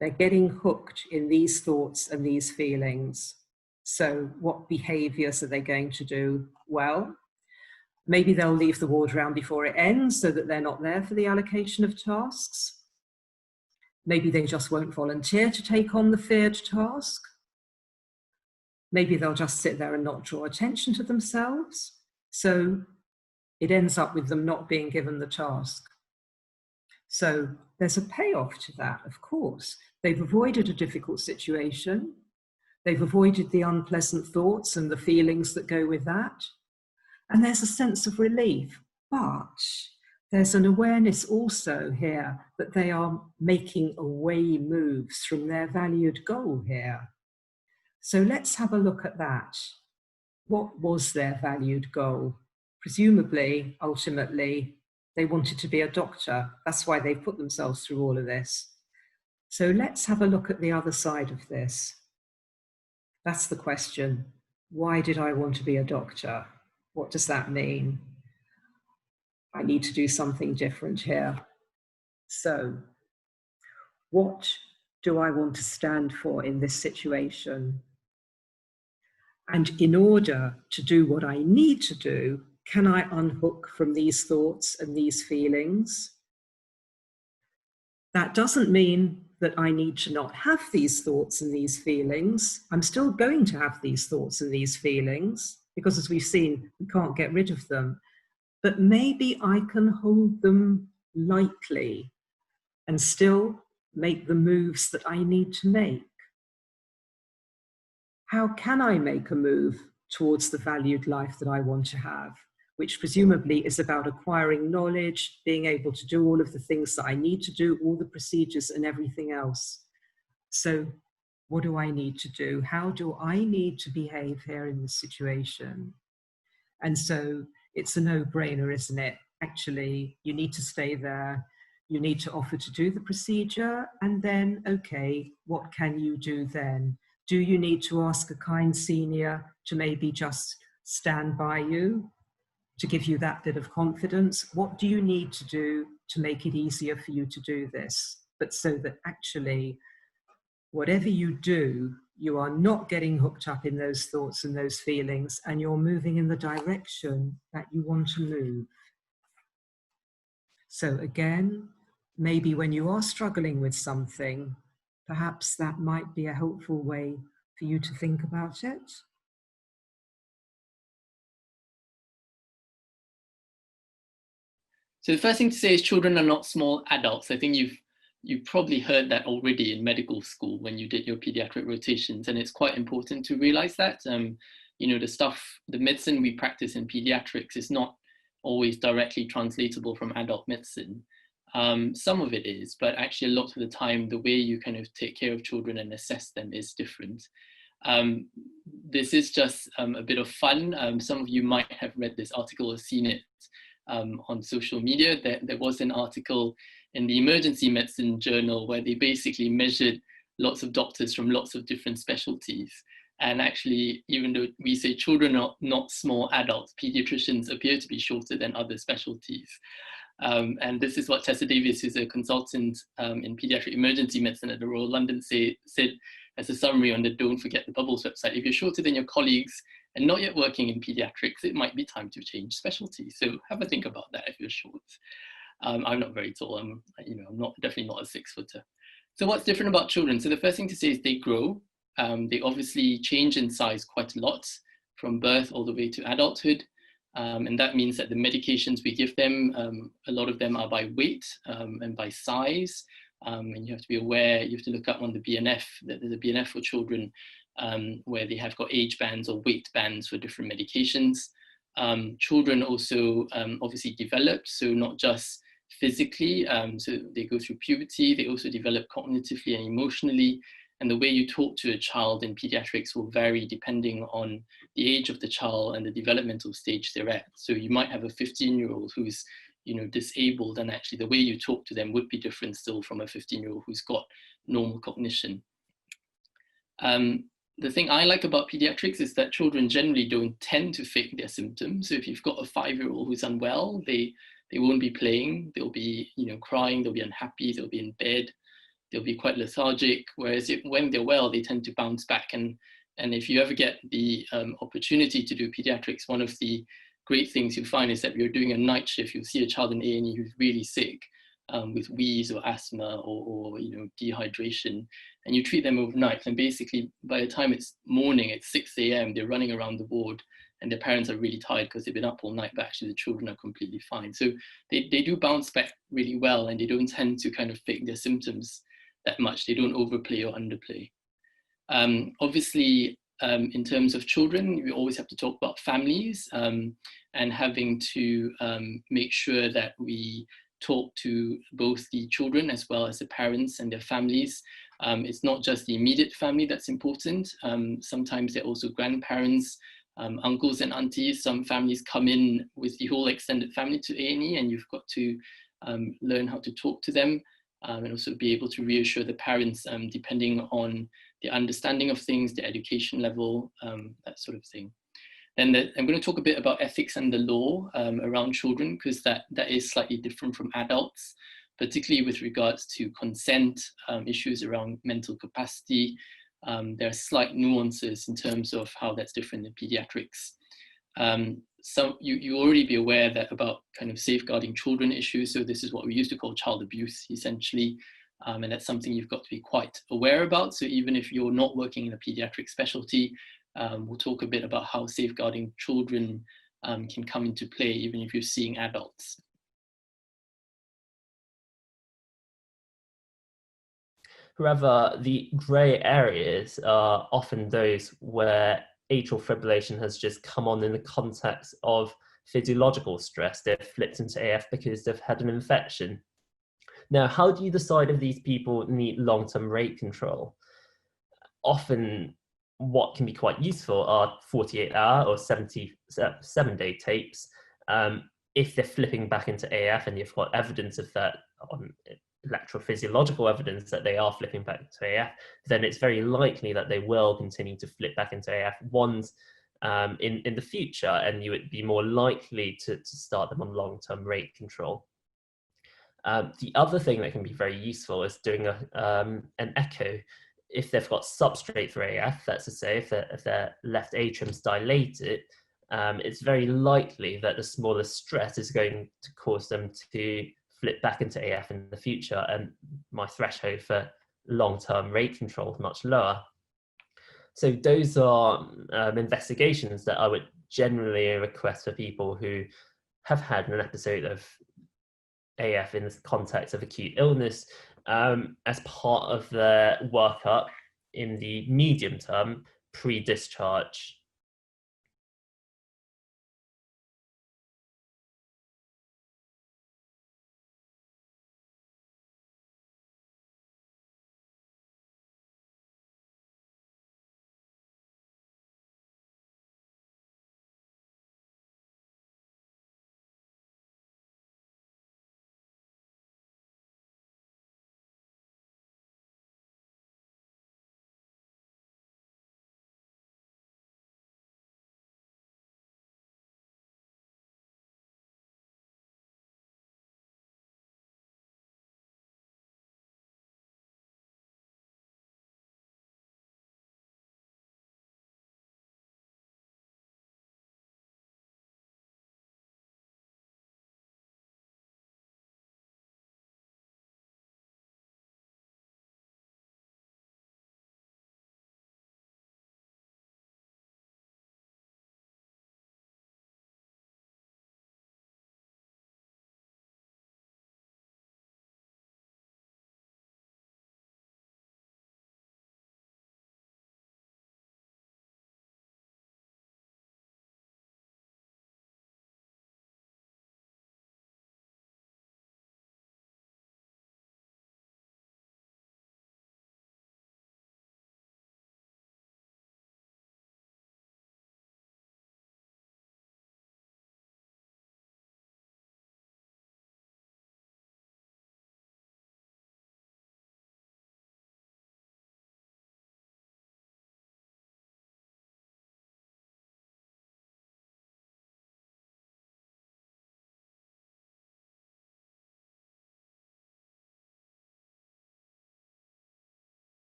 They're getting hooked in these thoughts and these feelings. So what behaviors are they going to do? Well, maybe they'll leave the ward round before it ends so that they're not there for the allocation of tasks. Maybe they just won't volunteer to take on the feared task. Maybe they'll just sit there and not draw attention to themselves. So it ends up with them not being given the task. So there's a payoff to that, of course. They've avoided a difficult situation. They've avoided the unpleasant thoughts and the feelings that go with that. And there's a sense of relief. But there's an awareness also here that they are making away moves from their valued goal here. So let's have a look at that. What was their valued goal? Presumably, ultimately, they wanted to be a doctor. That's why they put themselves through all of this. So let's have a look at the other side of this. That's the question. Why did I want to be a doctor? What does that mean? I need to do something different here. So, what do I want to stand for in this situation? And in order to do what I need to do, can I unhook from these thoughts and these feelings? That doesn't mean that I need to not have these thoughts and these feelings. I'm still going to have these thoughts and these feelings, because as we've seen, we can't get rid of them. But maybe I can hold them lightly and still make the moves that I need to make. How can I make a move towards the valued life that I want to have, which presumably is about acquiring knowledge, being able to do all of the things that I need to do, all the procedures and everything else. So what do I need to do? How do I need to behave here in this situation? And so it's a no-brainer, isn't it? Actually, you need to stay there. You need to offer to do the procedure, and then, okay, what can you do then? Do you need to ask a kind senior to maybe just stand by you, to give you that bit of confidence? What do you need to do to make it easier for you to do this? But so that actually, whatever you do, you are not getting hooked up in those thoughts and those feelings, and you're moving in the direction that you want to move. So again, maybe when you are struggling with something, perhaps that might be a helpful way for you to think about it. So the first thing to say is children are not small adults. I think you've probably heard that already in medical school when you did your pediatric rotations, and it's quite important to realize that. You know, the medicine we practice in pediatrics is not always directly translatable from adult medicine. Some of it is, but actually a lot of the time, the way you kind of take care of children and assess them is different. This is just a bit of fun. Some of you might have read this article or seen it on social media. There was an article in the Emergency Medicine Journal where they basically measured lots of doctors from lots of different specialties. And actually, even though we say children are not small adults, pediatricians appear to be shorter than other specialties. And this is what Tessa Davis, who's a consultant in pediatric emergency medicine at the Royal London, said as a summary on the Don't Forget the Bubbles website. If you're shorter than your colleagues and not yet working in pediatrics, it might be time to change specialty. So have a think about that if you're short. I'm not very tall. I'm definitely not a 6-footer. So what's different about children? So the first thing to say is they grow. They obviously change in size quite a lot from birth all the way to adulthood. And that means that the medications we give them, a lot of them are by weight and by size. And you have to be aware, you have to look up on the BNF, that there's a BNF for children where they have got age bands or weight bands for different medications. Children also obviously develop, so not just physically, so they go through puberty, they also develop cognitively and emotionally. And the way you talk to a child in pediatrics will vary depending on the age of the child and the developmental stage they're at. So you might have a 15-year-old who's disabled, and actually the way you talk to them would be different still from a 15-year-old who's got normal cognition. The thing I like about pediatrics is that children generally don't tend to fake their symptoms. So if you've got a 5-year-old who's unwell, they won't be playing, they'll be crying, they'll be unhappy, they'll be in bed, they'll be quite lethargic, whereas when they're well, they tend to bounce back. And if you ever get the opportunity to do pediatrics, one of the great things you'll find is that you're doing a night shift, you'll see a child in A&E who's really sick with wheeze or asthma or dehydration, and you treat them overnight. And basically, by the time it's morning, it's 6 a.m., they're running around the ward, and their parents are really tired because they've been up all night, but actually the children are completely fine. So they do bounce back really well, and they don't tend to kind of fake their symptoms that much. They don't overplay or underplay. Obviously, in terms of children, we always have to talk about families and having to make sure that we talk to both the children as well as the parents and their families. It's not just the immediate family that's important. Sometimes they're also grandparents, uncles and aunties. Some families come in with the whole extended family to A&E, and you've got to learn how to talk to them. and also be able to reassure the parents depending on the understanding of things, the education level, that sort of thing. Then I'm going to talk a bit about ethics and the law around children, because that is slightly different from adults, particularly with regards to consent, issues around mental capacity. There are slight nuances in terms of how that's different in pediatrics. So you already be aware that about kind of safeguarding children issues. So this is what we used to call child abuse, essentially. And that's something you've got to be quite aware about. So even if you're not working in a pediatric specialty, we'll talk a bit about how safeguarding children can come into play, even if you're seeing adults. However, the grey areas are often those where atrial fibrillation has just come on in the context of physiological stress. They've flipped into AF because they've had an infection. Now, how do you decide if these people need long-term rate control? Often, what can be quite useful are 48-hour or 77-day tapes. If they're flipping back into AF and you've got evidence of that, electrophysiological evidence that they are flipping back into AF, then it's very likely that they will continue to flip back into AF once in the future, and you would be more likely to start them on long-term rate control. The other thing that can be very useful is doing an echo. If they've got substrate for AF, that's to say if their left atrium's dilated, it's very likely that the smaller stress is going to cause them to flip back into AF in the future, and my threshold for long-term rate control is much lower. So those are investigations that I would generally request for people who have had an episode of AF in the context of acute illness as part of their workup in the medium term pre-discharge.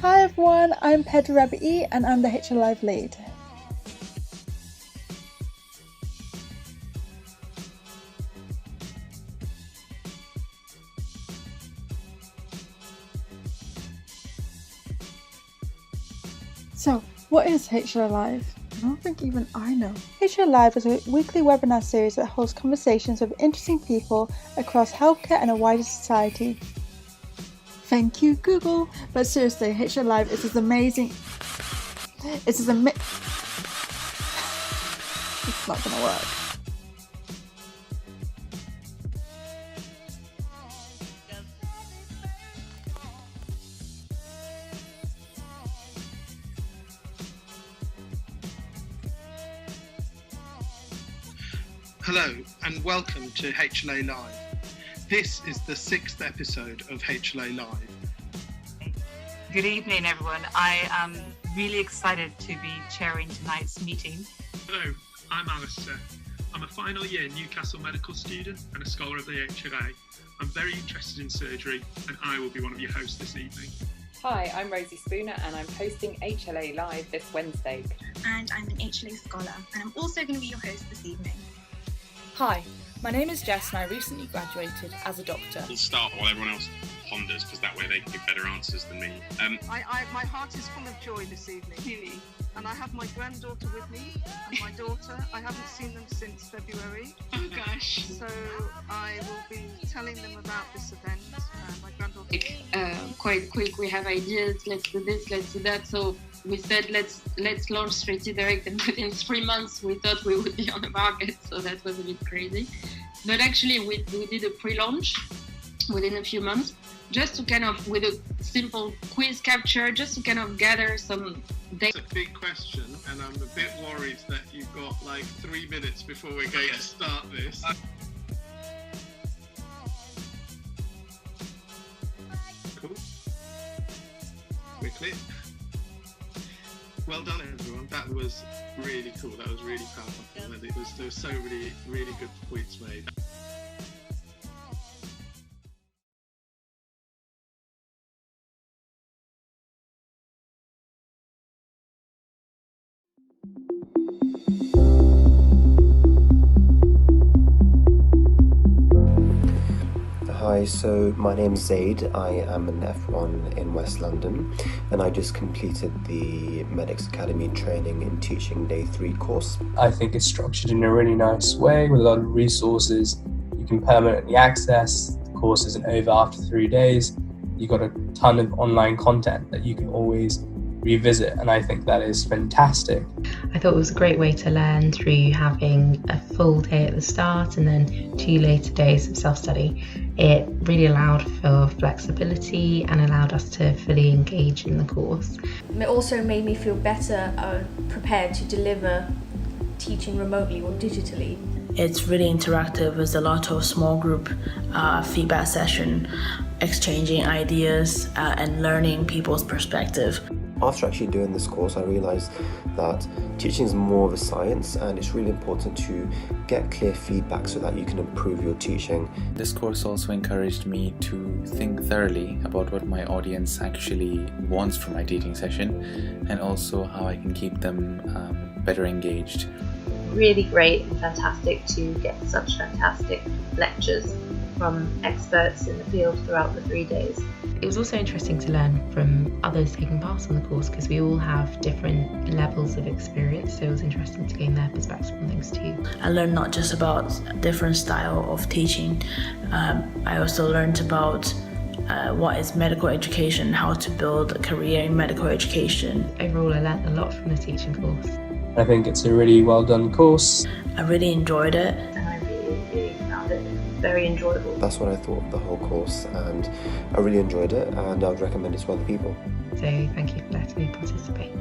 Hi everyone, I'm Pedro Rabi'i and I'm the HR Live lead. So, what is HR Live? I don't think even I know. HLA Live is a weekly webinar series that hosts conversations with interesting people across healthcare and a wider society. Thank you, Google. But seriously, HLA Live is this amazing. It's not gonna work. Hello and welcome to HLA Live. This is the 6th episode of HLA Live. Good evening, everyone. I am really excited to be chairing tonight's meeting. Hello, I'm Alistair. I'm a final year Newcastle medical student and a scholar of the HLA. I'm very interested in surgery and I will be one of your hosts this evening. Hi, I'm Rosie Spooner and I'm hosting HLA Live this Wednesday. And I'm an HLA scholar and I'm also going to be your host this evening. Hi, my name is Jess and I recently graduated as a doctor. We'll start while everyone else ponders because that way they can give better answers than me. My heart is full of joy this evening, really. And I have my granddaughter with me and my daughter. I haven't seen them since February. Oh gosh. So I will be telling them about this event. My granddaughter. Quite quick, we have ideas, let's do this, let's do that. So we said let's launch Straight Direct, and within 3 months we thought we would be on the market, so that was a bit crazy. But actually we did a pre-launch within a few months, just to kind of, with a simple quiz capture, just to kind of gather some data. It's a big question and I'm a bit worried that you've got like 3 minutes before we're going to start this. Cool. We're clear. Well done, everyone. That was really cool. That was really powerful. And there was so many really good points made. Hi, so my name's Zaid. I am an F1 in West London and I just completed the Medics Academy Training in Teaching Day 3 course. I think it's structured in a really nice way with a lot of resources you can permanently access. The course isn't over after 3 days. You've got a ton of online content that you can always revisit, and I think that is fantastic. I thought it was a great way to learn through having a full day at the start and then 2 later days of self-study. It really allowed for flexibility and allowed us to fully engage in the course. It also made me feel better prepared to deliver teaching remotely or digitally. It's really interactive. There's a lot of small group feedback session, exchanging ideas and learning people's perspective. After actually doing this course, I realised that teaching is more of a science and it's really important to get clear feedback so that you can improve your teaching. This course also encouraged me to think thoroughly about what my audience actually wants from my teaching session and also how I can keep them better engaged. Really great and fantastic to get such fantastic lectures from experts in the field throughout the 3 days. It was also interesting to learn from others taking part on the course because we all have different levels of experience, so it was interesting to gain their perspective on things too. I learned not just about a different style of teaching, I also learned about what is medical education, how to build a career in medical education. Overall, I learned a lot from the teaching course. I think it's a really well done course. I really enjoyed it. And I really found it very enjoyable. That's what I thought of the whole course and I really enjoyed it and I would recommend it to other people. So thank you for letting me participate.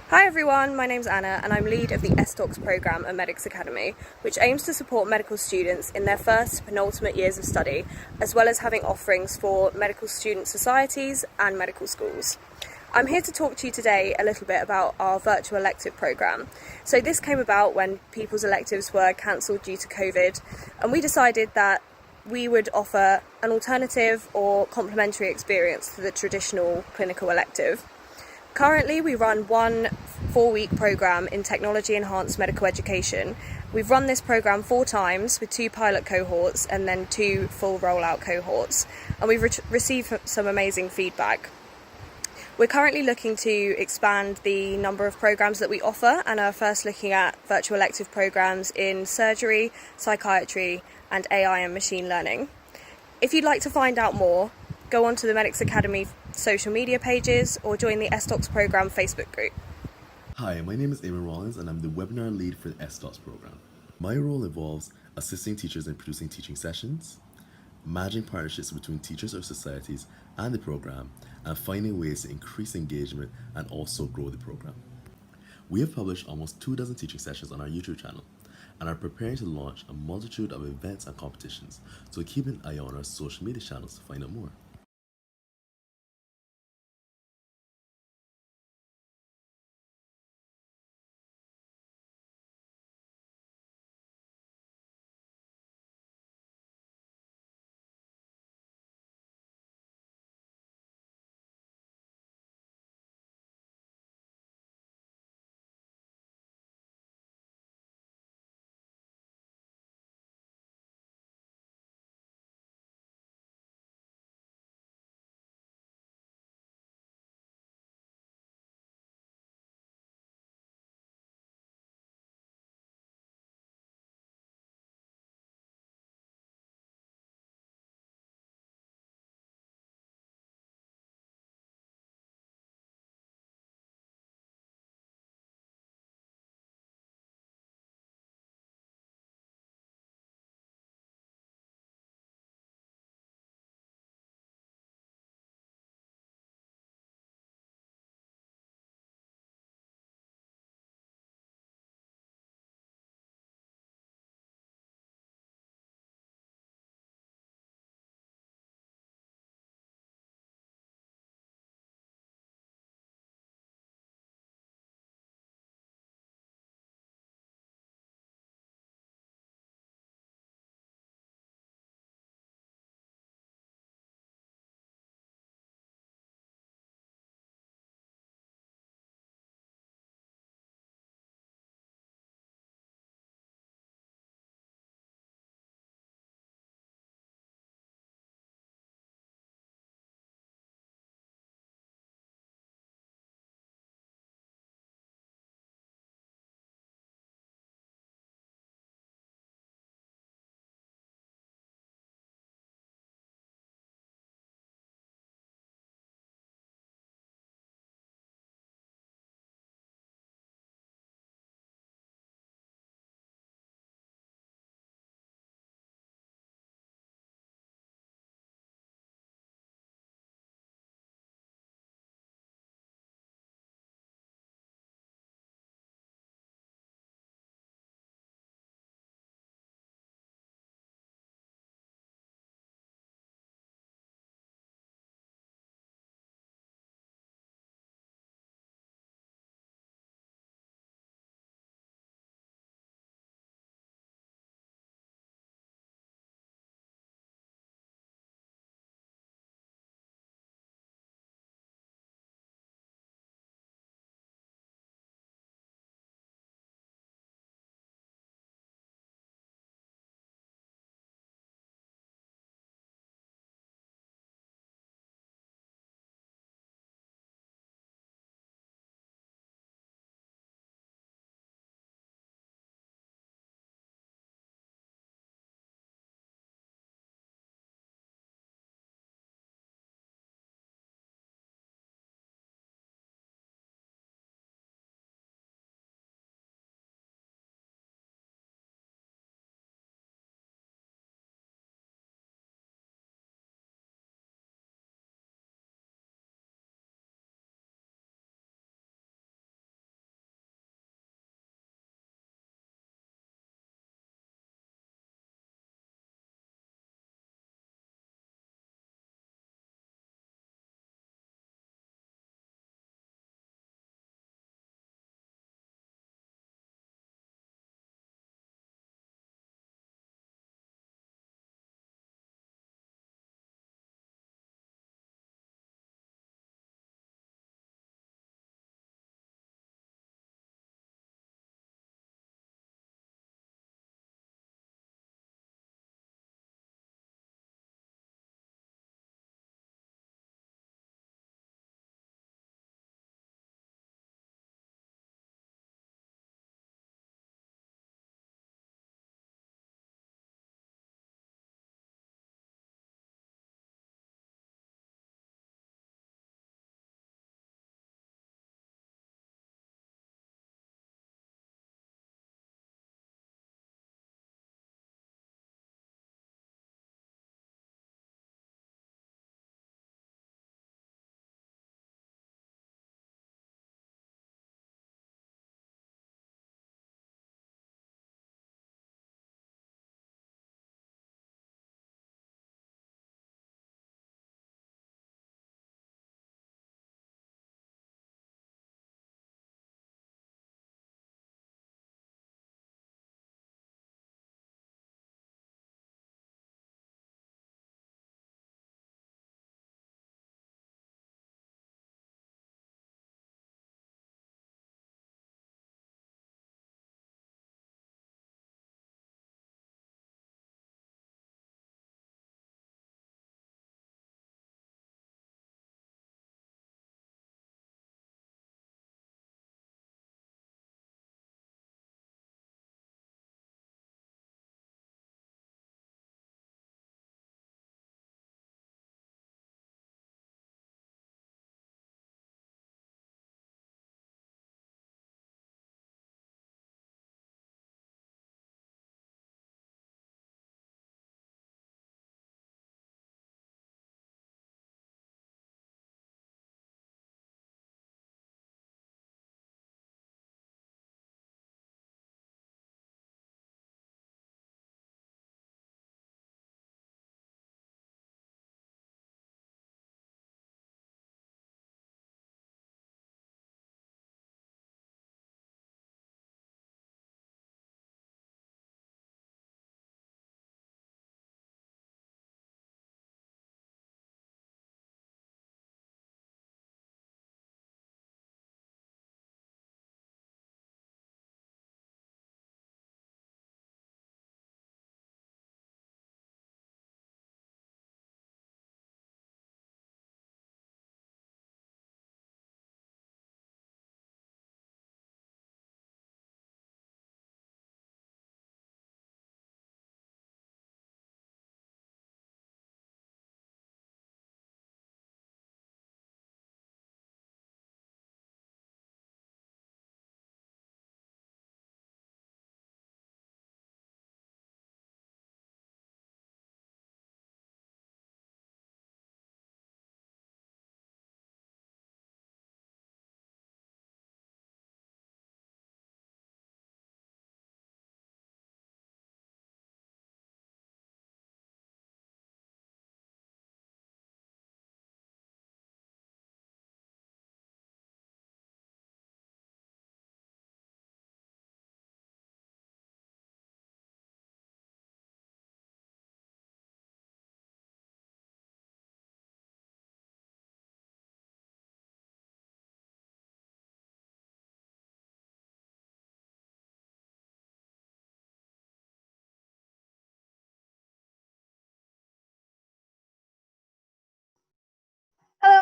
Hi everyone, my name's Anna and I'm lead of the SDocs programme at Medics Academy, which aims to support medical students in their first to penultimate years of study, as well as having offerings for medical student societies and medical schools. I'm here to talk to you today a little bit about our virtual elective programme. So this came about when people's electives were cancelled due to COVID, and we decided that we would offer an alternative or complementary experience to the traditional clinical elective. Currently, we run one 4-week programme in technology enhanced medical education. We've run this programme 4 times with 2 pilot cohorts and then 2 full rollout cohorts, and we've received some amazing feedback. We're currently looking to expand the number of programmes that we offer and are first looking at virtual elective programmes in surgery, psychiatry and AI and machine learning. If you'd like to find out more, go onto the Medics Academy social media pages or join the SDocs programme Facebook group. Hi, my name is Eamon Rollins and I'm the webinar lead for the SDocs program. My role involves assisting teachers in producing teaching sessions, managing partnerships between teachers or societies and the program, and finding ways to increase engagement and also grow the program. We have published almost 24 teaching sessions on our YouTube channel and are preparing to launch a multitude of events and competitions, so keep an eye on our social media channels to find out more.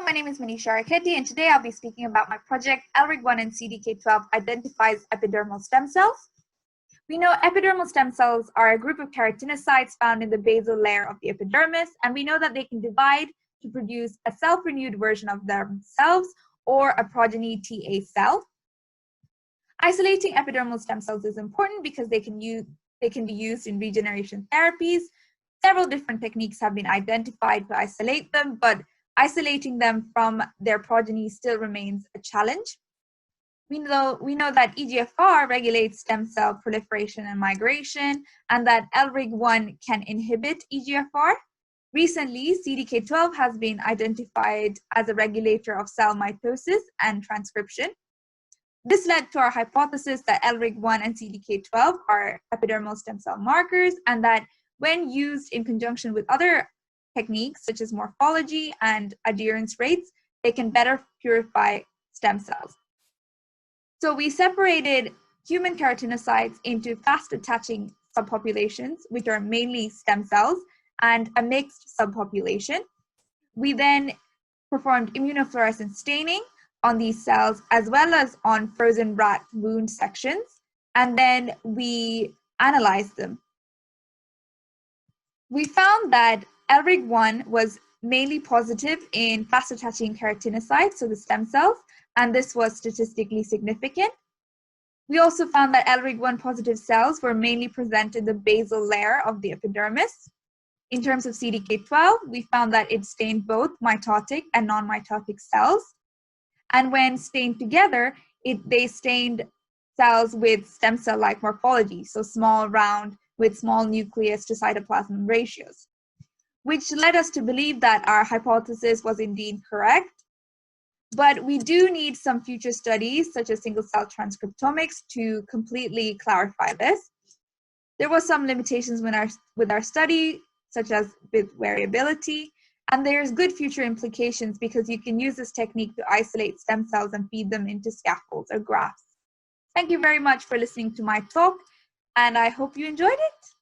my name is Manisha Raketi, and today I'll be speaking about my project, ELRIG1 and CDK12 Identifies Epidermal Stem Cells. We know epidermal stem cells are a group of keratinocytes found in the basal layer of the epidermis, and we know that they can divide to produce a self-renewed version of themselves or a progeny TA cell. Isolating epidermal stem cells is important because they can be used in regeneration therapies. Several different techniques have been identified to isolate them, but isolating them from their progeny still remains a challenge. We know that EGFR regulates stem cell proliferation and migration, and that ELRIG1 can inhibit EGFR. Recently, CDK12 has been identified as a regulator of cell mitosis and transcription. This led to our hypothesis that ELRIG1 and CDK12 are epidermal stem cell markers, and that when used in conjunction with other techniques such as morphology and adherence rates, they can better purify stem cells. So we separated human keratinocytes into fast-attaching subpopulations, which are mainly stem cells, and a mixed subpopulation. We then performed immunofluorescence staining on these cells, as well as on frozen rat wound sections, and then we analyzed them. We found that ELRIG1 was mainly positive in fast-attaching keratinocytes, so the stem cells, and this was statistically significant. We also found that ELRIG1 positive cells were mainly present in the basal layer of the epidermis. In terms of CDK12, we found that it stained both mitotic and non-mitotic cells. And when stained together, they stained cells with stem cell-like morphology, so small, round, with small nucleus to cytoplasm ratios, which led us to believe that our hypothesis was indeed correct. But we do need some future studies, such as single-cell transcriptomics, to completely clarify this. There were some limitations with our study, such as with variability, and there's good future implications because you can use this technique to isolate stem cells and feed them into scaffolds or grafts. Thank you very much for listening to my talk, and I hope you enjoyed it.